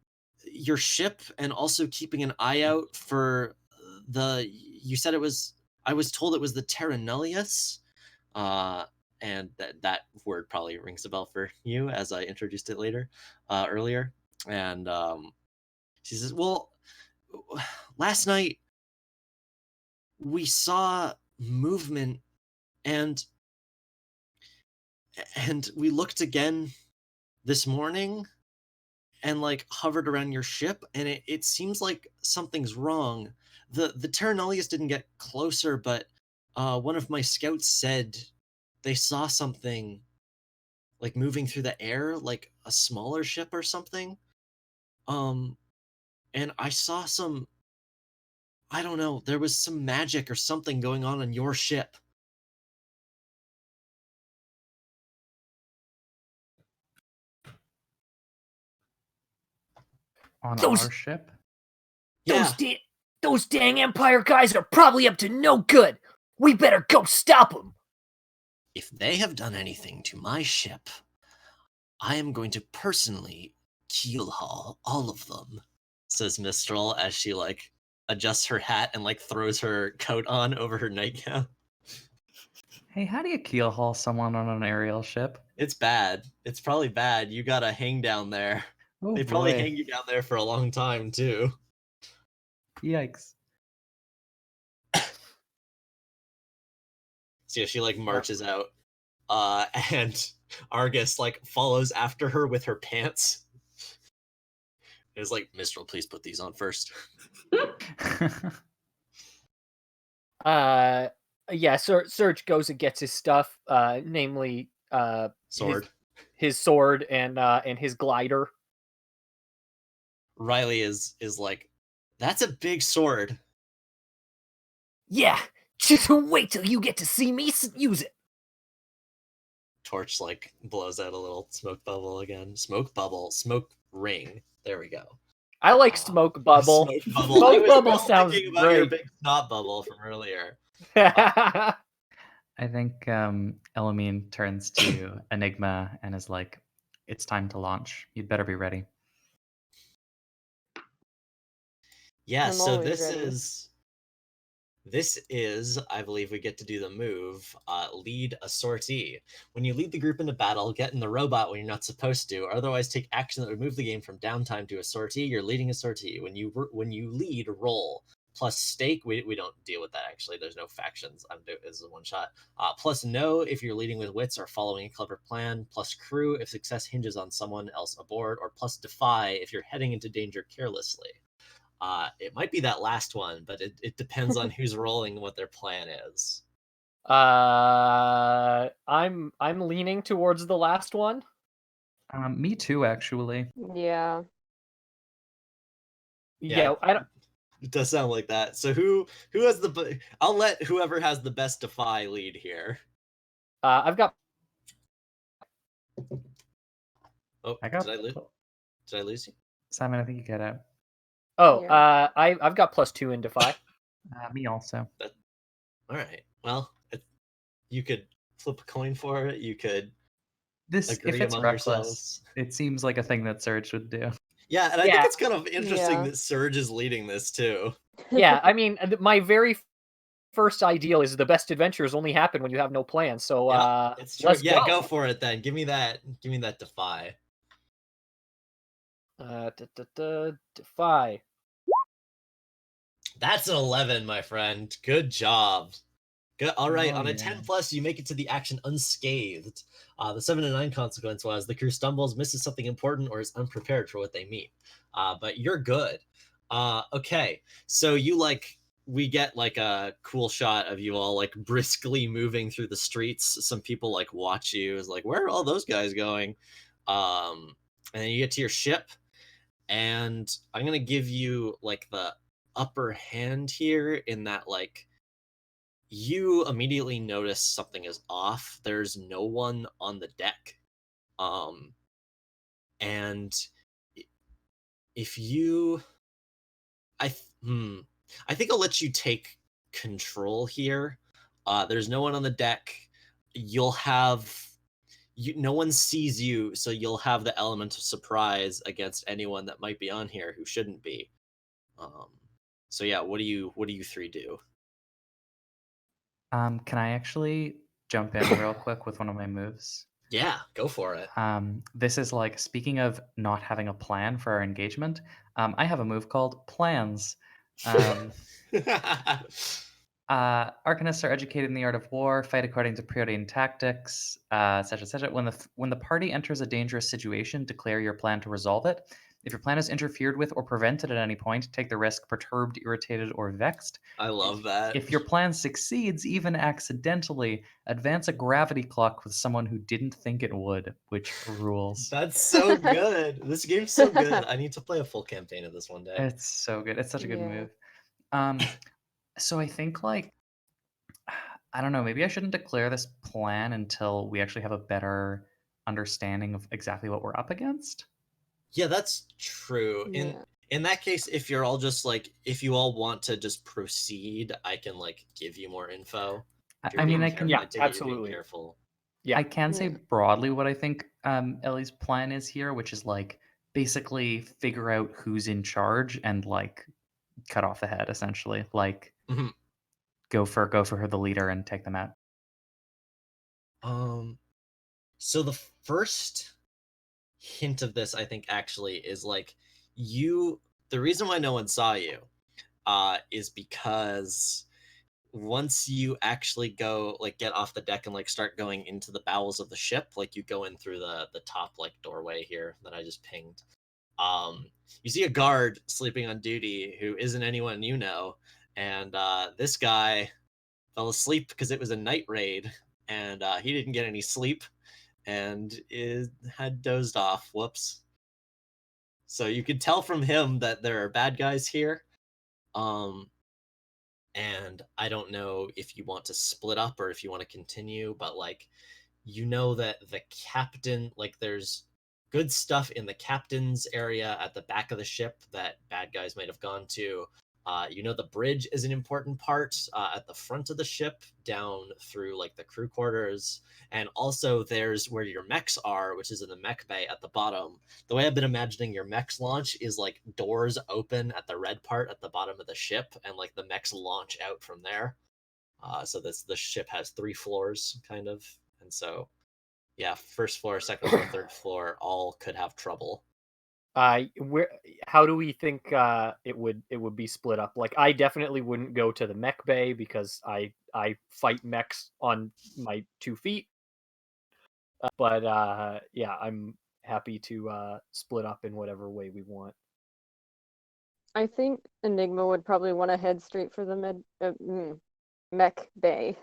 your ship and also keeping an eye out for you said it was, I was told it was the Terra Nullius, and that word probably rings a bell for you as I introduced it earlier. And she says, well, last night we saw movement, and we looked again this morning and like hovered around your ship, and it seems like something's wrong. The Terranalias didn't get closer, but one of my scouts said they saw something like moving through the air, like a smaller ship or something. And I saw some, I don't know, there was some magic or something going on your ship. On Those- our ship? Yeah, Those dang Empire guys are probably up to no good. We better go stop them. if they have done anything to my ship, I am going to personally keelhaul all of them, says Mistral as she like adjusts her hat and like throws her coat on over her nightgown. Hey, how do you keel haul someone on an aerial ship? It's bad. It's probably bad. You gotta hang down there. Oh They probably boy. hang you down there for a long time too. Yikes. So yeah, she like marches out, and Argus like follows after her with her pants. It's like, Mistral, please put these on first. Yeah, Serge goes and gets his stuff, namely Sword. his sword and his glider. Riley is like, that's a big sword. Yeah, just wait till you get to see me use it. Torch like blows out a little smoke bubble again. Smoke ring. There we go. I like smoke bubble. Smoke bubble. Smoke I was bubble still sounds thinking about your great. big snot bubble from earlier. I think Elamine turns to Enigma and is like, it's time to launch. You'd better be ready. Yeah, I'm so always ready. this is, I believe we get to do the move, lead a sortie. When you lead the group into battle, get in the robot when you're not supposed to, or otherwise take action that would move the game from downtime to a sortie, you're leading a sortie. When you lead, roll. Plus stake, we don't deal with that actually. There's no factions. This is a one shot. Plus no if you're leading with wits or following a clever plan. Plus crew if success hinges on someone else aboard, or plus defy if you're heading into danger carelessly. It might be that last one, but it depends on who's rolling and what their plan is. I'm leaning towards the last one. Me too, actually. Yeah. Yeah, I don't. It does sound like that. So who has the? I'll let whoever has the best defy lead here. I've got. Oh, I got did I lose you? Simon, I think you get out. Oh, Yeah. I've got +2 in defy. Me also. All right. Well, you could flip a coin for it. You could This, agree if it's among reckless, yourselves. it seems like a thing that Surge would do. Yeah, and I Yeah. think it's kind of interesting Yeah. that Surge is leading this too. Yeah, I mean, my very first ideal is the best adventures only happen when you have no plan. So Yeah, it's true. let's Yeah, go. go for it then. Give me that defy. Defy. That's an 11, my friend. Good job. Good. All right, Oh, on a yeah. 10 plus, you make it to the action unscathed. The 7 to 9 consequence was the crew stumbles, misses something important, or is unprepared for what they meet. But you're good. Okay, so we get like a cool shot of you all like briskly moving through the streets. Some people like watch you. Is like, where are all those guys going? And then you get to your ship, and I'm gonna give you like the upper hand here in that like you immediately notice something is off. There's no one on the deck. And if you I think I'll let you take control here. There's no one on the deck. You'll have no one sees you, so you'll have the element of surprise against anyone that might be on here who shouldn't be. So yeah, what do you three do? Can I actually jump in real quick with one of my moves? Yeah, go for it. This is like, speaking of not having a plan for our engagement, I have a move called Plans. Arcanists are educated in the art of war, fight according to Protean tactics, etc., etc. When the party enters a dangerous situation, declare your plan to resolve it. If your plan is interfered with or prevented at any point, take the risk perturbed, irritated, or vexed. I love that. If your plan succeeds, even accidentally, advance a gravity clock with someone who didn't think it would, which rules. That's so good. This game's so good. I need to play a full campaign of this one day. It's so good. It's such a good Yeah. move. So I think like I don't know, maybe I shouldn't declare this plan until we actually have a better understanding of exactly what we're up against. Yeah, that's true. Yeah. In that case, if you're all just like, if you all want to just proceed, I can like give you more info. If you're I mean, being I can. careful, Yeah, I take it you're being absolutely. careful. Yeah. I can say Yeah. broadly what I think Ellie's plan is here, which is like basically figure out who's in charge and like cut off the head, essentially. Like Mhm. go for her the leader and take them out. So the first hint of this, I think, actually is like you. The reason why no one saw you, is because once you actually go like get off the deck and like start going into the bowels of the ship, like you go in through the top like doorway here that I just pinged. You see a guard sleeping on duty who isn't anyone you know, and this guy fell asleep because it was a night raid, and he didn't get any sleep and had dozed off. Whoops. So you could tell from him that there are bad guys here. Um, and I don't know if you want to split up or if you want to continue, but like you know that the captain, like there's good stuff in the captain's area at the back of the ship that bad guys might have gone to. You know the bridge is an important part at the front of the ship down through like the crew quarters, and also there's where your mechs are, which is in the mech bay at the bottom. The way I've been imagining your mechs launch is like doors open at the red part at the bottom of the ship, and like the mechs launch out from there. So the ship has 3 floors, kind of, and so yeah, first floor, second floor, third floor, all could have trouble. Where? How do we think it would be split up? Like, I definitely wouldn't go to the mech bay because I fight mechs on my 2 feet. But yeah, I'm happy to split up in whatever way we want. I think Enigma would probably want to head straight for the mech bay.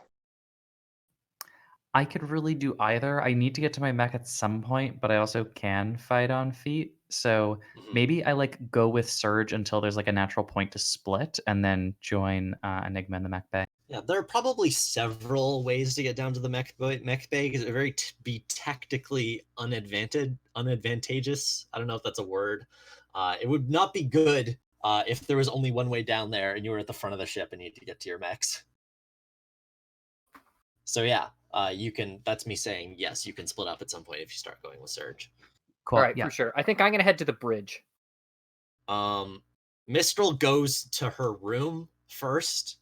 I could really do either. I need to get to my mech at some point, but I also can fight on feet. So maybe I like go with Surge until there's like a natural point to split, and then join Enigma in the mech bay. Yeah, there are probably several ways to get down to the mech bay because it would very be tactically unadvantageous. I don't know if that's a word. It would not be good if there was only one way down there and you were at the front of the ship and you had to get to your mechs. So yeah, you can. That's me saying yes. You can split up at some point if you start going with Surge. Cool. All right, Yeah. for sure. I think I'm gonna head to the bridge. Mistral goes to her room first,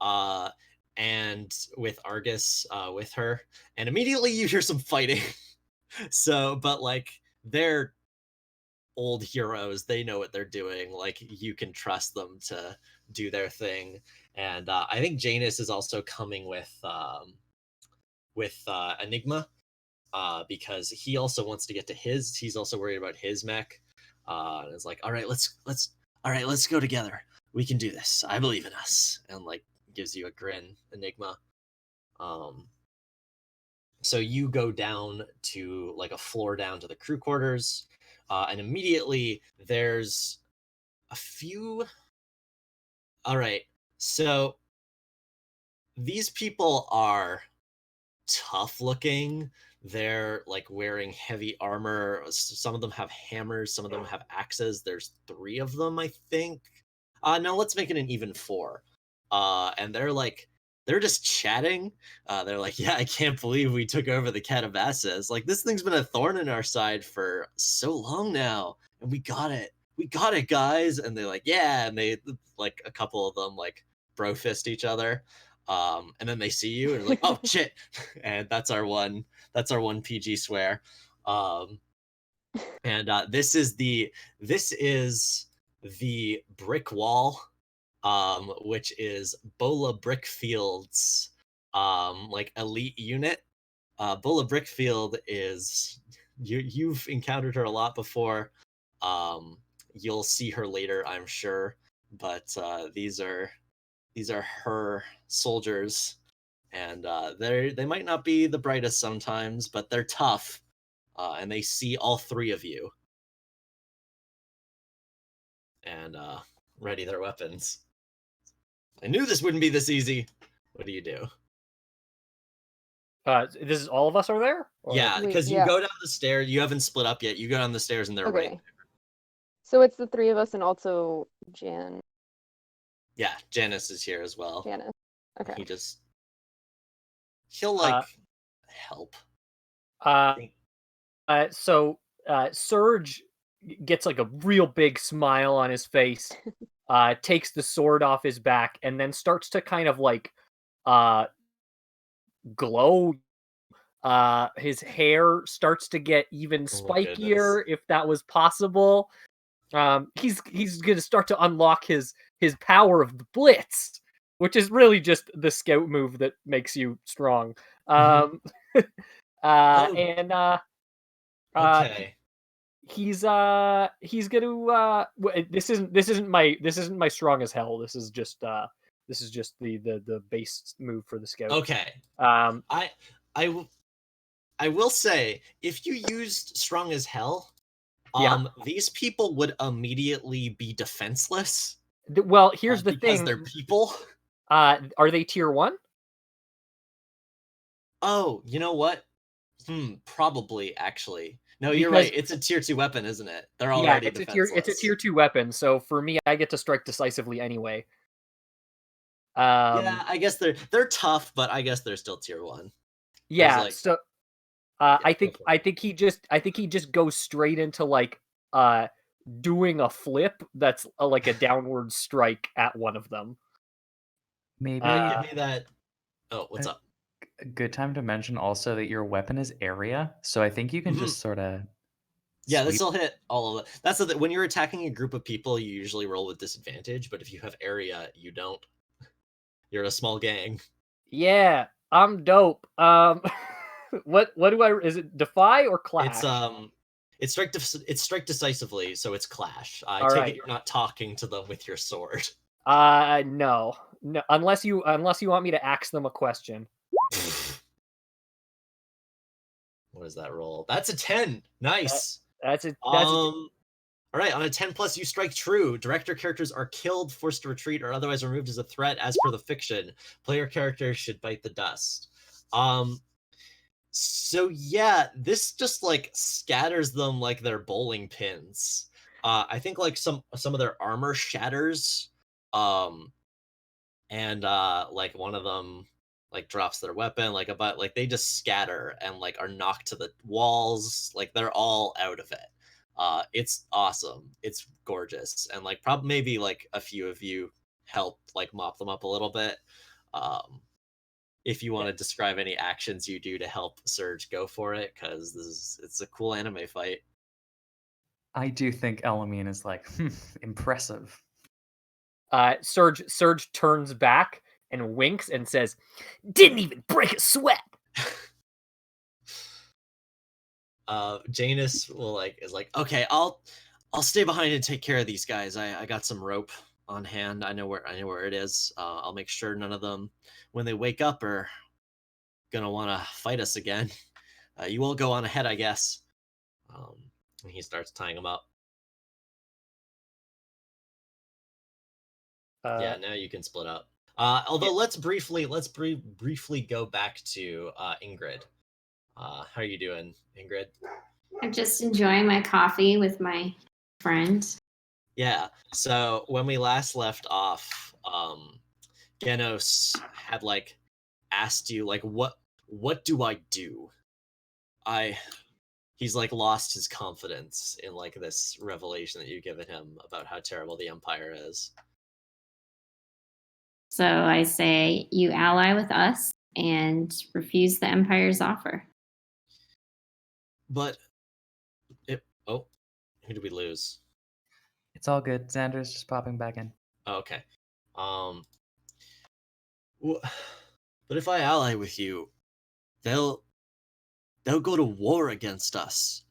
and with Argus with her, and immediately you hear some fighting. So, but like they're old heroes, they know what they're doing. Like you can trust them to do their thing, and I think Janus is also coming with Enigma. Because he also wants to get to his. He's also worried about his mech. And it's like, all right, let's go together. We can do this. I believe in us. And like gives you a grin, Enigma. So you go down to like a floor down to the crew quarters, and immediately there's a few. All right, so these people are tough looking. They're like wearing heavy armor. Some of them have hammers, some of them have axes. There's 3 of them, I think. No, let's make it an even 4. And they're just chatting. They're like, yeah, I can't believe we took over the Catabasis. Like, this thing's been a thorn in our side for so long now, and we got it. We got it, guys. And they're like, yeah, and they like a couple of them like bro fist each other. And then they see you and like, oh shit, and that's our one PG swear. And this is the brick wall which is Bola Brickfield's like elite unit. Bola Brickfield is you've encountered her a lot before. You'll see her later, I'm sure. But these are her soldiers, and they might not be the brightest sometimes, but they're tough, and they see all three of you, and ready their weapons. I knew this wouldn't be this easy. What do you do? This is all of us are there? Or- Yeah, Wait, because you yeah. go down the stairs. You haven't split up yet. You go down the stairs, and they're right. Okay. So it's the three of us and also Yeah, Janice is here as well. Janice. Okay. He'll like help. So Surge gets like a real big smile on his face, takes the sword off his back, and then starts to kind of like glow. His hair starts to get even spikier, if that was possible. He's gonna start to unlock his power of the Blitz, which is really just the scout move that makes you strong. And Okay. he's gonna this isn't my strong as hell. This is just the base move for the scout. Okay. I will say, if you used strong as hell, these people would immediately be defenseless. Well, here's the because thing. they're people. Are they tier 1? Oh, you know what? Probably actually. No, you're right. It's a tier 2 weapon, isn't it? They're already defenseless. It's a tier 2 weapon, so for me, I get to strike decisively anyway. Yeah, I guess they're tough, but I guess they're still tier 1. Yeah, like, so I think he just goes straight into like doing a flip that's like a downward strike at one of them. Maybe give me that. Oh, what's up? a good time to mention also that your weapon is area, so I think you can just sort of. Yeah, this will hit all of it. That's the when you're attacking a group of people, you usually roll with disadvantage, but if you have area, you don't. You're a small gang. Yeah, I'm dope. What do I? Is it defy or clash? It's strike decisively, so it's clash. I All take right. it you're not talking to them with your sword. No, unless you want me to ask them a question. What is that roll? That's a 10. Nice. That's all right, on a 10 plus, you strike true. Director characters are killed, forced to retreat, or otherwise removed as a threat, as per the fiction. Player characters should bite the dust. So yeah, this just like scatters them like they're bowling pins. I think like some of their armor shatters. And like one of them like drops their weapon, like about like they just scatter and like are knocked to the walls, like they're all out of it. It's awesome. It's gorgeous. And like probably maybe like a few of you help like mop them up a little bit. If you want to describe any actions you do to help Surge, go for it, because it's a cool anime fight. I do think Elamine is like impressive. Surge turns back and winks and says, "Didn't even break a sweat." Janus is like, okay, I'll stay behind and take care of these guys. I got some rope on hand. I know where it is. I'll make sure none of them, when they wake up, are gonna want to fight us again. You all go on ahead, I guess. And he starts tying them up. Yeah, now you can split up. Although let's briefly go back to Ingrid. How are you doing, Ingrid? I'm just enjoying my coffee with my friend. Yeah. So when we last left off, Genos had like asked you like what do I do? He's like lost his confidence in like this revelation that you've given him about how terrible the Empire is. So I say you ally with us and refuse the Empire's offer. But who did we lose? It's all good. Xander's just popping back in. Oh, okay. Um, but if I ally with you, they'll go to war against us.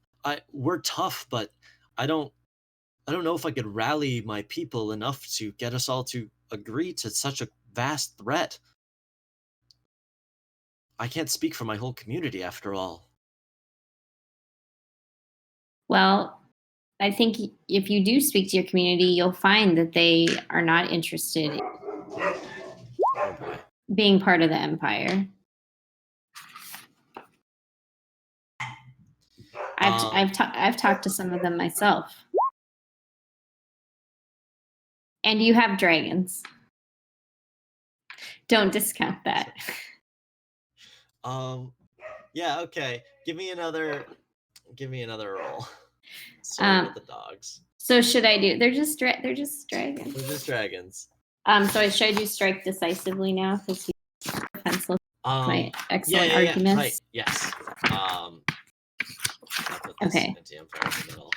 We're tough, but I don't know if I could rally my people enough to get us all to agree to such a vast threat. I can't speak for my whole community after all. Well, I think if you do speak to your community, you'll find that they are not interested in Oh boy. being part of the Empire. I've talked to some of them myself. And you have dragons. Don't discount that. Yeah, okay. Give me another roll. Sorry with the dogs. So should I do? They're just dragons. They're just dragons. So should I do strike decisively now because he's defenseless? My excellent yeah, arguments. right. Yes. I'll put this Okay. anti-empire in the middle.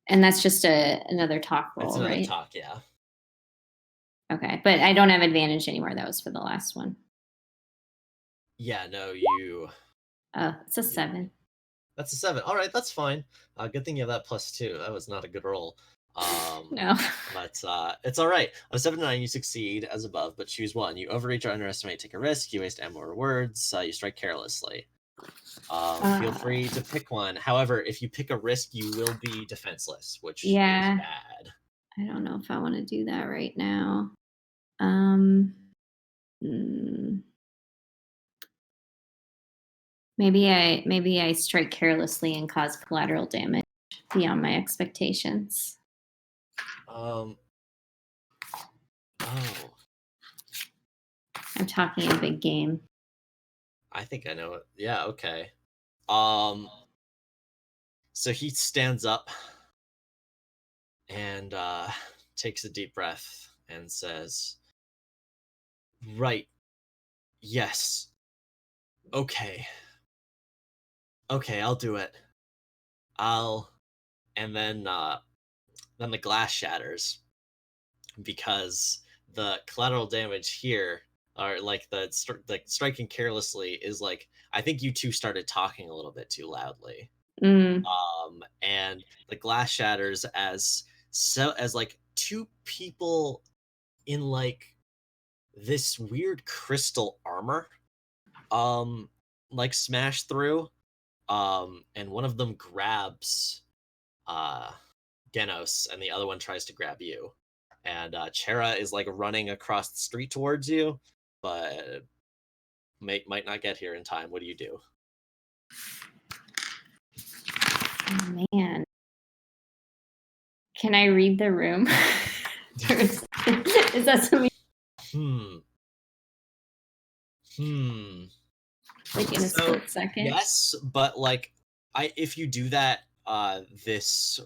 And that's just another talk roll, It's another right? talk, yeah. Okay, but I don't have advantage anymore. That was for the last one. Yeah, no, you. It's a 7. That's a 7. All right, that's fine. Good thing you have that +2. That was not a good roll. No. But it's all right. On a 7 to 9, you succeed as above, but choose one. You overreach or underestimate, take a risk. You waste ammo or words. You strike carelessly. Feel free to pick one. However, if you pick a risk, you will be defenseless, which is bad. I don't know if I want to do that right now. Maybe I strike carelessly and cause collateral damage beyond my expectations. Oh. I'm talking a big game. I think I know it. Yeah, okay. So he stands up and takes a deep breath and says, "Right. Yes. Okay. Okay, I'll do it. And then the glass shatters because the collateral damage here, or like the striking carelessly, is like, I think you two started talking a little bit too loudly. And the glass shatters as like two people in like this weird crystal armor like smash through, and one of them grabs Genos and the other one tries to grab you, and Chera is like running across the street towards you, but might not get here in time. What do you do? Oh, man. Can I read the room? Is that something? Like in a split second? Yes, but like if you do that, this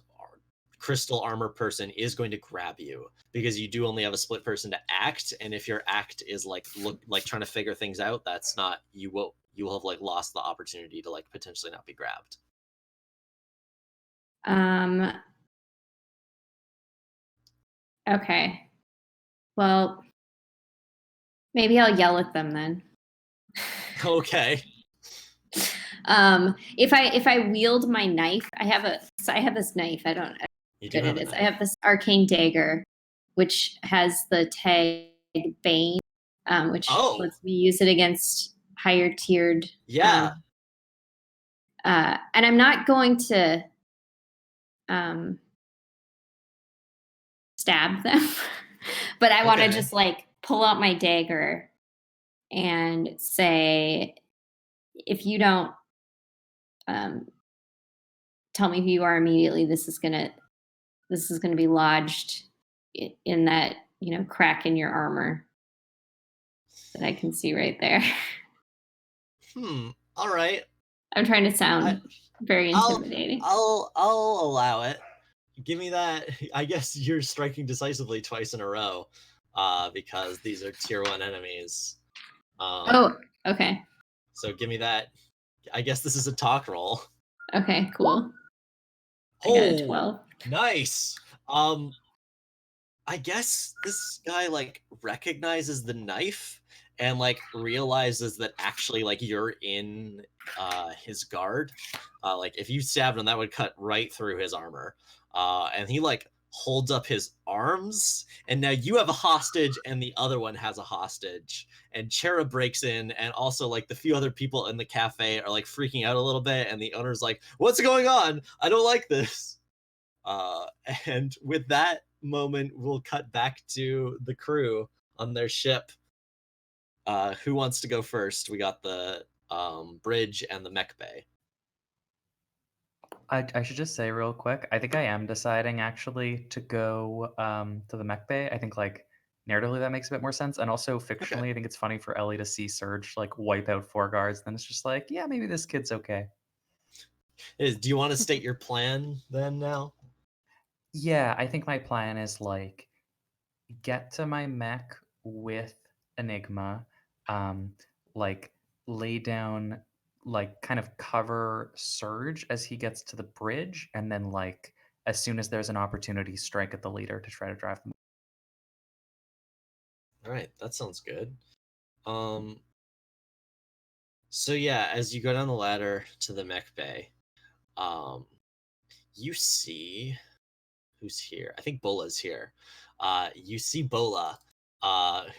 crystal armor person is going to grab you because you do only have a split person to act, and if your act is like trying to figure things out, that's not, you will have like lost the opportunity to like potentially not be grabbed. Okay. Well, maybe I'll yell at them then. Okay. If I wield my knife, I have this knife. I don't know how good it is. I have this arcane dagger, which has the tag Bane, which lets me use it against higher tiered. Yeah. And I'm not going to stab them, but I want to just like pull out my dagger and say, if you don't tell me who you are immediately, this is gonna be lodged in that, crack in your armor that I can see right there. All right. I'm trying to sound very intimidating. I'll allow it. Give me that. I guess you're striking decisively twice in a row, because these are tier 1 enemies. Okay. So give me that. I guess this is a talk roll. Okay, cool. I got a 12. Nice. I guess this guy like recognizes the knife and like realizes that actually like you're in his guard. Like if you stabbed him, that would cut right through his armor. And he like holds up his arms, and now you have a hostage, and the other one has a hostage. And Chera breaks in, and also like the few other people in the cafe are like freaking out a little bit, and the owner's like, "What's going on? I don't like this." Uh, and with that moment, we'll cut back to the crew on their ship. Who wants to go first? We got the bridge and the mech bay. I should just say real quick, I think I am deciding actually to go to the mech bay. I think like narratively that makes a bit more sense, and also fictionally, Okay. I think it's funny for Ellie to see Surge like wipe out 4 guards. Then it's just like, yeah, maybe this kid's okay. Do you want to state your plan then now? Yeah, I think my plan is like get to my mech with Enigma, um, like lay down, like kind of cover Surge as he gets to the bridge, and then like as soon as there's an opportunity, strike at the leader to try to drive them. All right, that sounds good. So yeah, as you go down the ladder to the mech bay, um, you see who's here. I think Bola's here. You see Bola,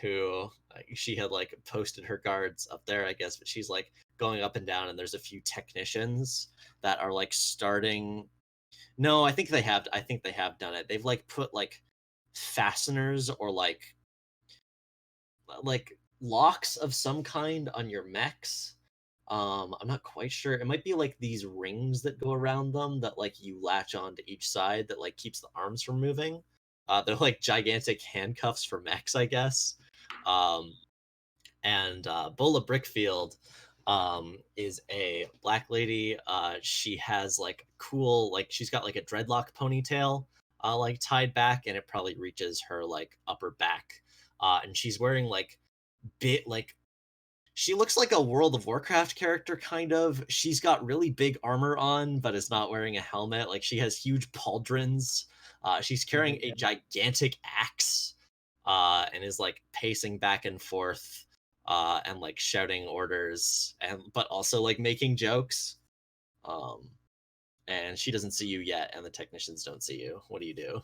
who she had like posted her guards up there, I guess, but she's like going up and down, and there's a few technicians that are like starting. No, I think they have. I think they have done it. They've like put like fasteners or like locks of some kind on your mechs. I'm not quite sure. It might be like these rings that go around them that like you latch on to each side that like keeps the arms from moving. They're like gigantic handcuffs for mechs, I guess. Um, and Bola Brickfield is a black lady. She has like cool, like she's got like a dreadlock ponytail, like tied back, and it probably reaches her like upper back. And she's wearing like bit like she looks like a World of Warcraft character, kind of. She's got really big armor on, but is not wearing a helmet. Like she has huge pauldrons. She's carrying a gigantic axe, and is like pacing back and forth, and like shouting orders, and but also like making jokes. Um, and she doesn't see you yet, and the technicians don't see you. What do you do?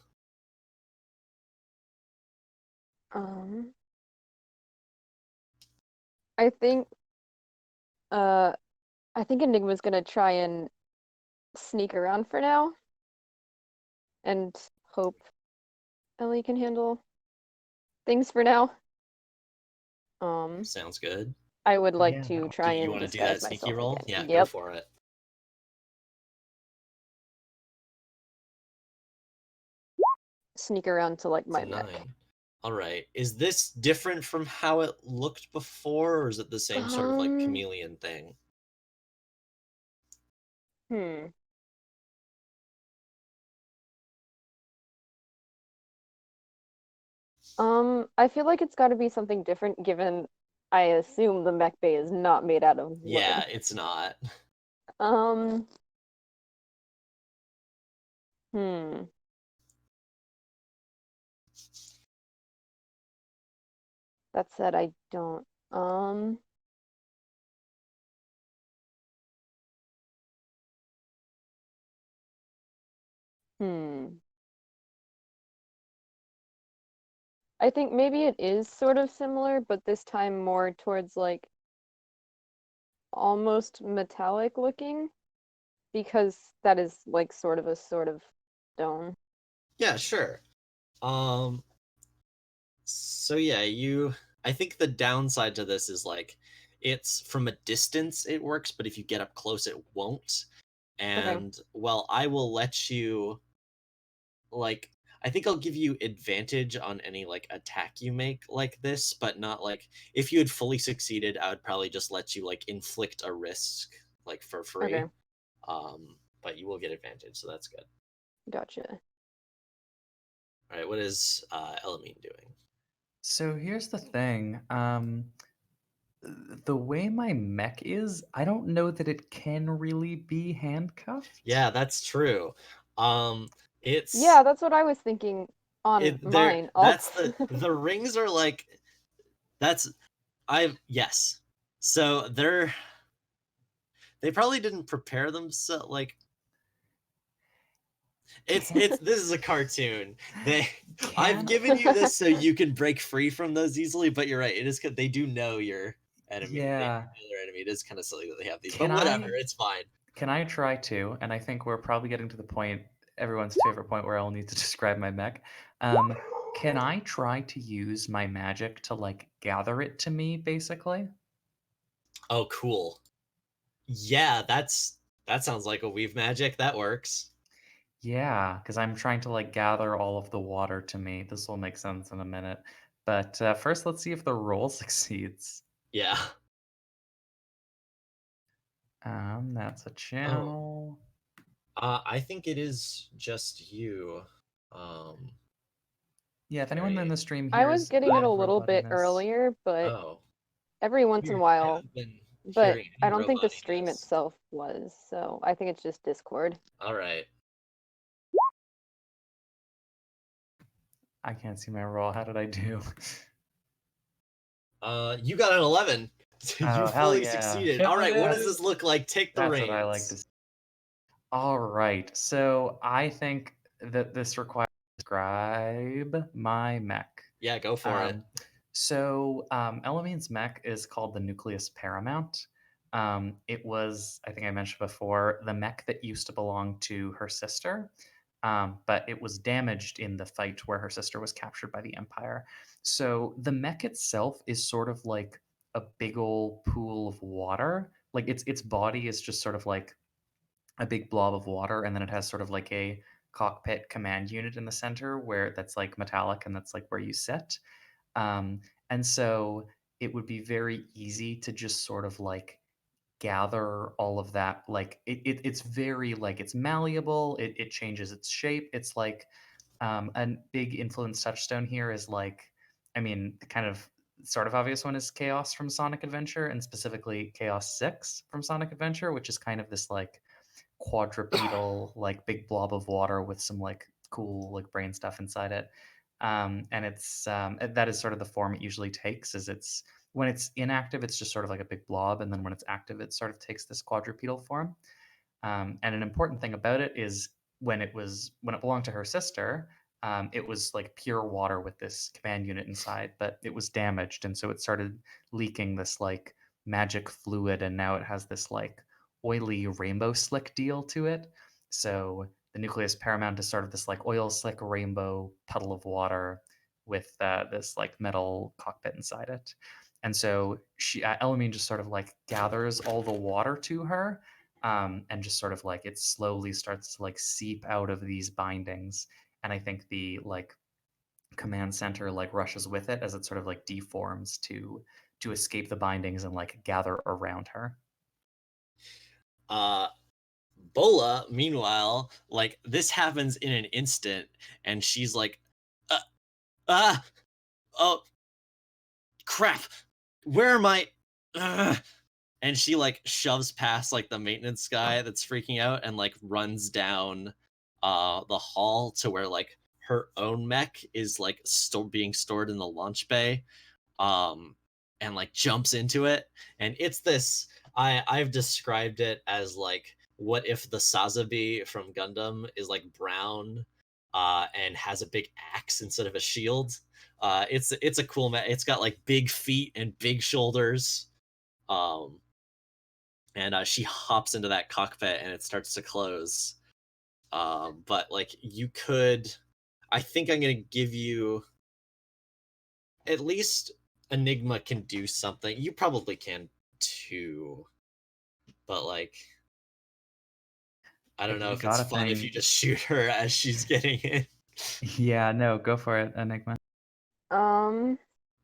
Um, I think uh I think Enigma's gonna try and sneak around for now and hope Ellie can handle things for now. Um, Sounds good. I would like Yeah, to no. Do try you and want to do disguise that sneaky myself roll? again. Yeah, go Yep. for it. Sneak around to like It's a my mech. 9. All right. Is this different from how it looked before, or is it the same sort of like Um, chameleon thing? hmm. I feel like it's got to be something different given I assume the mech bay is not made out of Yeah, wood. it's not. Um, hmm. That said, I don't. Hmm. I think maybe it is sort of similar, but this time more towards like almost metallic looking because that is like sort of stone. Yeah, sure. Um, so yeah, I think the downside to this is like it's from a distance it works, but if you get up close it won't. Okay. And well, I will let you like I think I'll give you advantage on any like attack you make like this, but not like if you had fully succeeded, I would probably just let you like inflict a risk like for Okay. free. But you will get advantage, so that's good. Gotcha. All right, what is Elamine doing? So here's the thing. The way my mech is, I don't know that it can really be handcuffed. Yeah, that's true. Um, it's Yeah, that's what I was thinking. on mine. That's the rings are like yes. So they probably didn't prepare them so like it's this is a cartoon. I've given you this so you can break free from those easily, but you're right. It is they do know your enemy. They Yeah. know their enemy. It is kind of silly that they have these, Can but whatever, I- it's fine. Can I try to? And I think we're probably getting to the point, everyone's favorite point, where I'll need to describe my mech. Can I try to use my magic to like gather it to me, basically? Oh, cool. Yeah, that sounds like a weave magic. That works. Yeah, because I'm trying to like gather all of the water to me. This will make sense in a minute. But first, let's see if the roll succeeds. Yeah. That's a channel. I think it is just you. Yeah, if anyone in right. the stream I was hears getting it a live little bit robotiness- earlier, but Oh, every once in a weird. I while. haven't been But hearing I any don't think the stream robotiness. itself was, so I think it's just Discord. All right. I can't see my roll. How did I do? You got an 11. You Oh, hell fully yeah. succeeded. Hell All right, what yeah. does this look like? Take the That's reins. what I like to see. All right, so I think that this requires describe my mech. Yeah, go for it. So Elamine's mech is called the Nucleus Paramount. It was, I think I mentioned before, the mech that used to belong to her sister, but it was damaged in the fight where her sister was captured by the Empire. So the mech itself is sort of like a big old pool of water. Like its body is just sort of like a big blob of water, and then it has sort of like a cockpit command unit in the center where that's like metallic, and that's like where you sit. And so it would be very easy to just sort of like gather all of that. Like it's very like it's malleable. It changes its shape. It's like a big influence touchstone here is like, I mean, the kind of sort of obvious one is Chaos from Sonic Adventure, and specifically Chaos 6 from Sonic Adventure, which is kind of this like quadrupedal, like big blob of water with some like cool like brain stuff inside it. And it's that is sort of the form it usually takes. Is it's when it's inactive, it's just sort of like a big blob, and then when it's active, it sort of takes this quadrupedal form. And an important thing about it is when it belonged to her sister, it was like pure water with this command unit inside, but it was damaged, and so it started leaking this like magic fluid, and now it has this like oily rainbow slick deal to it. So the Nucleus Paramount is sort of this like oil slick rainbow puddle of water with this like metal cockpit inside it. And so Elamine just sort of like gathers all the water to her, and just sort of like it slowly starts to like seep out of these bindings. And I think the like command center like rushes with it as it sort of like deforms to escape the bindings and like gather around her. Bola, meanwhile, like this happens in an instant, and she's like, oh, crap, where am I? And she like shoves past like the maintenance guy that's freaking out and like runs down the hall to where like her own mech is like being stored in the launch bay, and like jumps into it. And it's this, I've described it as like, what if the Sazabi from Gundam is like brown and has a big axe instead of a shield. It's a cool mech. It's got like big feet and big shoulders. And she hops into that cockpit and it starts to close. But like you could, I think I'm gonna give you at least Enigma can do something. You probably can too, but like I don't know if it's fun if you just shoot her as she's getting in. Yeah, no, go for it, Enigma. Um.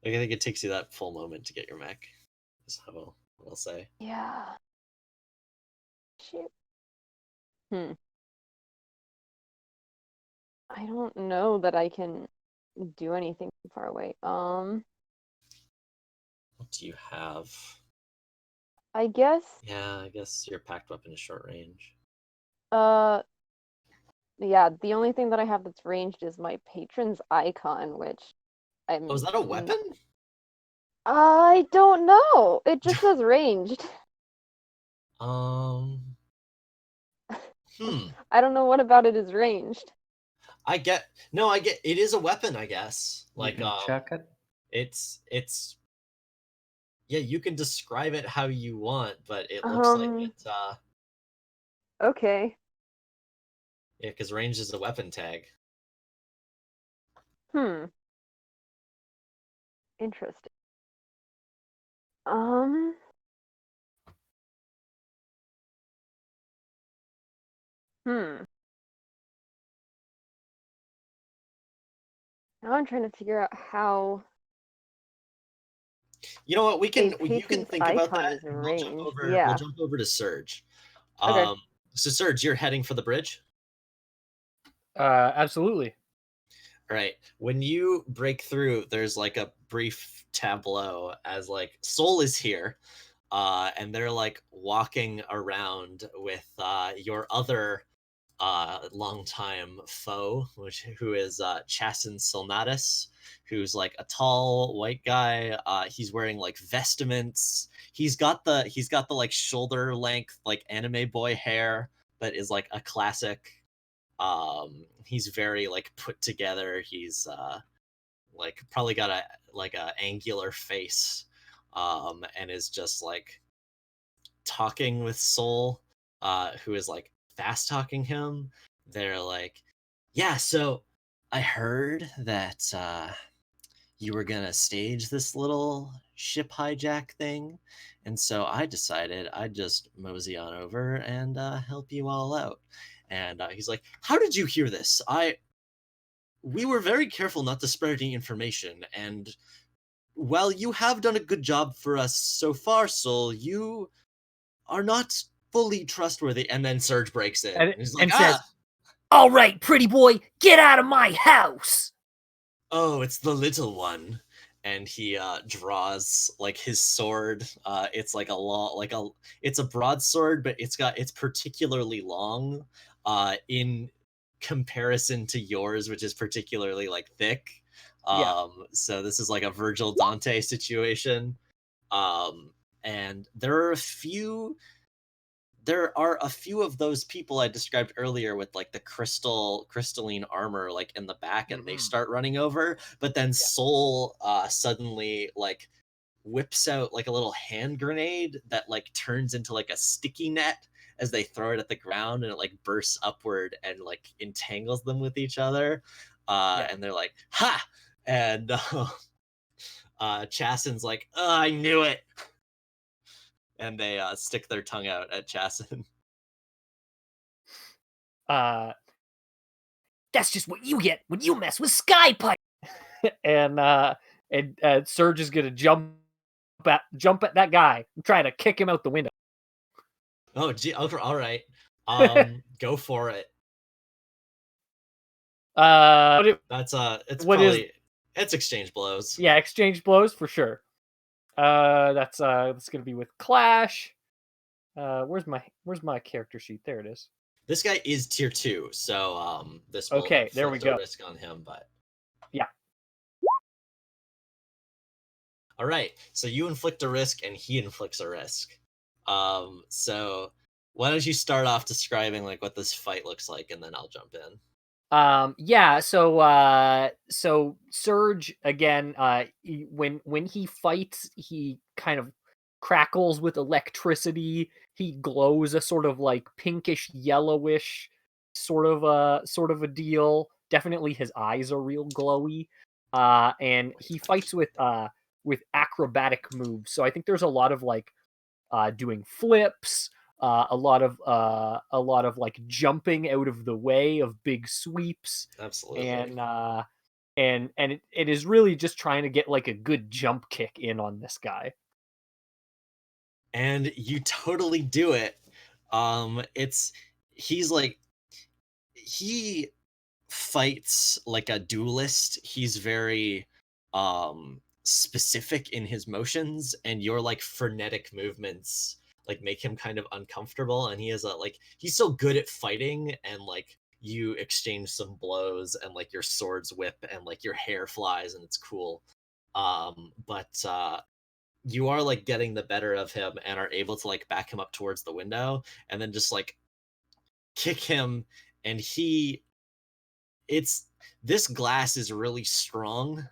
Like, I think it takes you that full moment to get your mech. Is how I'll say. Yeah. Shit. I don't know that I can do anything far away. What do you have? I guess. Yeah, I guess your packed weapon is short range. Yeah, the only thing that I have that's ranged is my patron's icon, which Oh, is that a weapon? I don't know. It just says ranged. I don't know what about it is ranged. I get it is a weapon, I guess. You Like can check it. it's yeah, you can describe it how you want, but it looks like it's Okay. yeah, because range is a weapon tag. Interesting. Now I'm trying to figure out how You know what? You can patron's think about icon that. is And ranged. we'll Yeah. jump over to Surge. Okay. So Surge, you're heading for the bridge. Absolutely. All right. When you break through, there's like a brief tableau as like Soul is here, and they're like walking around with your other longtime foe, who is Chasen Solnatus, who's like a tall white guy. He's wearing like vestments. He's got the like shoulder length like anime boy hair, but is like a classic. He's very like put together. He's like probably got a angular face, and is just like talking with Soul, who is like fast talking him. They're like, yeah, so I heard that you were gonna stage this little ship hijack thing, and so I decided I'd just mosey on over and help you all out. And he's like, how did you hear this? We were very careful not to spread any information, and while you have done a good job for us so far, Soul, you are not fully trustworthy. And then Surge breaks in. And He's like, says, all right, pretty boy, get out of my house. Oh, it's the little one. And he draws like his sword. It's like it's a broadsword, but it's particularly long in comparison to yours, which is particularly like thick. Yeah. So this is like a Virgil Dante situation. And there are a few of those people I described earlier with like the crystalline armor like in the back, and they start running over, but then Soul suddenly like whips out like a little hand grenade that like turns into like a sticky net as they throw it at the ground, and it like bursts upward and like entangles them with each other. And they're like, ha! And Chasen's like, oh, I knew it. And they stick their tongue out at Chasen. That's just what you get when you mess with Sky Pipe. and Surge is gonna jump at that guy and try to kick him out the window. Oh, gee, all right. Go for it. It's exchange blows. Yeah, exchange blows for sure. That's gonna be with Clash. Where's my character sheet? There it is. This guy is tier 2, so this will okay. There we go. Risk on him, but yeah. All right, so you inflict a risk, and he inflicts a risk. So why don't you start off describing like what this fight looks like, and then I'll jump in. Yeah, so Surge again, when he fights, he kind of crackles with electricity. He glows a sort of like pinkish yellowish sort of a deal. Definitely his eyes are real glowy. And he fights with acrobatic moves. So I think there's a lot of like doing flips, a lot of like jumping out of the way of big sweeps. Absolutely. And it is really just trying to get like a good jump kick in on this guy. And you totally do it. He fights like a duelist. He's very specific in his motions, and your like frenetic movements like make him kind of uncomfortable, and he has he's so good at fighting and like you exchange some blows, and like your swords whip, and like your hair flies, and it's cool. But you are like getting the better of him and are able to like back him up towards the window, and then just like kick him, and this glass is really strong.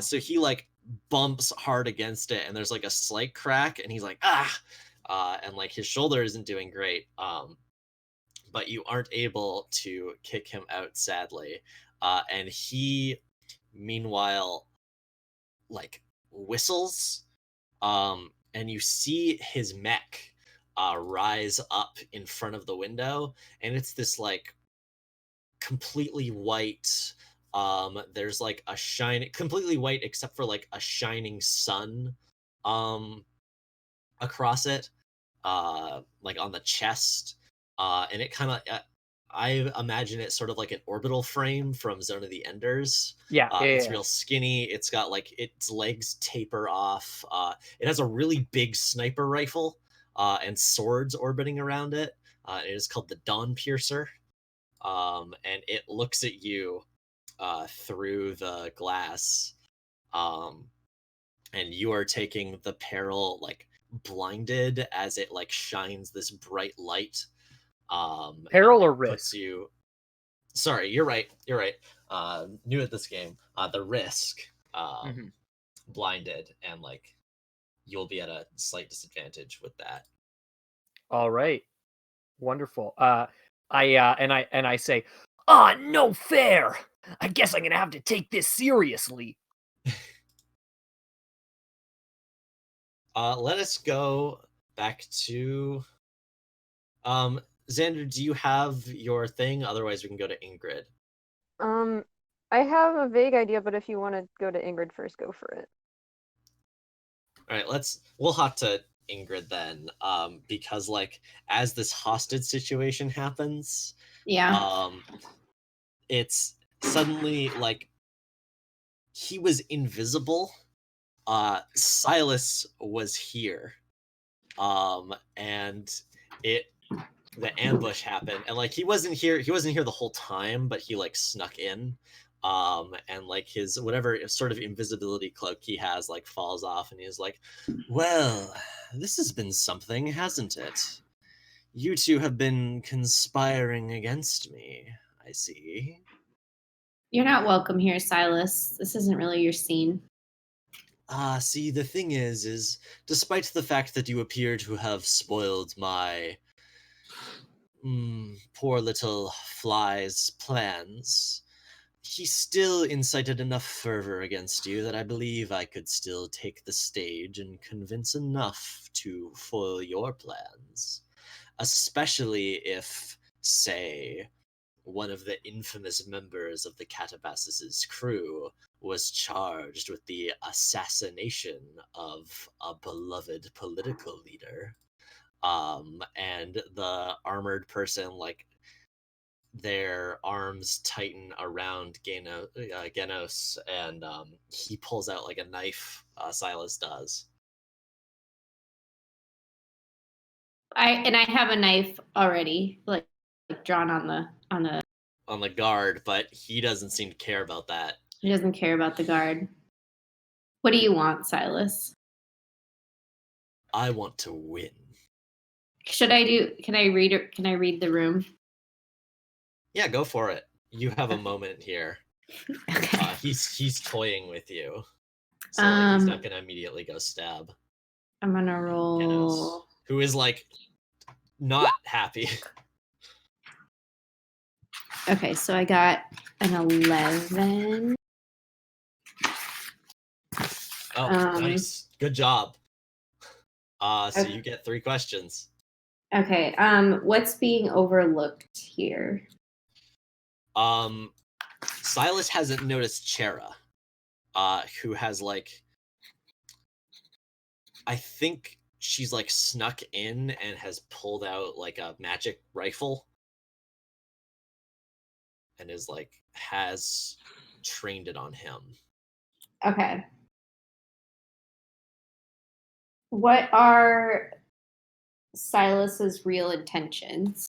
So he like bumps hard against it, and there's like a slight crack, and he's like, and like his shoulder isn't doing great. But you aren't able to kick him out, sadly. And he, meanwhile, like whistles, and you see his mech rise up in front of the window, and it's this like completely white. There's like a shine, completely white except for like a shining sun across it, like on the chest. And it kind of, I imagine it sort of like an orbital frame from Zone of the Enders. It's real skinny. It's got like its legs taper off. It has a really big sniper rifle and swords orbiting around it. It is called the Dawn Piercer. And it looks at you through the glass. And you are taking the peril like blinded as it like shines this bright light. Peril and, or like, puts risk? you. Sorry, you're right. New at this game. The risk. Blinded, and like you'll be at a slight disadvantage with that. All right, wonderful. I say, no fair. I guess I'm gonna have to take this seriously. Let us go back to Xander, do you have your thing? Otherwise, we can go to Ingrid. I have a vague idea, but if you want to go to Ingrid first, go for it. All right, we'll hop to Ingrid then, because like as this hostage situation happens, it's suddenly like he was invisible. Silas was here, and the ambush happened, and like he wasn't here the whole time, but he like snuck in, and like his whatever sort of invisibility cloak he has like falls off, and he's like, well, this has been something, hasn't it? You two have been conspiring against me, I see. You're not welcome here, Silas. This isn't really your scene. See, the thing is despite the fact that you appear to have spoiled my poor little fly's plans, he still incited enough fervor against you that I believe I could still take the stage and convince enough to foil your plans. Especially if, say, one of the infamous members of the Catabasis' crew was charged with the assassination of a beloved political leader. And the armored person, like, their arms tighten around Genos, and he pulls out like a knife. Silas does. I have a knife already, like drawn on the guard, but he doesn't seem to care about that. He doesn't care about the guard. What do you want, Silas? I want to win. Can I read the room? Yeah, go for it. You have a moment here. Okay. He's toying with you, so like, he's not gonna immediately go stab. I'm gonna roll. Genos, who is like not happy. Okay, so I got an 11. Oh, nice. Good job. So okay. you get 3 questions. Okay. What's being overlooked here? Silas hasn't noticed Chera, who has like, I think she's like snuck in and has pulled out like a magic rifle, and is like has trained it on him. Okay. What are Silas's real intentions?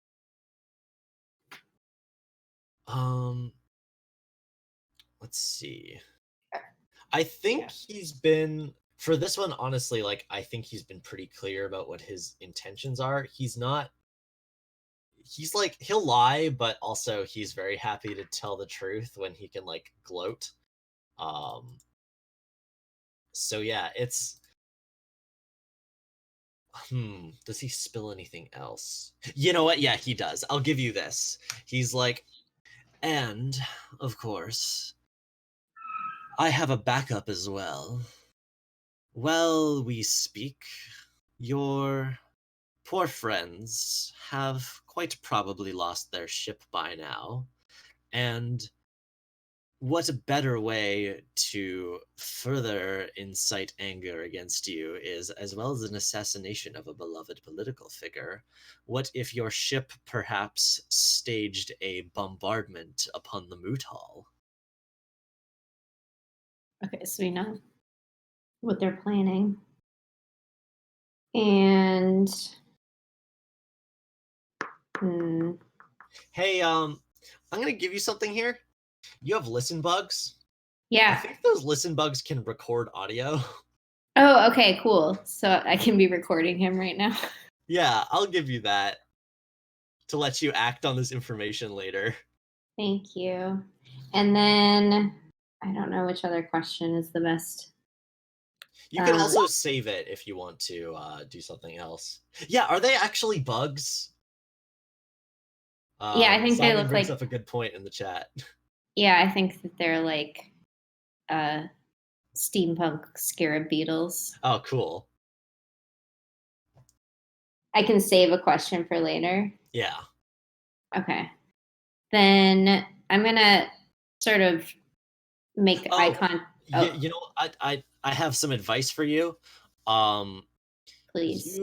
Let's see. I think he's been for this one, honestly, like I think he's been pretty clear about what his intentions are. He's like he'll lie, but also he's very happy to tell the truth when he can like gloat. So yeah, it's does he spill anything else? You know what? Yeah, he does. I'll give you this. He's like, and of course, I have a backup as well. While we speak, your poor friends have quite probably lost their ship by now, and what a better way to further incite anger against you is, as well as an assassination of a beloved political figure, what if your ship perhaps staged a bombardment upon the moot hall? Okay, so we know what they're planning. And Hey, I'm gonna give you something here. You have listen bugs. I yeah. think those listen bugs can record audio. Oh, okay, cool. So I can be recording him right now. Yeah, I'll give you that to let you act on this information later. Thank you. And then I don't know which other question is the best. You can also save it if you want to do something else. Yeah, are they actually bugs? Yeah, I think Simon they look brings like. up a good point in the chat. Yeah, I think that they're like steampunk scarab beetles. Oh, cool. I can save a question for later. Yeah. Okay. Then I'm gonna sort of make eye contact. Oh, You know, I have some advice for you. please.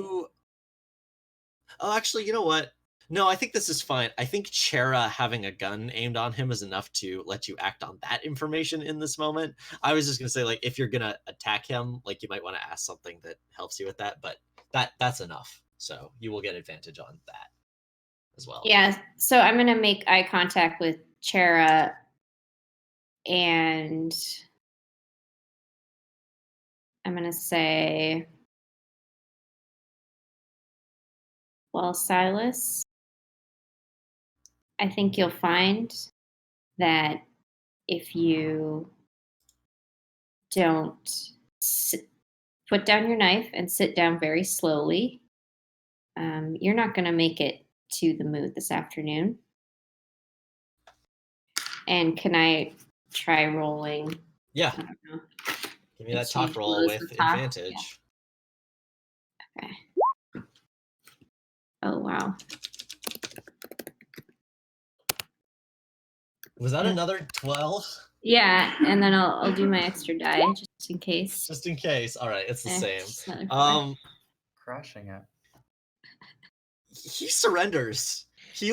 Actually, you know what? No, I think this is fine. I think Chera having a gun aimed on him is enough to let you act on that information in this moment. I was just gonna say, like, if you're gonna attack him, like, you might want to ask something that helps you with that, but that's enough. So you will get advantage on that as well. Yeah, so I'm gonna make eye contact with Chera, and I'm gonna say, well, Silas, I think you'll find that if you don't put down your knife and sit down very slowly, you're not going to make it to the moot this afternoon. And can I try rolling? Yeah. I don't know. Give me that top roll with advantage. Yeah. Okay. Oh, wow. Was that another 12? Yeah, and then I'll do my extra die just in case. Just in case. All right, it's the same. Just another 4. Crushing it. He surrenders. He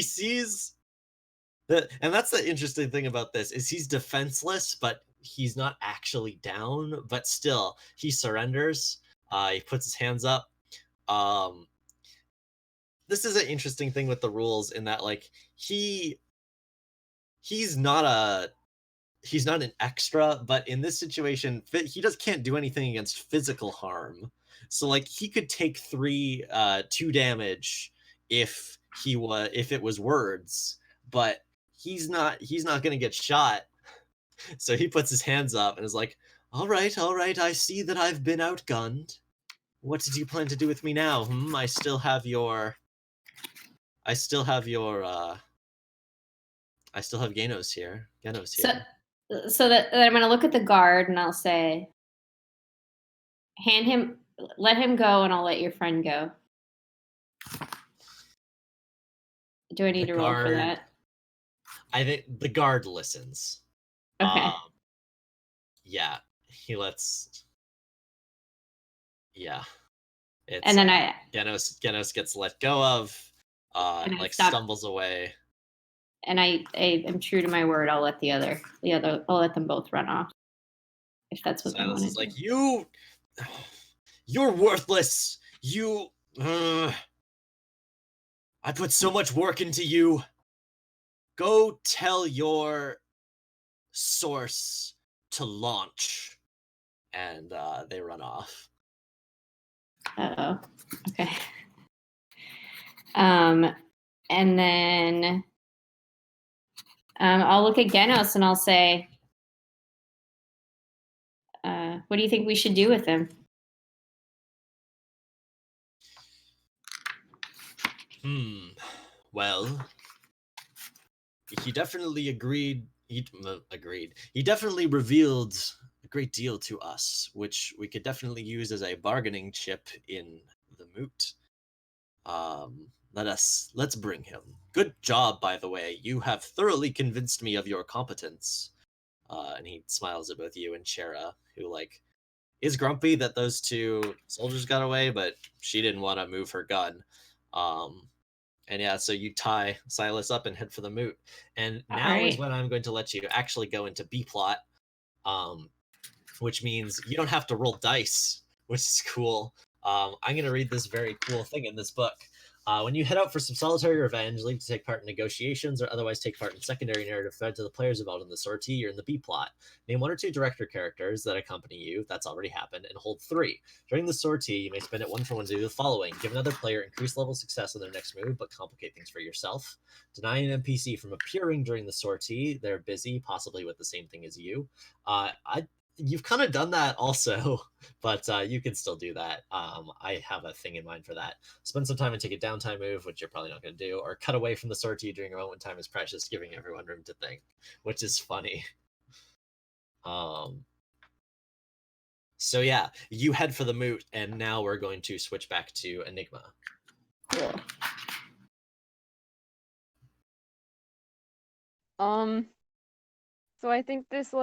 sees and that's the interesting thing about this is he's defenseless, but he's not actually down, but still he surrenders. He puts his hands up. This is an interesting thing with the rules in that, like, he's not an extra, but in this situation, he can't do anything against physical harm. So, like, he could take 2 damage if it was words, but he's not going to get shot. So he puts his hands up and is like, all right, I see that I've been outgunned. What did you plan to do with me now? I still have Ganos here. So that I'm going to look at the guard and I'll say, let him go, and I'll let your friend go. Do I need to roll for that? I think the guard listens. Okay. Yeah, he lets. Yeah, and then Genos gets let go of, and like stumbles away. And I am true to my word. I'll let I'll let them both run off, if that's what Silas they is want like, you're worthless. I put so much work into you. Go tell your source to launch. And they run off. Uh-oh. Okay. And then I'll look at Genos and I'll say, what do you think we should do with him? Well, he definitely agreed. He definitely revealed a great deal to us, which we could definitely use as a bargaining chip in the moot. Let's bring him. Good job, by the way. You have thoroughly convinced me of your competence. And he smiles at both you and Chera, who is grumpy that those two soldiers got away, but she didn't want to move her gun. And yeah, so you tie Silas up and head for the moot. And now is when I'm going to let you actually go into B plot, which means you don't have to roll dice, which is cool. I'm going to read this very cool thing in this book. When you head out for some solitary revenge, leave to take part in negotiations, or otherwise take part in secondary narrative thread to the players involved in the sortie or in the B plot. Name 1 or 2 director characters that accompany you. That's already happened, and hold 3. During the sortie, you may spend it 1 for 1 to do the following: give another player increased level success on their next move, but complicate things for yourself. Deny an NPC from appearing during the sortie. They're busy, possibly with the same thing as you. You've kind of done that also, but you can still do that. I have a thing in mind for that. Spend some time and take a downtime move, which you're probably not going to do, or cut away from the sortie during a moment when time is precious, giving everyone room to think, which is funny. So yeah, you head for the moot, and now we're going to switch back to Enigma. Cool. So I think this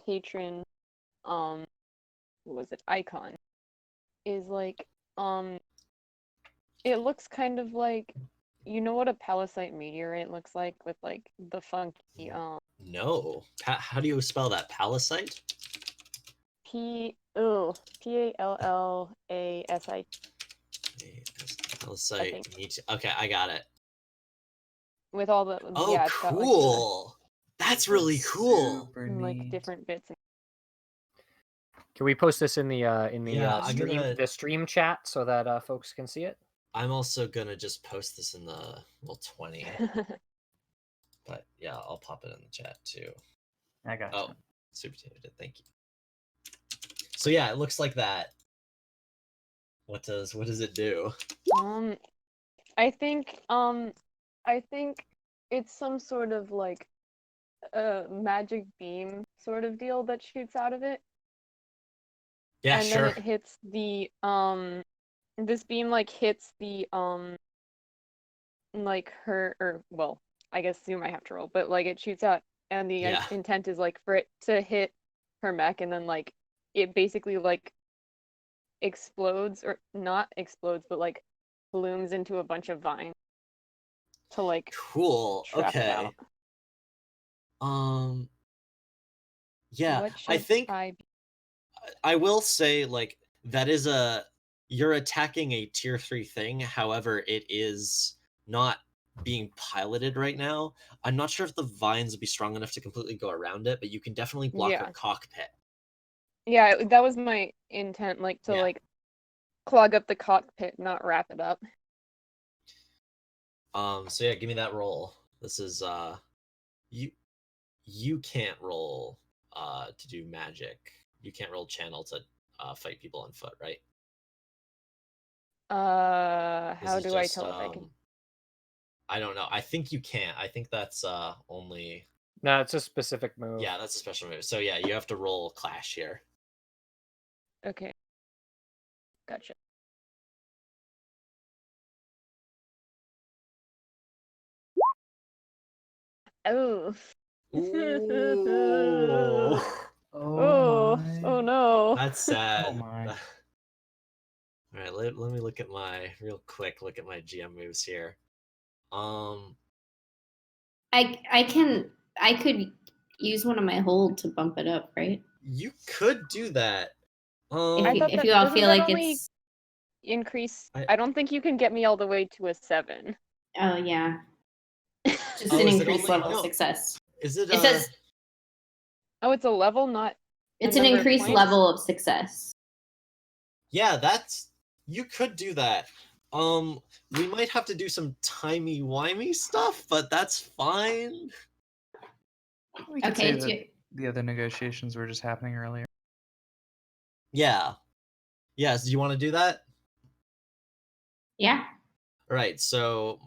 patron what was it, icon is it looks kind of like, you know what a palisite meteorite looks like, with the funky No. How do you spell that? Palisite? P-A-L-L-A-S-I. Palisite. Okay, I got it. With all the cool. That's really cool. Different bits. Can we post this in the stream chat so that folks can see it? I'm also gonna just post this in the 20. But yeah, I'll pop it in the chat too. I got you. Oh, Super Potato did. Thank you. So yeah, it looks like that. What does it do? I think it's some sort of a magic beam sort of deal that shoots out of it. Yeah, and sure. then it hits the this beam hits the I guess you might have to roll, but it shoots out, and the intent is for it to hit her mech, and then it basically explodes, or not explodes, but blooms into a bunch of vines to cool. trap it out. Yeah, What I should think I will say that is you're attacking a tier 3 thing. However, it is not being piloted right now. I'm not sure if the vines would be strong enough to completely go around it, but you can definitely block her cockpit. Yeah, that was my intent, to clog up the cockpit, not wrap it up. So yeah, give me that roll. This is you can't roll to do magic. You can't roll channel to fight people on foot, right? How do I tell if I can? I don't know. I think you can't. I think that's only. No, it's a specific move. Yeah, that's a special move. So yeah, you have to roll clash here. Okay. Gotcha. Oh. Ooh. Oh no. That's sad. Oh my. All right, let me look at my GM moves here. I could use one of my hold to bump it up, right? You could do that. If you all feel like it's increase, I don't think you can get me all the way to a 7. Oh yeah. Just Oh, an is it increased only- level no. of success. Is it? It says Oh, it's a level, not it's an number of increased points? level of success. Yeah, you could do that. We might have to do some timey-wimey stuff, but that's fine. We could Okay, say that the other negotiations were just happening earlier. Yeah. Yes, do you want to do that? yeah. All right, so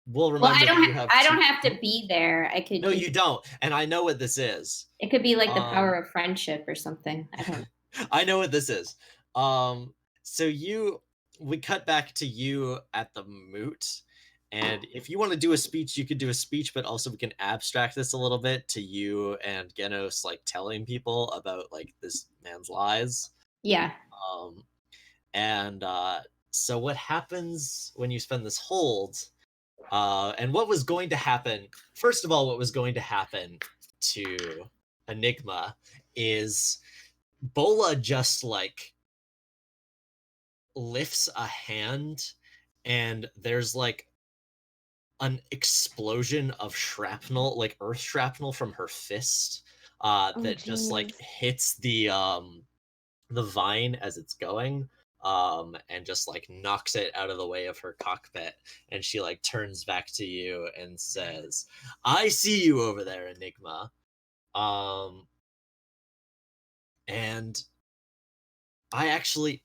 we'll Well, remember that you have I don't two- have to be there. I could. No, you don't. And I know what this is. It could be like the power of friendship or something. I don't know. I know what this is. So we cut back to you at the moot, and if you want to do a speech, you could do a speech, but also we can abstract this a little bit to you and Genos like telling people about like this man's lies. Yeah. And so what happens when you spend this hold? And what was going to happen? First of all, what was going to happen to Enigma is Bola just like lifts a hand and there's like an explosion of shrapnel, like earth shrapnel from her fist that just like jeez. hits the vine as it's going and just like knocks it out of the way of her cockpit, and she like turns back to you and says, "I see you over there, Enigma." And I actually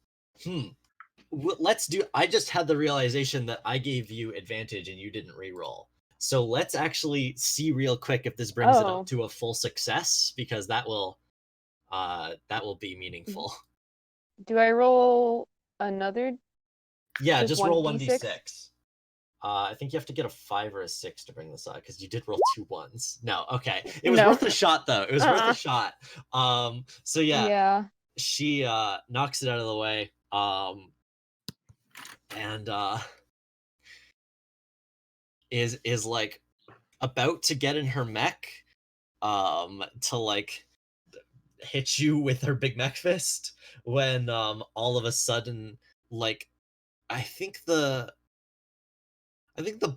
let's do I just had the realization that I gave you advantage and you didn't reroll. So let's actually see real quick if this brings it Oh. up to a full success, because that will be meaningful. Do I roll another? Yeah, Just just roll 1d6? 1d6. I think you have to get a 5 or a 6 to bring this up, because you did roll 2 1s. No, okay. It was No. worth a shot, though. It was worth Uh-uh. a shot. So yeah, Yeah. she knocks it out of the way. And is like about to get in her mech to like hit you with her big mech fist when all of a sudden, like, I think the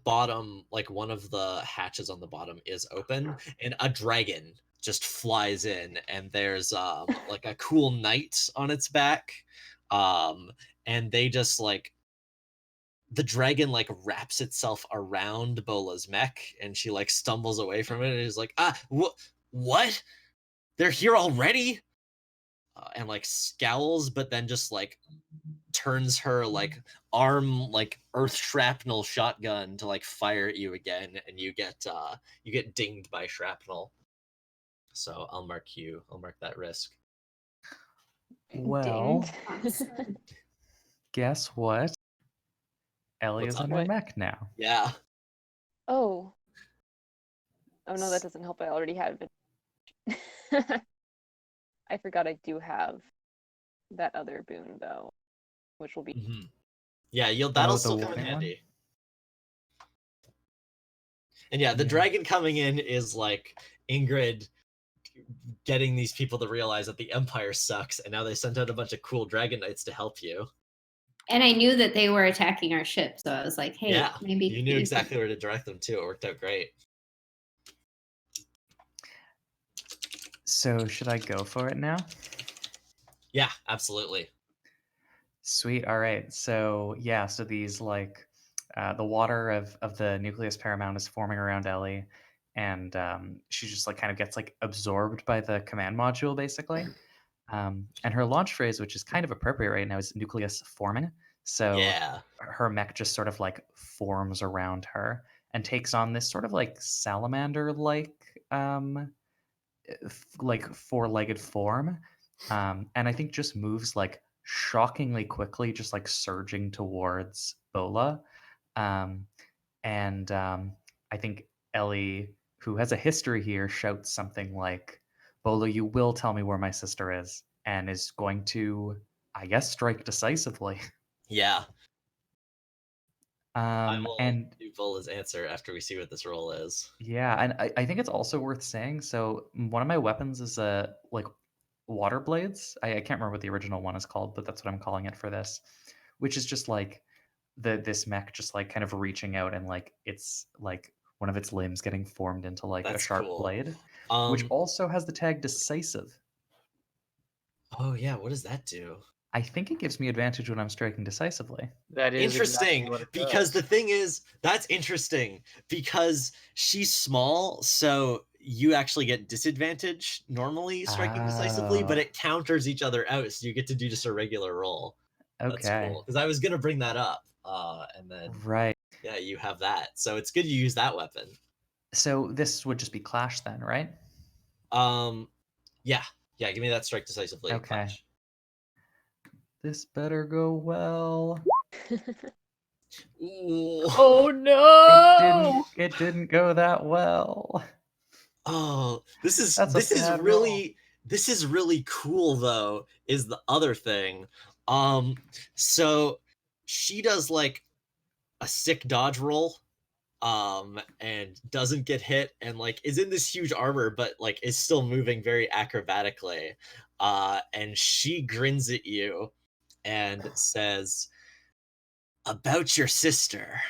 bottom, like one of the hatches on the bottom is open, and a dragon just flies in, and there's like a cool knight on its back, and they just like the dragon like wraps itself around Bola's mech, and she like stumbles away from it and is like, what? They're here already? And like scowls, but then just like turns her like arm like earth shrapnel shotgun to like fire at you again, and you get dinged by shrapnel. So I'll mark that risk. Well, Dinged. guess what? Ellie What's is up? on her What? mech now. Yeah. Oh. Oh no, that doesn't help. I already have it. I forgot I do have that other boon though, which will be Mm-hmm. Yeah, that'll the still come in warning one? handy. And yeah, the Yeah. dragon coming in is like Ingrid getting these people to realize that the Empire sucks, and now they sent out a bunch of cool dragon knights to help you. And I knew that they were attacking our ship, so I was like, hey, Yeah, maybe you knew exactly where to direct them to. It worked out great. So should I go for it now? Yeah, absolutely. Sweet. All right. So yeah. So these like the water of the nucleus paramount is forming around Ellie, and she just like kind of gets like absorbed by the command module basically. And her launch phrase, which is kind of appropriate right now, is nucleus forming. So Yeah. her mech just sort of like forms around her and takes on this sort of like salamander like four-legged form, and I think just moves like shockingly quickly, just like surging towards Bola. And I think Ellie, who has a history here, shouts something like, "Bola, you will tell me where my sister is," and is going to, I guess, strike decisively. Yeah. I will And do Vola's answer after we see what this roll is. yeah, and I think it's also worth saying. So one of my weapons is a like water blades. I can't remember what the original one is called, but that's what I'm calling it for this, which is just like this mech just like kind of reaching out and like it's like one of its limbs getting formed into like a That's sharp cool. blade, which also has the tag decisive. Oh yeah, what does that do? I think it gives me advantage when I'm striking decisively. That is Interesting, exactly what it because does. the thing is, that's interesting because she's small, so you actually get disadvantage normally striking decisively, but Oh, it counters each other out, so you get to do just a regular roll. That's okay. cool. Because I was gonna bring that up, and then Right. yeah, you have that, so it's good you use that weapon. So this would just be clash then, right? Yeah, give me that strike decisively and Okay. clash. This better go well. Ooh. Oh no! It didn't go that well. Oh, this is That's a bad roll. this is really cool though, is the other thing. So she does like a sick dodge roll, and doesn't get hit, and like is in this huge armor, but like is still moving very acrobatically. And she grins at you and says, "About your sister."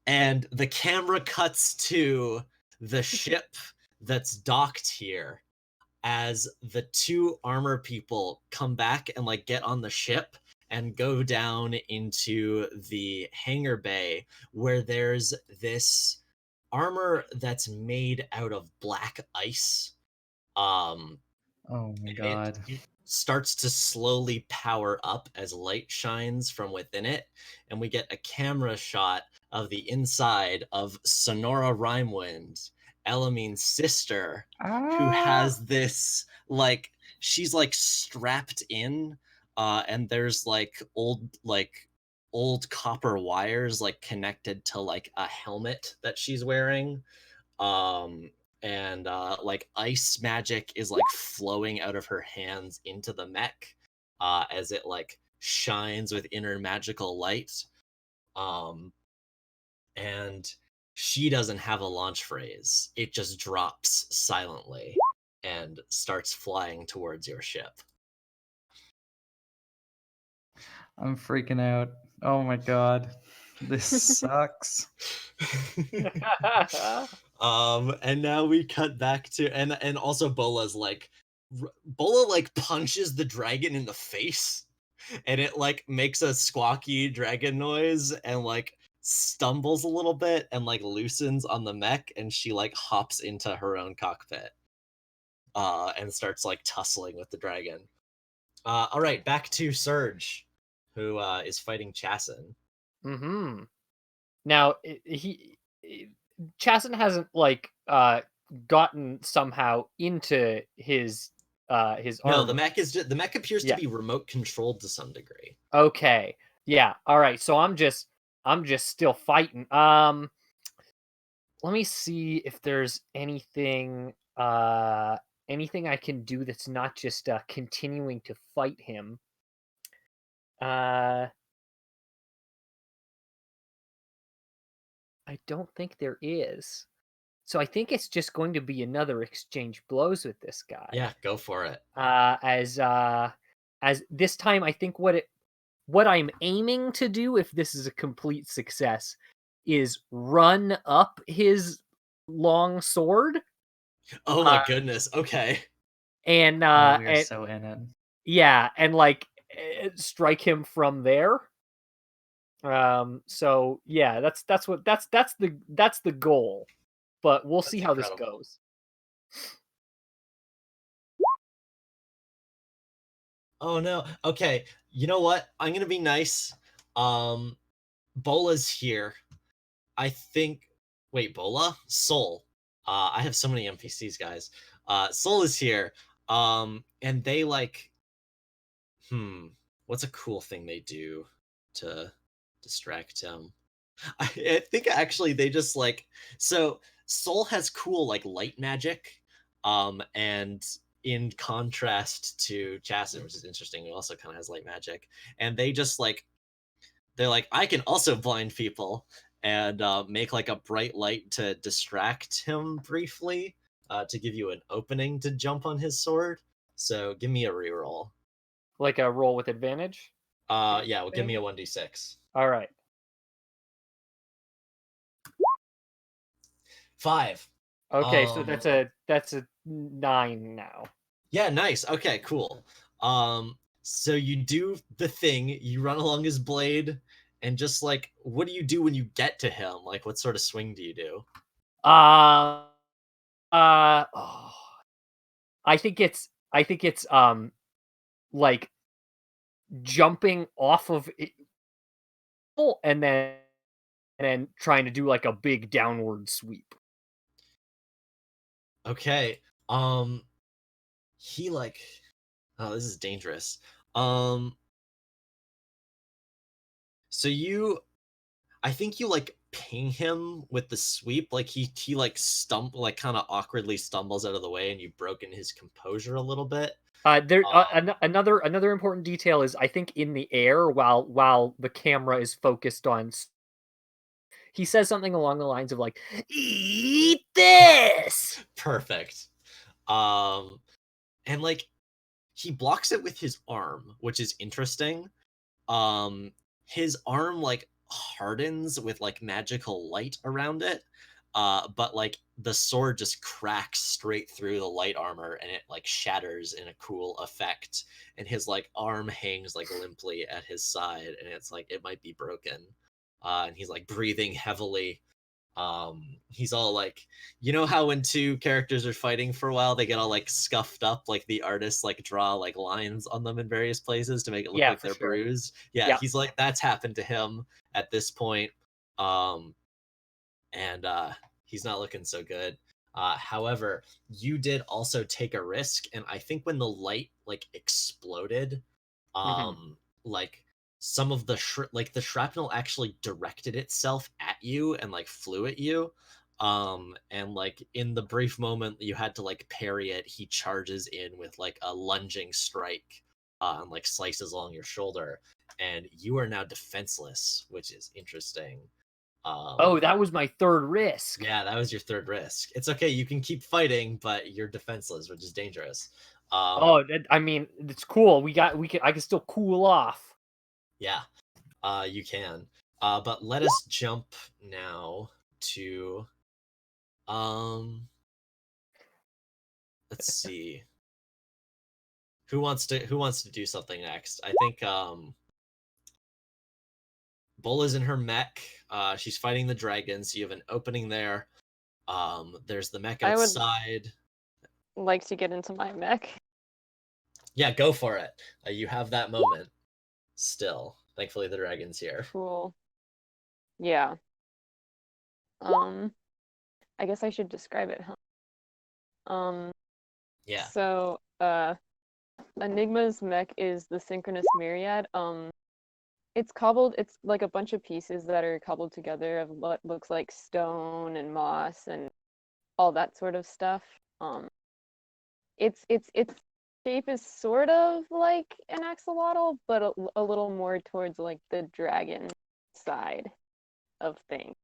And the camera cuts to the ship that's docked here as the two armor people come back and like get on the ship and go down into the hangar bay where there's this armor that's made out of black ice. um Oh my it god. starts to slowly power up as light shines from within it, and we get a camera shot of the inside of Sonora Rhymewind, Elamine's sister, who Ah! has this like she's like strapped in, and there's like old copper wires like connected to like a helmet that she's wearing. um and like ice magic is like flowing out of her hands into the mech, as it like shines with inner magical light. um and she doesn't have a launch phrase, it just drops silently and starts flying towards your ship. I'm freaking out. Oh my god. This sucks. And now we cut back to and also Bola's like Bola like punches the dragon in the face, and it like makes a squawky dragon noise and like stumbles a little bit and like loosens on the mech, and she like hops into her own cockpit, and starts like tussling with the dragon. All right, back to Surge, who is fighting Chasen. Mm-hmm. Now Chasen hasn't like gotten somehow into his No, armor. the mech appears to Yeah. be remote controlled to some degree. Okay. Yeah. All right. So I'm just still fighting. Let me see if there's anything anything I can do that's not just continuing to fight him. I don't think there is. So I think it's just going to be another exchange blows with this guy. Yeah, go for it. As this time I think what I'm aiming to do, if this is a complete success, is run up his long sword. Oh my goodness. Okay. And Oh, we are so in it. yeah, and like strike him from there. So yeah, that's the goal. But we'll see how incredible. this goes. Oh no. Okay. You know what? I'm gonna be nice. Bola's here. I think. Wait, Bola? Soul. I have so many NPCs, guys. Soul is here. And they like. What's a cool thing they do to distract him? I think actually they just like so Soul has cool like light magic, and in contrast to Chasen, which is interesting, who also kind of has light magic, and they just like they're like I can also blind people and make like a bright light to distract him briefly, to give you an opening to jump on his sword. So give me a reroll. Like a roll with advantage? Yeah, well, give me a 1d6. All right. 5. Okay, so that's a 9 now. Yeah, nice. Okay, cool. So you do the thing, you run along his blade, and just like, what do you do when you get to him? Like, what sort of swing do you do? Oh, I think it's like jumping off of it and then trying to do like a big downward sweep. Okay. He like, oh, this is dangerous. So I think you like ping him with the sweep. Like he like like kind of awkwardly stumbles out of the way, and you've broken his composure a little bit. Another important detail is I think in the air while the camera is focused on he says something along the lines of like eat this. Perfect. And like he blocks it with his arm, which is interesting. His arm like hardens with like magical light around it. But like the sword just cracks straight through the light armor and it like shatters in a cool effect. And his like arm hangs like limply at his side, and it's like it might be broken. And he's like breathing heavily. He's all like, you know how when two characters are fighting for a while they get all like scuffed up, like the artists like draw like lines on them in various places to make it look Yeah, like for they're sure. bruised. Yeah, Yeah. he's like, that's happened to him at this point. um and he's not looking so good. However, you did also take a risk, and I think when the light like exploded, like some of the like the shrapnel actually directed itself at you and like flew at you. And like in the brief moment you had to like parry it, he charges in with like a lunging strike, and like slices along your shoulder, and you are now defenseless, which is interesting. Oh, that was my third risk. Yeah, that was your third risk. It's okay, you can keep fighting, but you're defenseless, which is dangerous. I mean, it's cool. I can still cool off. Yeah, you can. But let us jump now to let's see. Who wants to do something next? I think Bull is in her mech. She's fighting the dragon, so you have an opening there. There's the mech I would outside. like to get into my mech. Yeah, go for it. You have that moment still. Thankfully the dragon's here. Cool. Yeah. I guess I should describe it, huh? Yeah. So, Enigma's mech is the synchronous myriad. It's like a bunch of pieces that are cobbled together of what looks like stone and moss and all that sort of stuff. Its shape is sort of like an axolotl, but a little more towards like the dragon side of things.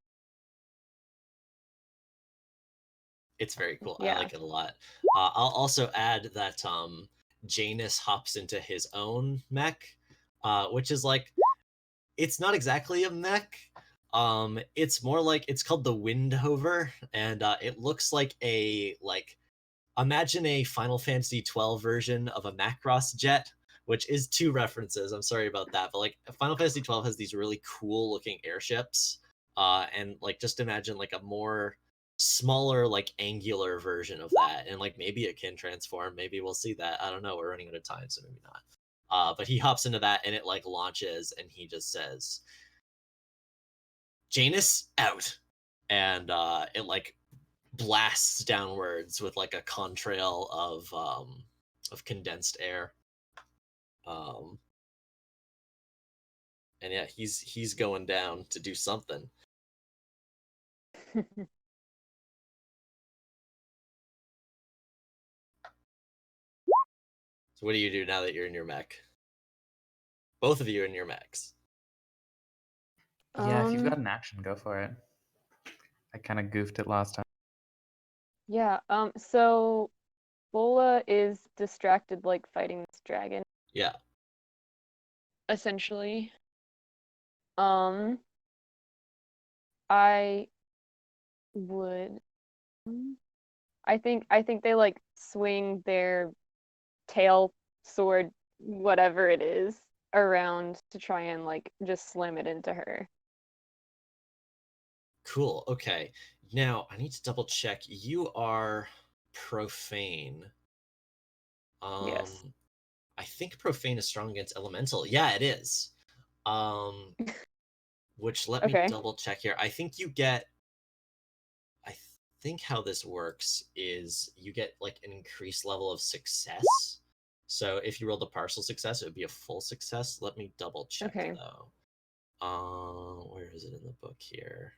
It's very cool. I Yeah. like it a lot. I'll also add that Janus hops into his own mech, which is like, it's not exactly a mech. It's more like, it's called the Windhover, and it looks like imagine a Final Fantasy 12 version of a Macross jet, which is two references. I'm sorry about that, but like Final Fantasy 12 has these really cool looking airships, and like just imagine like a more smaller, like angular version of that, and like maybe it can transform. Maybe we'll see that. I don't know. We're running out of time, so maybe not. But he hops into that, and it like launches, and he just says, "Janus out," and it like blasts downwards with like a contrail of condensed air. Um, and yeah, he's going down to do something. So what do you do now that you're in your mech? Both of you in your mechs. Yeah, if you've got an action, go for it. I kind of goofed it last time. Yeah, so Bola is distracted like fighting this dragon, Yeah. essentially. I would I think they like swing their tail sword, whatever it is, around to try and like just slam it into her. Cool. Okay. Now I need to double check. You are profane. Yes. I think profane is strong against elemental. Yeah, it is. Which let me Okay. double check here. I think you get. I think how this works is you get like an increased level of success. So if you rolled a partial success, it would be a full success. Let me double check Okay. though. Where is it in the book here?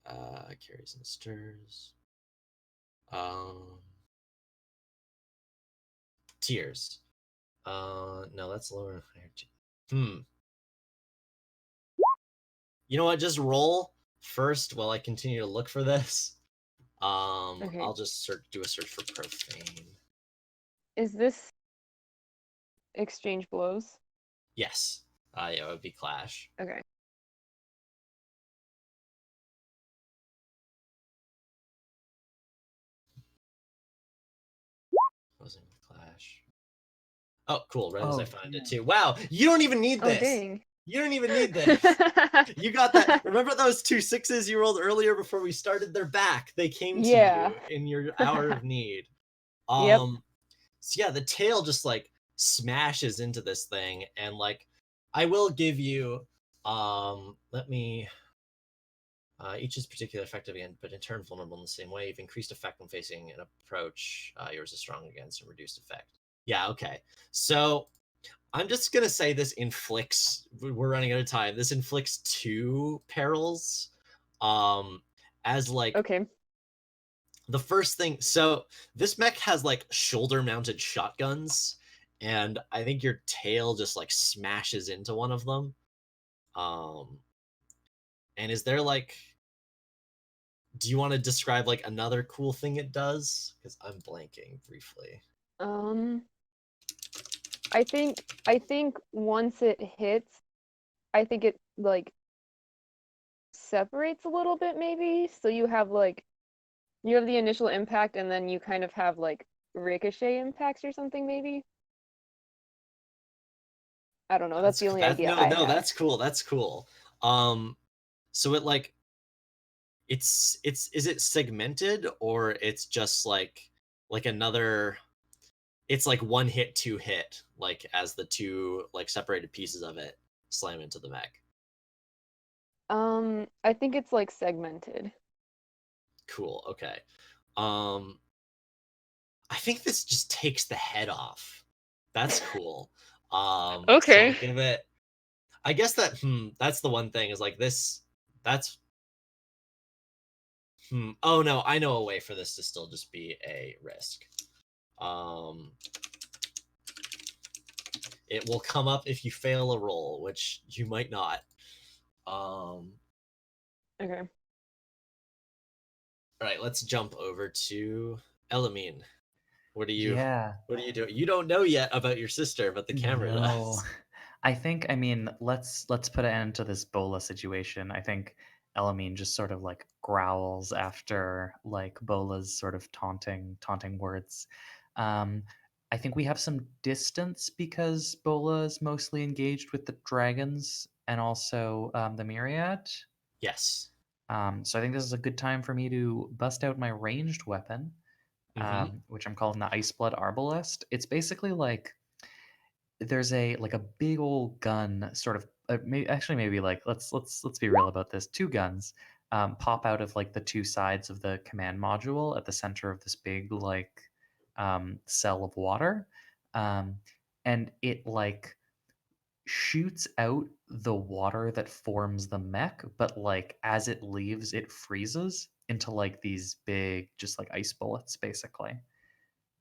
Carries and stirs. Tears. No, that's lower. You know what? Just roll first while I continue to look for this. Okay. I'll just do a search for profane. Is this exchange blows? Yes. Yeah, it would be clash. Okay. Closing with clash. Oh, cool. Right as I find it damn. too. Wow, you don't even need Oh this. dang. You don't even need this. You got that. Remember those 2 6s you rolled earlier before we started? They're back. They came to Yeah. you in your hour of need. Yep. So yeah, the tail just like smashes into this thing, and like I will give you let me each is particularly effective again, but in turn vulnerable in the same way. You've increased effect when facing an approach. Yours is strong against and reduced effect. Yeah, okay. So I'm just gonna say this inflicts. We're running out of time. This inflicts 2 perils. As like Okay. the first thing. So this mech has like shoulder-mounted shotguns, and I think your tail just like smashes into one of them. And is there like? Do you want to describe like another cool thing it does? Because I'm blanking briefly. I think once it hits, I think it like separates a little bit maybe. So you have the initial impact and then you kind of have like ricochet impacts or something maybe. I don't know. That's the only idea I No, have. that's cool. That's cool. So it like it's is it segmented, or it's just like another, it's like 1 hit 2 hit, like as the 2 like separated pieces of it slam into the mech. I think it's like segmented. Cool. Okay. Um I think this just takes the head off. That's cool. So Okay. I'll give it, I guess that's the one thing is like this, that's oh no, I know a way for this to still just be a risk. It will come up if you fail a roll, which you might not. Okay. All right, let's jump over to Elamine. What are you Yeah. doing? You don't know yet about your sister, but the camera No. does. I mean, let's put an end to this Bola situation. I think Elamine just sort of like growls after like Bola's sort of taunting words. Um, I think we have some distance because Bola is mostly engaged with the dragons and also the Myriad. Yes. So I think this is a good time for me to bust out my ranged weapon, Mm-hmm. which I'm calling the Iceblood Arbalest. It's basically like there's a like a big old gun, sort of. Maybe like let's be real about this. 2 guns pop out of like the 2 sides of the command module at the center of this big like cell of water, um, and it like shoots out the water that forms the mech, but like as it leaves, it freezes into like these big, just like ice bullets, basically.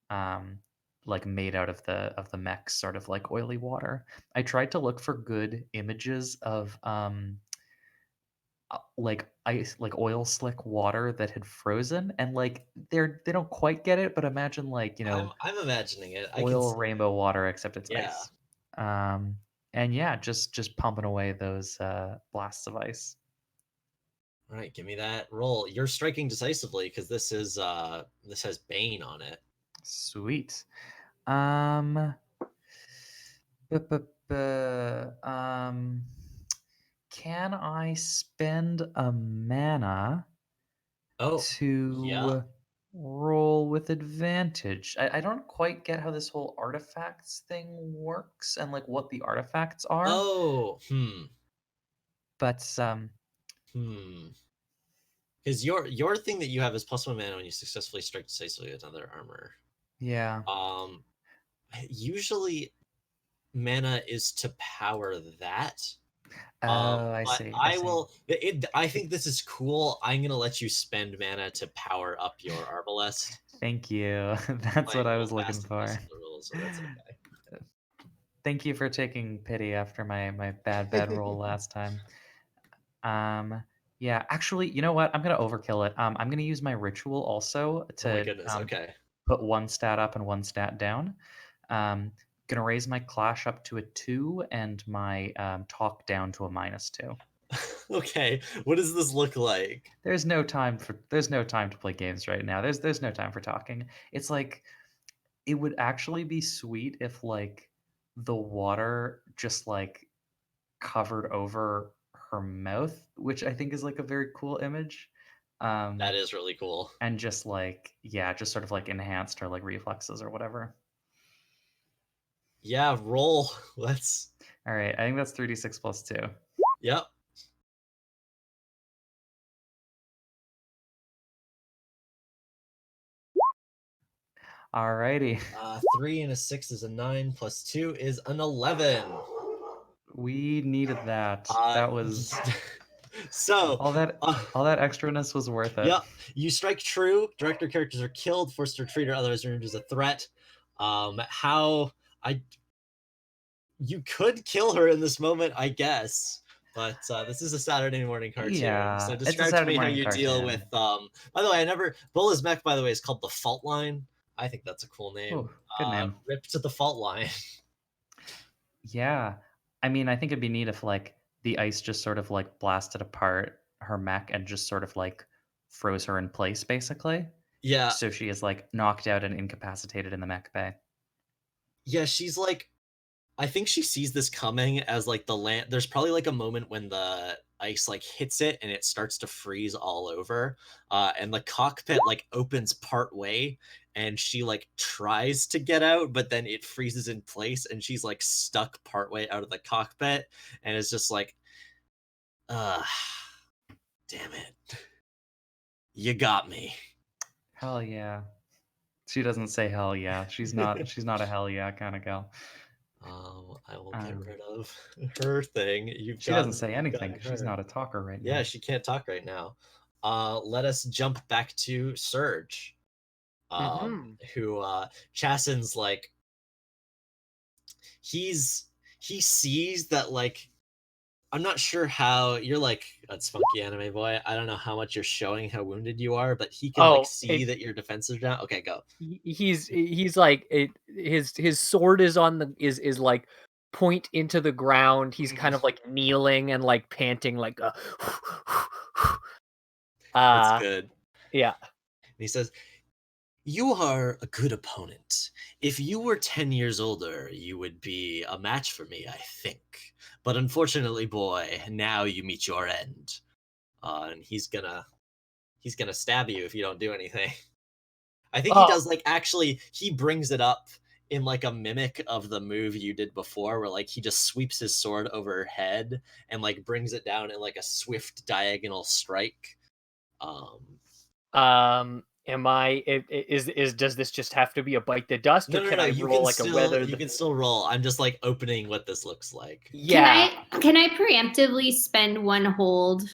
Um, like made out of the mech's sort of like oily water. I tried to look for good images of like ice, like oil slick water that had frozen, and like they don't quite get it, but imagine like I'm imagining it. I can oil see it. rainbow water except it's Yeah. ice. And yeah, just pumping away those blasts of ice. All right, give me that roll. You're striking decisively because this has Bane on it. Sweet. Um, can I spend a mana Oh, yeah. to roll with advantage? I don't quite get how this whole artifacts thing works and like what the artifacts are. Oh, But Because your thing that you have is +1 mana when you successfully strike decisively with another armor. yeah. Usually mana is to power that. Oh, I But see. I will. I think this is cool. I'm gonna let you spend mana to power up your arbalest. Thank you. That's what I was looking Fast and for. the rules, so that's okay. Thank you for taking pity after my bad roll last time. Yeah, actually, you know what? I'm gonna overkill it. I'm gonna use my ritual also Oh my to goodness. Okay. put one stat up and one stat down. Gonna raise my clash up to a 2 and my talk down to a -2. Okay. What does this look like? There's no time to play games right now. There's no time for talking. It's like it would actually be sweet if like the water just like covered over her mouth, which I think is like a very cool image. That is really cool. And just like, yeah, just sort of like enhanced her like reflexes or whatever. Yeah, roll. Let's. All right, I think that's 3d6 plus 2. Yep. Alrighty. 3 and a 6 is a 9, plus 2 is an 11. We needed that. That was so all that extraness was worth it. Yep. You strike true. Director characters are killed, forced to retreat, or otherwise rendered as a threat. You could kill her in this moment, I guess. But this is a Saturday morning cartoon. Yeah, So it's a describe to Saturday me how morning you deal cartoon. with by the way, Bulla's mech, by the way, is called the Fault Line. I think that's a cool name. Oh, good name. Rip to the Fault Line. Yeah. I mean, I think it'd be neat if like the ice just sort of like blasted apart her mech and just sort of like froze her in place, basically. Yeah. So she is like knocked out and incapacitated in the mech bay. Yeah, she's like, I think she sees this coming as like the land. There's probably like a moment when the ice like hits it and it starts to freeze all over, and the cockpit like opens part way, and she like tries to get out, but then it freezes in place, and she's like stuck part way out of the cockpit, and it's just like, damn it, you got me. Hell yeah. She doesn't say hell yeah. She's not a hell yeah kind of gal. I will get rid of her thing. She doesn't say anything because she's not a talker right now. Yeah, she can't talk right now. Let us jump back to Surge. Who Chasen's like, he sees that like, I'm not sure how you're like a spunky anime boy. I don't know how much you're showing how wounded you are, but he can like see that your defenses are down. Okay, go. He's like his sword is on the is like point into the ground. He's kind of like kneeling and like panting like That's good. Yeah. And he says, "You are a good opponent. If you were 10 years older, you would be a match for me, I think. But unfortunately, boy, now you meet your end. And he's gonna stab you if you don't do anything." I think he does, like, actually, he brings it up in like a mimic of the move you did before, where like he just sweeps his sword over her head and like brings it down in like a swift diagonal strike. Am I? Does this just have to be a bite the dust, or can I roll like a weather? You can still roll. I'm just like opening what this looks like. Yeah. Can I preemptively spend one hold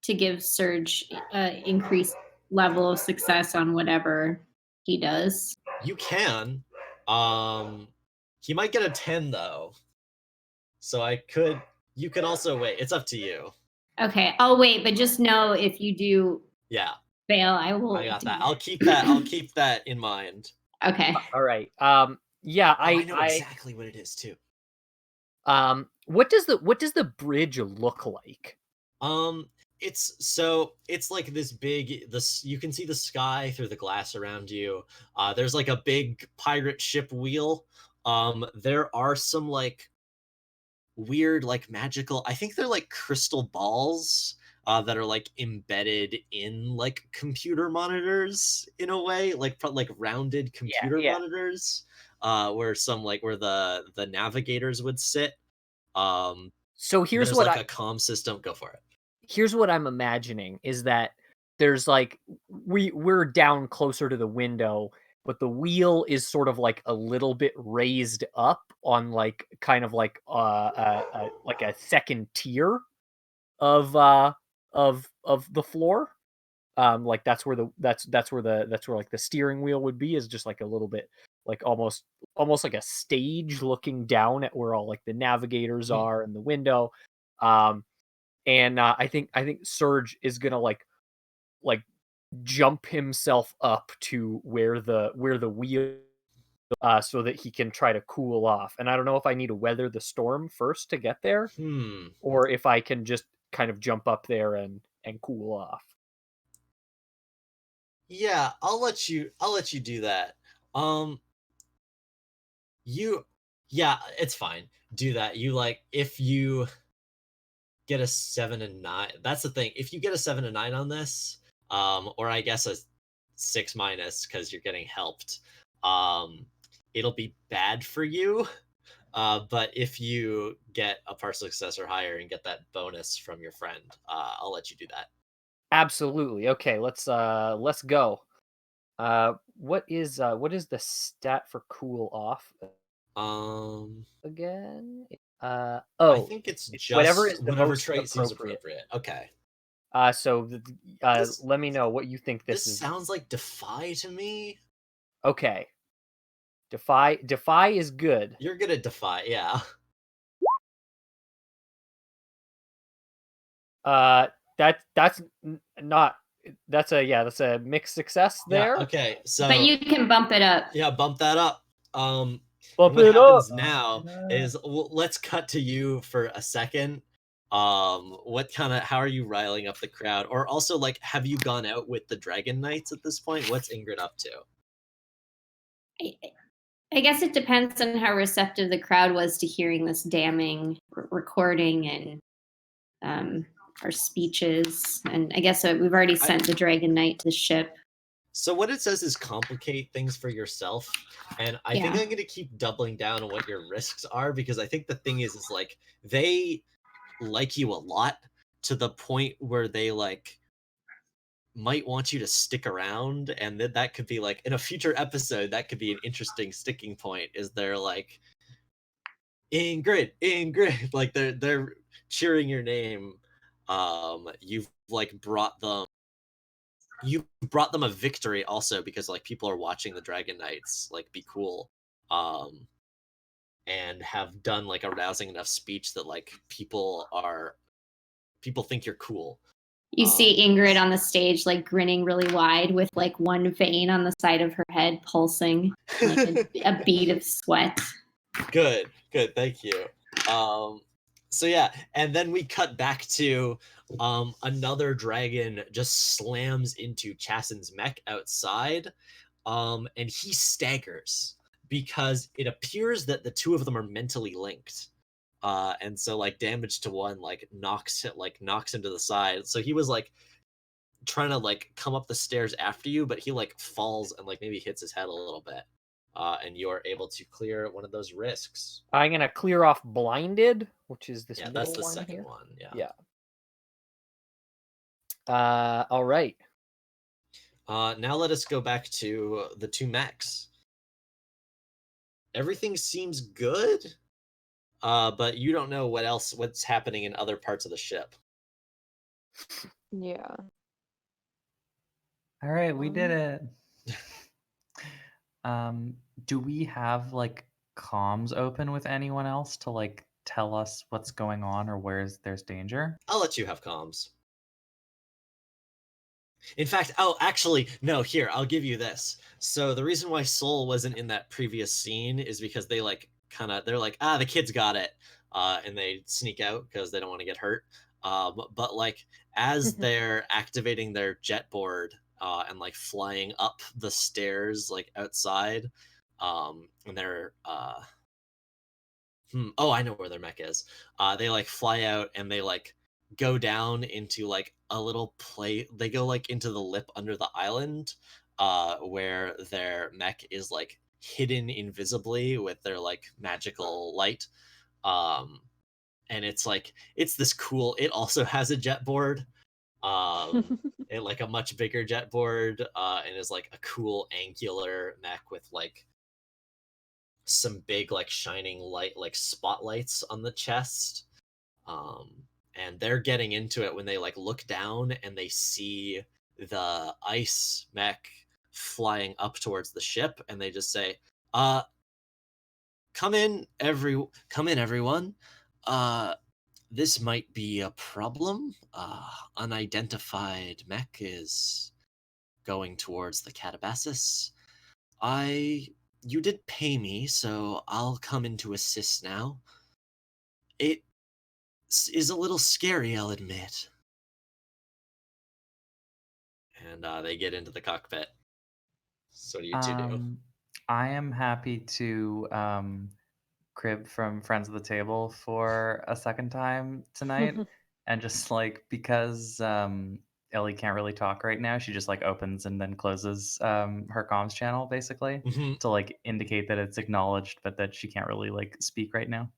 to give Surge increased level of success on whatever he does? You can. He might get a 10 though. So you could also wait. It's up to you. Okay, I'll wait, but just know if you do fail, I will. I got that. I'll keep that in mind. Okay. All right. Yeah, I know exactly what it is too. What does the bridge look like? it's like this big, you can see the sky through the glass around you. There's like a big pirate ship wheel. There are some like weird, like magical, I think they're like crystal balls that are like embedded in like computer monitors in a way, like like rounded computer yeah. monitors, where the navigators would sit. So here's There's what like a comm system. Go for it. here's what I'm imagining is that there's like we're down closer to the window, but the wheel is sort of like a little bit raised up on like kind of like a second tier of the floor. Like that's where like the steering wheel would be, is just like a little bit like almost like a stage looking down at where all like the navigators are and the window. And I think Surge is gonna like jump himself up to where the wheel, so that he can try to cool off. And I don't know if I need to weather the storm first to get there, or if I can just kind of jump up there and cool off. Yeah, I'll let you do that. Yeah, it's fine. Do that. You like, if you get a 7 and 9, that's the thing. If you get a 7 and 9 on this, or I guess a 6 minus because you're getting helped, it'll be bad for you. But if you get a partial success or higher and get that bonus from your friend, I'll let you do that. Absolutely. Okay, let's go. What is the stat for cool off again? I think it's just whatever is the whatever most trait seems appropriate. Okay. So let me know what you think this is. Sounds like Defy to me. Okay. Defy is good. You're good at Defy, yeah. That's not, that's a mixed success there. Yeah, okay, so But you can bump it up. yeah, bump that up. Bump what it happens up. now is, let's cut to you for a second. How are you riling up the crowd? Or also, like, have you gone out with the Dragon Knights at this point? What's Ingrid up to? I guess it depends on how receptive the crowd was to hearing this damning recording and our speeches. And I guess we've already sent the Dragon Knight to the ship. So what it says is complicate things for yourself. And I think I'm going to keep doubling down on what your risks are, because I think the thing is like, they like you a lot to the point where they like might want you to stick around, and that could be like, in a future episode, that could be an interesting sticking point. Is they're like, Ingrid, like they're cheering your name. You've like brought them a victory also, because like people are watching the Dragon Knights like be cool, and have done like a rousing enough speech that like people think you're cool. You see Ingrid on the stage, like grinning really wide with like one vein on the side of her head pulsing, like a bead of sweat. Good, thank you. So yeah, and then we cut back to another dragon just slams into Chassen's mech outside, and he staggers because it appears that the two of them are mentally linked. And so like damage to one like knocks him to the side. So he was like trying to like come up the stairs after you, but he like falls and like maybe hits his head a little bit. And you're able to clear one of those risks. I'm gonna clear off blinded, which is this. Yeah, that's the one second here. one. Yeah. All right. Now let us go back to the two mechs. Everything seems good, but you don't know what's happening in other parts of the ship. Yeah. All right, we did it. Do we have like comms open with anyone else to like tell us what's going on or there's danger? I'll let you have comms. In fact, actually, no, here, I'll give you this. So the reason why Soul wasn't in that previous scene is because they like they're like, the kids got it. And they sneak out because they don't want to get hurt. But like as they're activating their jet board and like flying up the stairs like outside, and they're oh, I know where their mech is. They like fly out and they like go down into like a little play. They go like into the lip under the island, where their mech is like hidden invisibly with their like magical light. Um, and it's like it's this cool. It also has a jet board. It like a much bigger jet board, and is like a cool angular mech with like some big like shining light like spotlights on the chest. And they're getting into it when they like look down and they see the ice mech flying up towards the ship, and they just say, come in everyone. This might be a problem. Unidentified mech is going towards the Catabasis. You did pay me, so I'll come in to assist now. It is a little scary, I'll admit. And they get into the cockpit. So what do you two do? I am happy to crib from Friends of the Table for a second time tonight. And just like because Ellie can't really talk right now, she just like opens and then closes her comms channel basically to like indicate that it's acknowledged, but that she can't really like speak right now.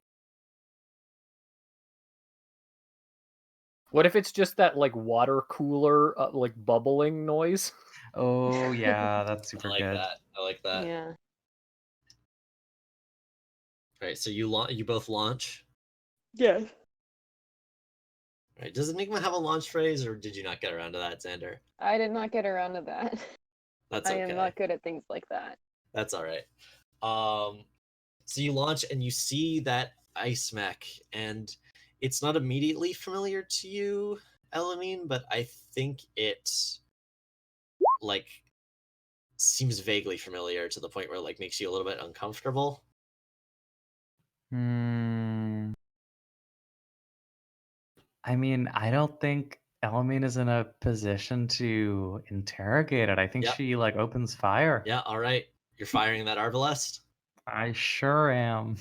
What if it's just that like water cooler like bubbling noise? Oh yeah, that's super good. I like that. Yeah. Right, so you both launch. Yes. Right, does Enigma have a launch phrase, or did you not get around to that, Xander? I did not get around to that. That's okay. I am not good at things like that. That's all right. So you launch and you see that ice mech, and it's not immediately familiar to you, Elamine, but I think it like seems vaguely familiar to the point where it like makes you a little bit uncomfortable. I mean, I don't think Elamine is in a position to interrogate it. I think she like opens fire. Yeah, all right. You're firing that arbalest? I sure am.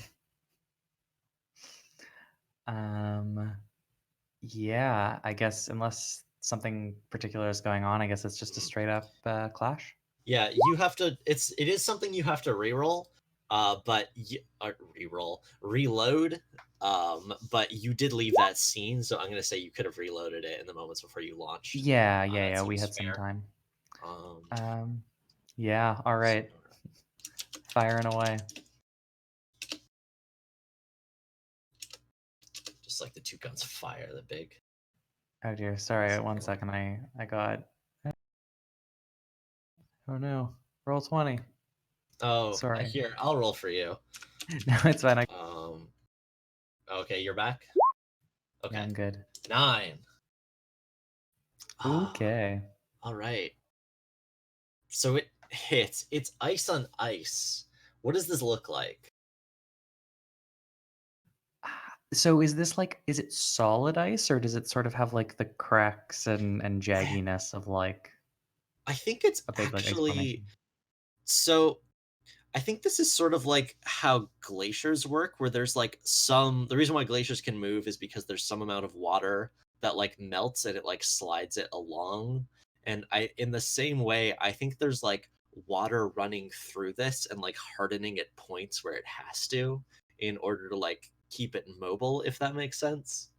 Yeah, I guess unless something particular is going on, I guess it's just a straight up clash. Yeah, you have to. It is something you have to reroll, but reload. But you did leave that scene, so I'm gonna say you could have reloaded it in the moments before you launched. Yeah. We had some time. Yeah. All right. Firing away. Just like the two guns fire the big. Oh dear. Sorry. 1 second. I got. Oh no. Roll 20. Oh, sorry. Here, I'll roll for you. No, it's fine. Okay, you're back. Okay, yeah, I'm good. 9. Okay. All right. So it hits. It's ice on ice. What does this look like? So is this like, is it solid ice, or does it sort of have like the cracks and jagginess of like I think it's a big like ice actually formation? so I think this is sort of like how glaciers work, where there's like the reason why glaciers can move is because there's some amount of water that like melts and it like slides it along. And in the same way, I think there's like water running through this and like hardening at points where it has to in order to like keep it mobile, if that makes sense.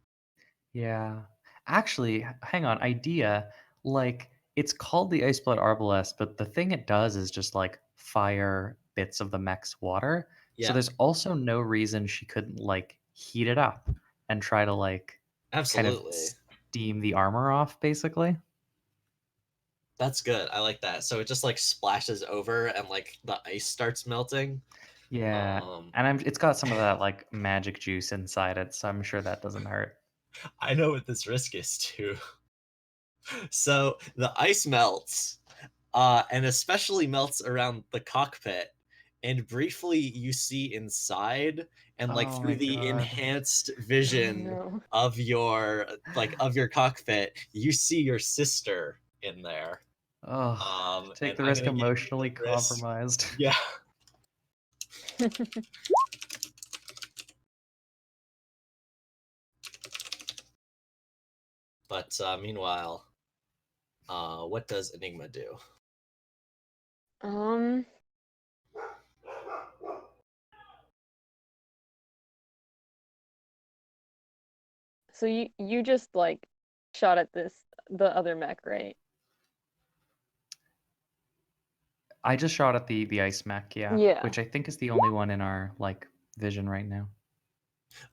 Yeah. Actually, hang on. Idea. Like, it's called the Iceblood Arbalest, but the thing it does is just like fire bits of the mech's water. So Yeah, there's also no reason she couldn't like heat it up and try to like kind of absolutely. steam the armor off, basically. That's good. I like that. So it just like splashes over and like the ice starts melting. Yeah. And it's got some of that like magic juice inside it, so I'm sure that doesn't hurt. I know what this risk is too. So the ice melts, and especially melts around the cockpit. And briefly, you see inside, and like Oh through my the God. enhanced vision No. of your cockpit, you see your sister in there. Oh, take and the I'm risk gonna give you emotionally the risk. compromised. Yeah. But meanwhile, what does Enigma do? So you just like shot at the other mech, right? I just shot at the ice mech, yeah, Yeah. which I think is the only one in our like vision right now.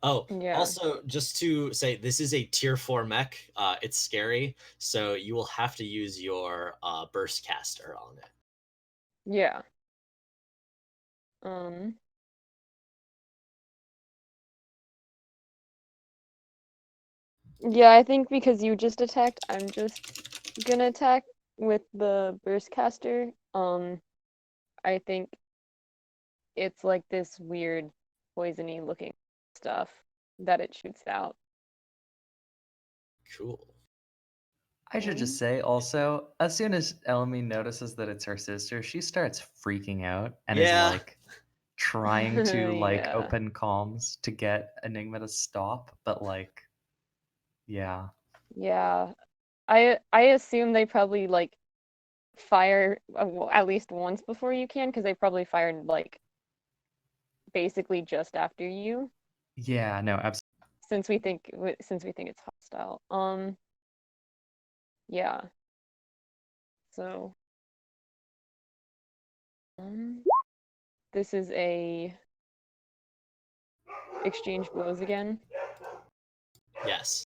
Oh, Yeah. also, just to say, this is a tier 4 mech. It's scary, so you will have to use your burst caster on it. Yeah. Yeah, I think because you just attacked, I'm just gonna attack with the burst caster. I think it's like this weird poisony looking stuff that it shoots out. Cool. I should just say also, as soon as Elmi notices that it's her sister, she starts freaking out and is Yeah. like trying to like Yeah. open comms to get Enigma to stop, but like, yeah. Yeah. I assume they probably like fire well, at least once before you can, because they probably fired like basically just after you, Yeah, no, absolutely. since we think it's hostile. Yeah. So this is a exchange blows again. Yes.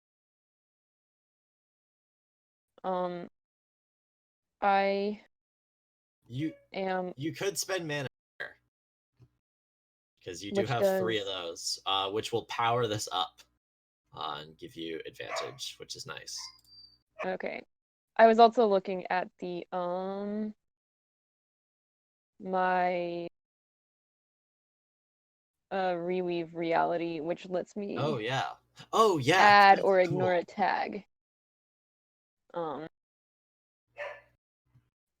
I You am you could spend mana here, because you do which have 3 of does those, which will power this up and give you advantage, which is nice. okay. I was also looking at the my reweave reality, which lets me Oh yeah. Oh yeah. add that's or ignore cool. a tag.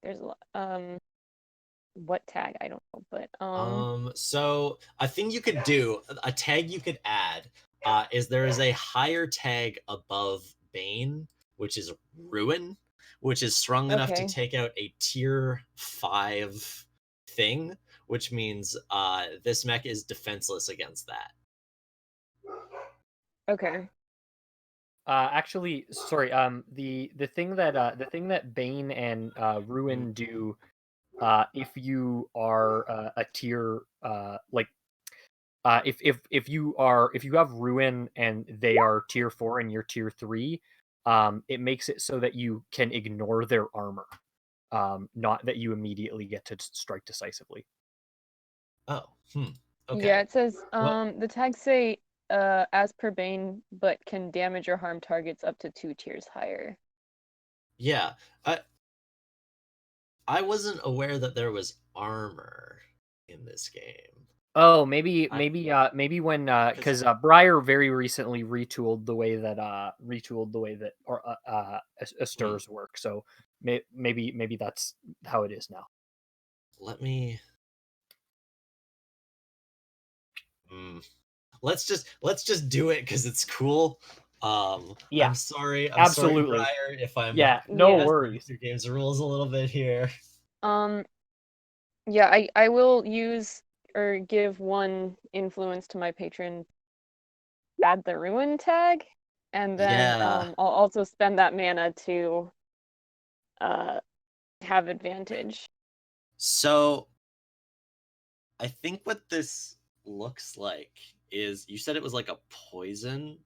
There's what tag? I don't know, but So a thing you could do, a tag you could add, is there is a higher tag above Bane, which is Ruin, which is strong enough to okay. take out a tier 5 thing, which means this mech is defenseless against that. Okay. Actually, sorry. The thing that Bane and Ruin do, if you are a tier if you have Ruin and they are tier 4 and you're tier 3, it makes it so that you can ignore their armor, not that you immediately get to strike decisively. Oh, okay. Yeah, it says Well, the tags say as per Bane, but can damage or harm targets up to 2 tiers higher. yeah. I wasn't aware that there was armor in this game. Oh, maybe when because Briar very recently retooled the way that Astir's work. So maybe that's how it is now. Let me. Let's just do it because it's cool. Yeah, I'm sorry, absolutely. Briar, if I'm Yeah, no Yeah. worries. your game's rules a little bit here. Yeah, I will use or give 1 influence to my patron, add the ruin tag, and then Yeah. I'll also spend that mana to have advantage. So I think what this looks like is, you said it was like a poison.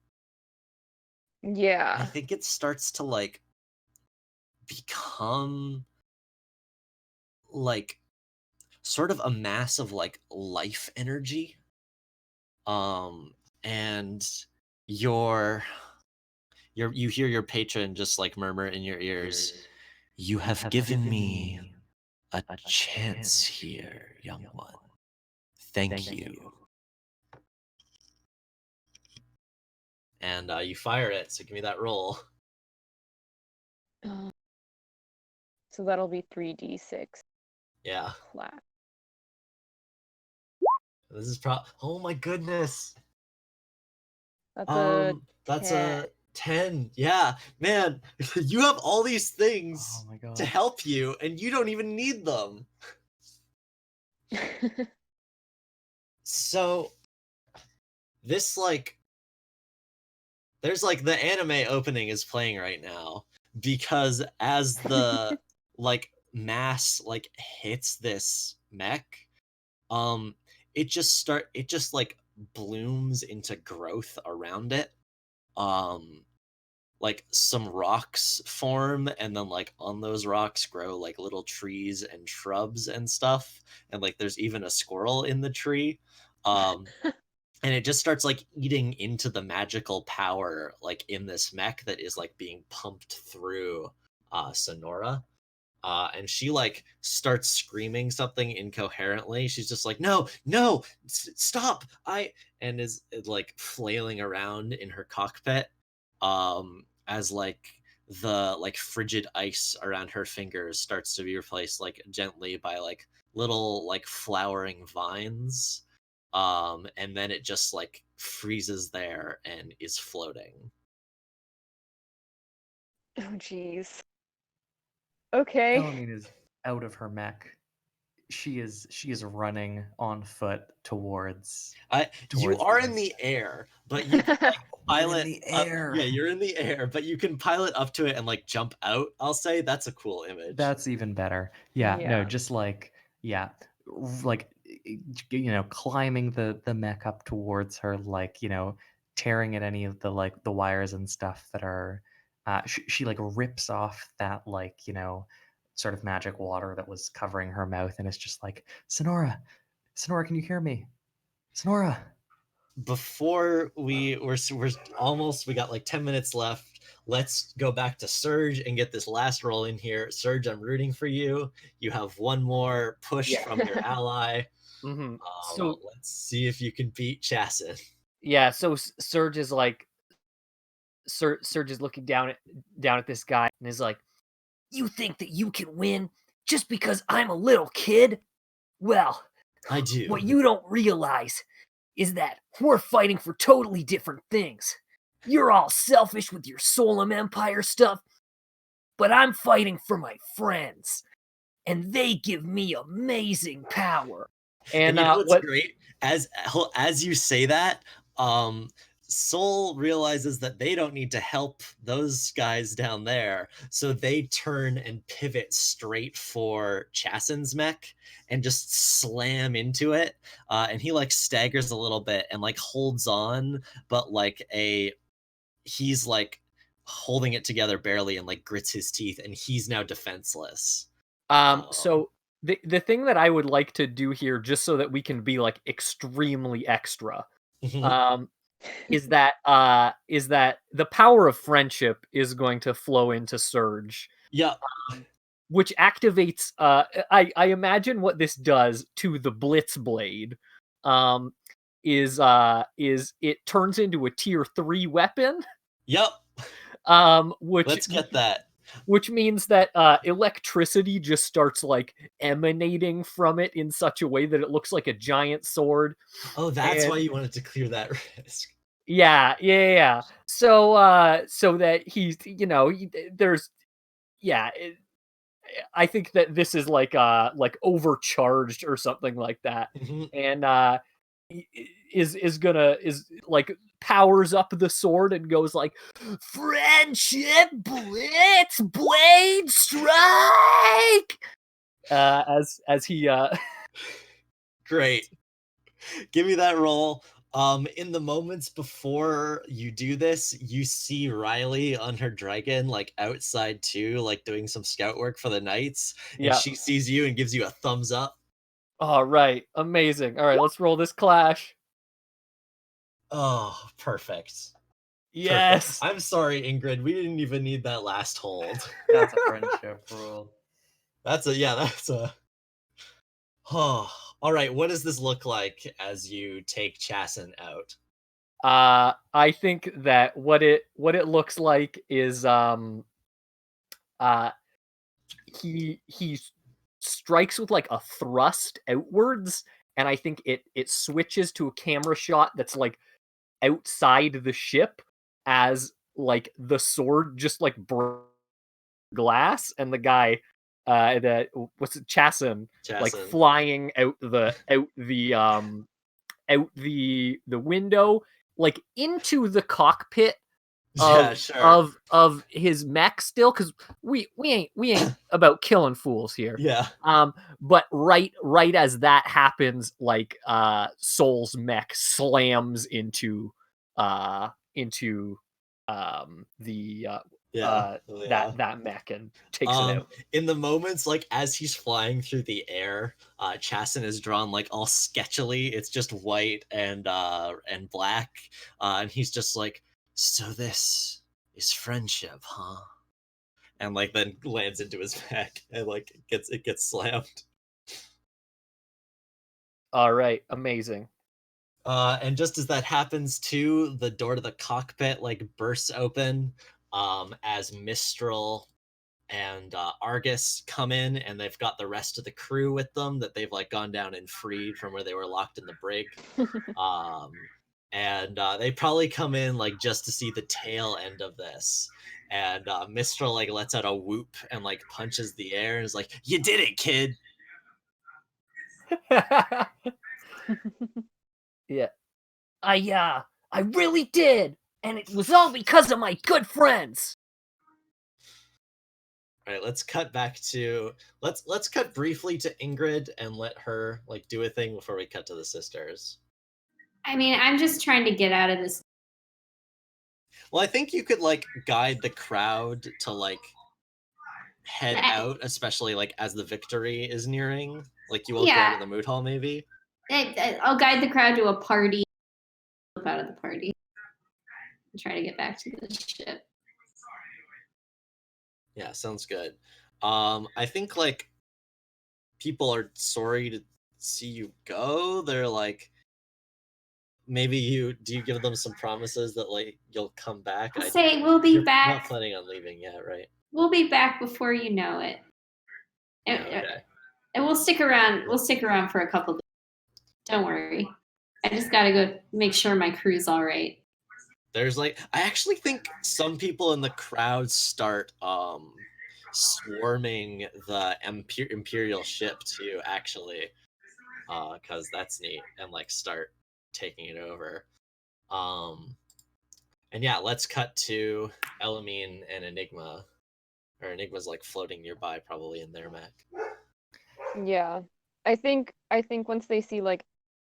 Yeah. I think it starts to like become like sort of a mass of like life energy. And you hear your patron just like murmur in your ears, "You have given me a chance here, young one. Thank you." and you fire it. So give me that roll. So that'll be 3d6 Yeah. flat. This is oh my goodness. That's That's a 10. Yeah, man, you have all these things Oh my god. to help you, and you don't even need them. So, this there's the anime opening is playing right now because as the mass hits this mech, it just blooms into growth around it. Some rocks form, and then on those rocks grow little trees and shrubs and stuff, and there's even a squirrel in the tree. And it just starts eating into the magical power in this mech that is being pumped through Sonora. And she starts screaming something incoherently. She's just no, stop, and is flailing around in her cockpit, as the frigid ice around her fingers starts to be replaced gently by little flowering vines, and then it just freezes there and is floating. Oh jeez. Okay. Elamine is out of her mech. She is running on foot towards You are in this. the air, but you can pilot the up- air. yeah, you're in the air, but you can pilot up to it and jump out. I'll say that's a cool image. That's even better. Yeah, no, Yeah. just climbing the mech up towards her, tearing at any of the wires and stuff that are she rips off that sort of magic water that was covering her mouth, and it's just Sonora, can you hear me? Sonora. Before we're almost, we got 10 minutes left. Let's go back to Surge and get this last roll in here. Surge, I'm rooting for you. You have one more push from your ally. Mm-hmm. So let's see if you can beat Chasen. Yeah, so Surge is Surge is looking down at this guy and is like, "You think that you can win just because I'm a little kid? Well, I do. what you don't realize is that we're fighting for totally different things. You're all selfish with your Solem Empire stuff, but I'm fighting for my friends, and they give me amazing power." And you know what's great? As you say that, Soul realizes that they don't need to help those guys down there, so they turn and pivot straight for Chasen's mech and just slam into it. And he staggers a little bit and holds on, but he's holding it together barely and grits his teeth, and he's now defenseless. So the thing that I would like to do here, just so that we can be extremely extra, is that the power of friendship is going to flow into Surge. Yeah. Which activates I imagine what this does to the Blitz Blade is it turns into a tier 3 weapon. Yep. Which let's get that. Which means that electricity just starts emanating from it in such a way that it looks like a giant sword. Oh, that's why you wanted to clear that risk. Yeah. So so that he's, there's, I think that this is overcharged or something like that, and is powers up the sword and goes friendship blitz blade strike as he Great. Give me that roll. In the moments before you do this, you see Riley on her dragon outside too, doing some scout work for the knights, and she sees you and gives you a thumbs up. All right, amazing. All right, let's roll this clash. Oh, perfect. Yes. Perfect. I'm sorry, Ingrid. We didn't even need that last hold. That's a friendship rule. That's a. Oh, all right. What does this look like as you take Chasen out? I think that what it looks like is he strikes with like a thrust outwards, and I think it switches to a camera shot that's like outside the ship as like the sword just like glass, and the guy that what's it, Chasson, like Chasson. flying out the window, like into the cockpit Yeah, of sure. his mech still, because we ain't about killing fools here. Yeah. But right as that happens, like Soul's mech slams into the Yeah. that mech and takes it out. In the moments like as he's flying through the air, Chasson is drawn like all sketchily. It's just white and black, and he's just like, so this is friendship, huh? And like then lands into his back and like it gets slammed. All right, amazing. And just as that happens too, the door to the cockpit like bursts open, as Mistral and Argus come in, and they've got the rest of the crew with them that they've like gone down and freed from where they were locked in the brig. And they probably come in like just to see the tail end of this. And Mistral like lets out a whoop and like punches the air and is like, "You did it, kid!" Yeah. I really did, and it was all because of my good friends. All right, let's cut back to let's cut briefly to Ingrid and let her like do a thing before we cut to the sisters. I mean, I'm just trying to get out of this. Well, I think you could like guide the crowd to like head out, especially like as the victory is nearing. Like you will go into the moot hall, maybe. I'll guide the crowd to a party. Out of the party and try to get back to the ship. Yeah, sounds good. I think like people are sorry to see you go. They're like, maybe you give them some promises that like you'll come back. I'll say we'll be You're back. not planning on leaving yet, right? We'll be back before you know it. Okay. And we'll stick around. We'll stick around for a couple days. Don't worry. I just gotta go make sure my crew's all right. There's like, I actually think some people in the crowd start swarming the Imperial ship too, actually, because that's neat, and like start taking it over. And yeah, let's cut to Elamine and Enigma, or Enigma's like floating nearby, probably in their mech. Yeah, I think once they see like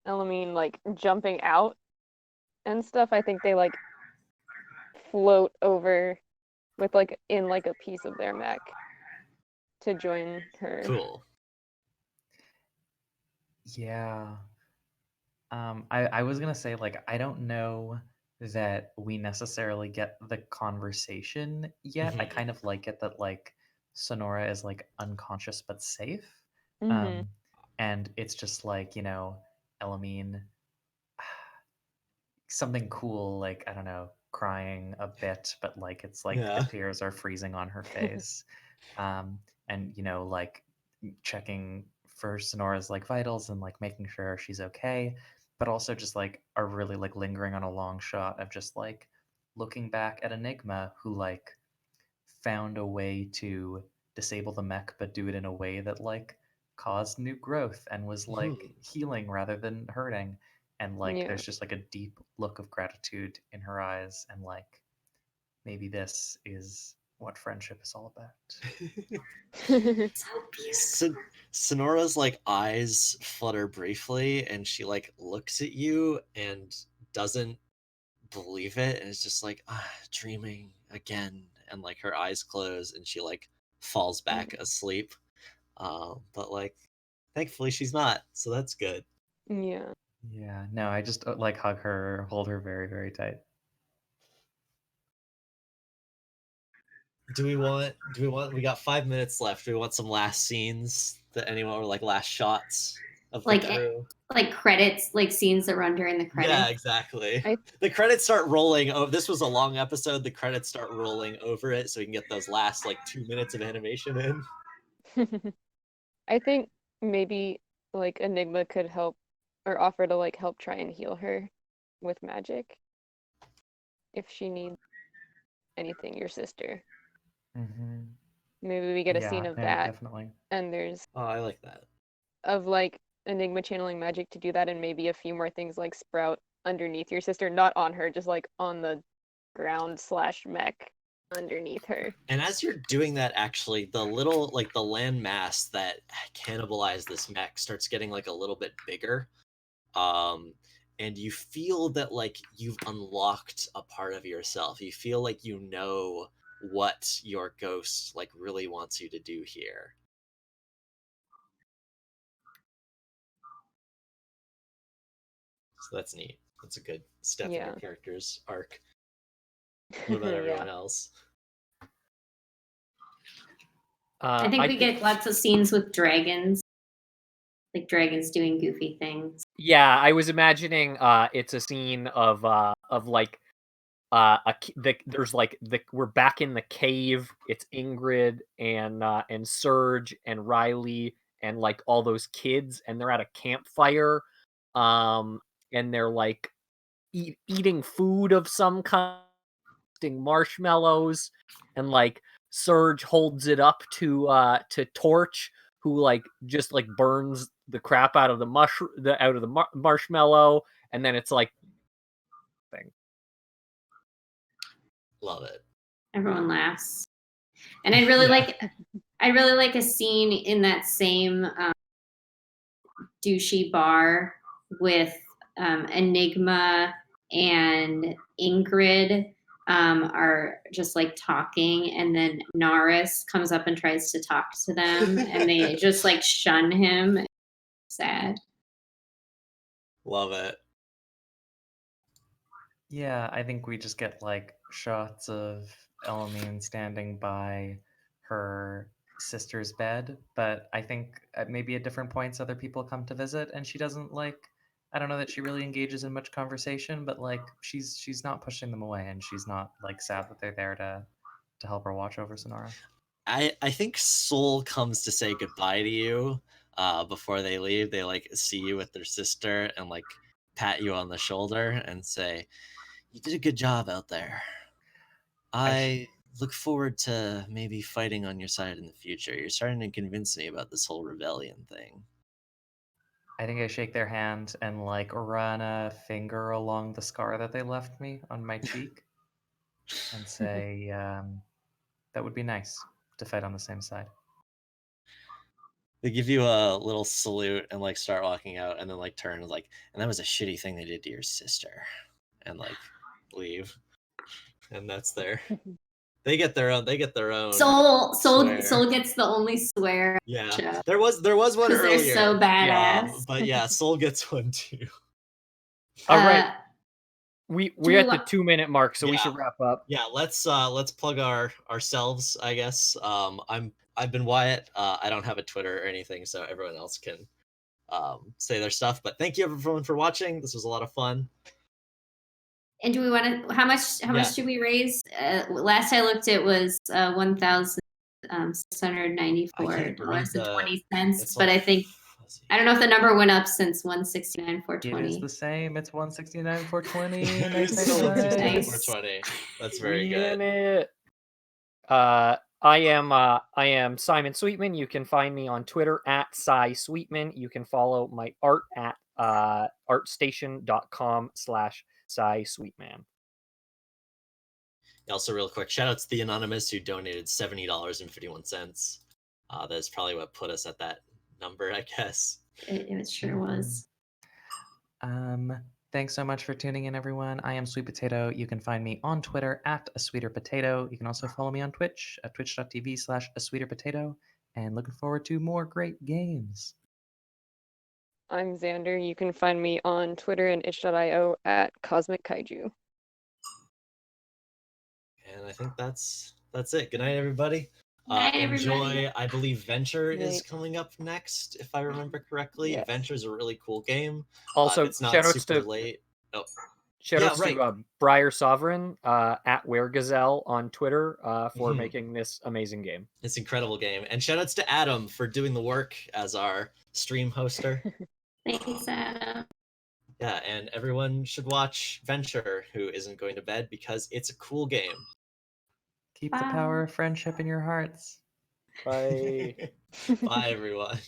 Elamine like jumping out and stuff, I think they like float over with like in like a piece of their mech to join her. Cool. Yeah. I was gonna say, like, I don't know that we necessarily get the conversation yet. I kind of like it that like Sonora is like unconscious but safe. Mhm. And it's just like, you know, Elamine, something cool, like, I don't know, crying a bit, but like it's like Yeah. the tears are freezing on her face. And you know, like checking for Sonora's like vitals and like making sure she's okay, but also just like are really like lingering on a long shot of just like looking back at Enigma, who like found a way to disable the mech but do it in a way that like caused new growth and was like healing rather than hurting. And like Yeah. there's just like a deep look of gratitude in her eyes, and like maybe this is what friendship is all about. Sonora's like eyes flutter briefly, and she like looks at you and doesn't believe it, and it's just like, dreaming again, and like her eyes close and she like falls back asleep. But like thankfully she's not, so that's good. Yeah. Yeah, no, I just like hug her, hold her very, very tight. Do we want we got 5 minutes left. Do we want some last scenes that anyone, or like last shots? of Like the crew. like credits, like scenes that run during the credits. Yeah, exactly. I- The credits start rolling. Oh, this was a long episode. The credits start rolling over it, so we can get those last like 2 minutes of animation in. I think maybe like Enigma could help or offer to like help try and heal her with magic if she needs anything, your sister. Mm-hmm. Maybe we get a Yeah, scene of yeah, that, definitely. and there's Oh, I like that. of like Enigma channeling magic to do that, and maybe a few more things like sprout underneath your sister, not on her, just like on the ground / mech underneath her. And as you're doing that, actually, the little like the land mass that cannibalized this mech starts getting like a little bit bigger. And you feel that like you've unlocked a part of yourself. You feel like you know what your ghost like really wants you to do here. So that's neat. That's a good step in Yeah. your character's arc. What about everyone Yeah. else? I think we get lots of scenes with dragons, like dragons doing goofy things. Yeah, I was imagining it's a scene of like there's like we're back in the cave. It's Ingrid and Serge and Riley and like all those kids, and they're at a campfire, and they're like eating food of some kind, marshmallows, and like Serge holds it up to Torch, who like just like burns the crap out of the marshmallow, and then it's like thing. Love it. Everyone laughs, and I really like a scene in that same douchey bar with Enigma and Ingrid are just like talking, and then Norris comes up and tries to talk to them, and they just like shun him. Sad. Love it. Yeah, I think we just get like shots of Elamine standing by her sister's bed, but I think at maybe at different points other people come to visit and she doesn't like, I don't know that she really engages in much conversation, but like she's not pushing them away and she's not like sad that they're there to help her watch over Sonara. I think Soul comes to say goodbye to you before they leave. They like see you with their sister and like pat you on the shoulder and say, "You did a good job out there. I look forward to maybe fighting on your side in the future. You're starting to convince me about this whole rebellion thing." I think I shake their hand and like run a finger along the scar that they left me on my cheek and say, that would be nice to fight on the same side. They give you a little salute and like start walking out, and then like turn and like, and that was a shitty thing they did to your sister, and like leave, and that's their. They get their own. They get their own. Soul swear. gets the only swear. Yeah, there was one 'Cause they're earlier. so Yeah, badass. but yeah, Soul gets one too. All right, we're at the want- 2-minute mark, so we Yeah. should wrap up. Yeah, let's plug ourselves, I guess. I've been Wyatt. I don't have a Twitter or anything, so everyone else can say their stuff. But thank you everyone for watching. This was a lot of fun. And do we want to? How much should we raise? Last I looked, it was $1,694.20. But I think I don't know if the number went up since 169,420. It is the same. It's 169,420. It's Nice, still nice, nice. 169,420. That's very We good. in it. I am Simon Sweetman. You can find me on Twitter at SciSweetman. You can follow my art at artstation.com/SciSweetman. Also, real quick, shout out to the Anonymous who donated $70.51. That's probably what put us at that number, I guess. It sure was. Thanks so much for tuning in, everyone. I am Sweet Potato. You can find me on Twitter at A Sweeter Potato. You can also follow me on Twitch at twitch.tv/asweeterpotato. And looking forward to more great games. I'm Xander. You can find me on Twitter and itch.io at Cosmic Kaiju. And I think that's it. Good night, everybody. Bye, Enjoy. everybody. I believe Venture is Right. coming up next, if I remember correctly. Yes. Venture is a really cool game. Also, It's not shoutouts super to late. Oh, shoutouts right. to Briar Sovereign at WereGazelle on Twitter for Mhm. making this amazing game. It's an incredible game. And shoutouts to Adam for doing the work as our stream hoster. Thanks, Adam. Yeah, and everyone should watch Venture who isn't going to bed because it's a cool game. Keep the power of friendship in your hearts. Bye. Bye, everyone.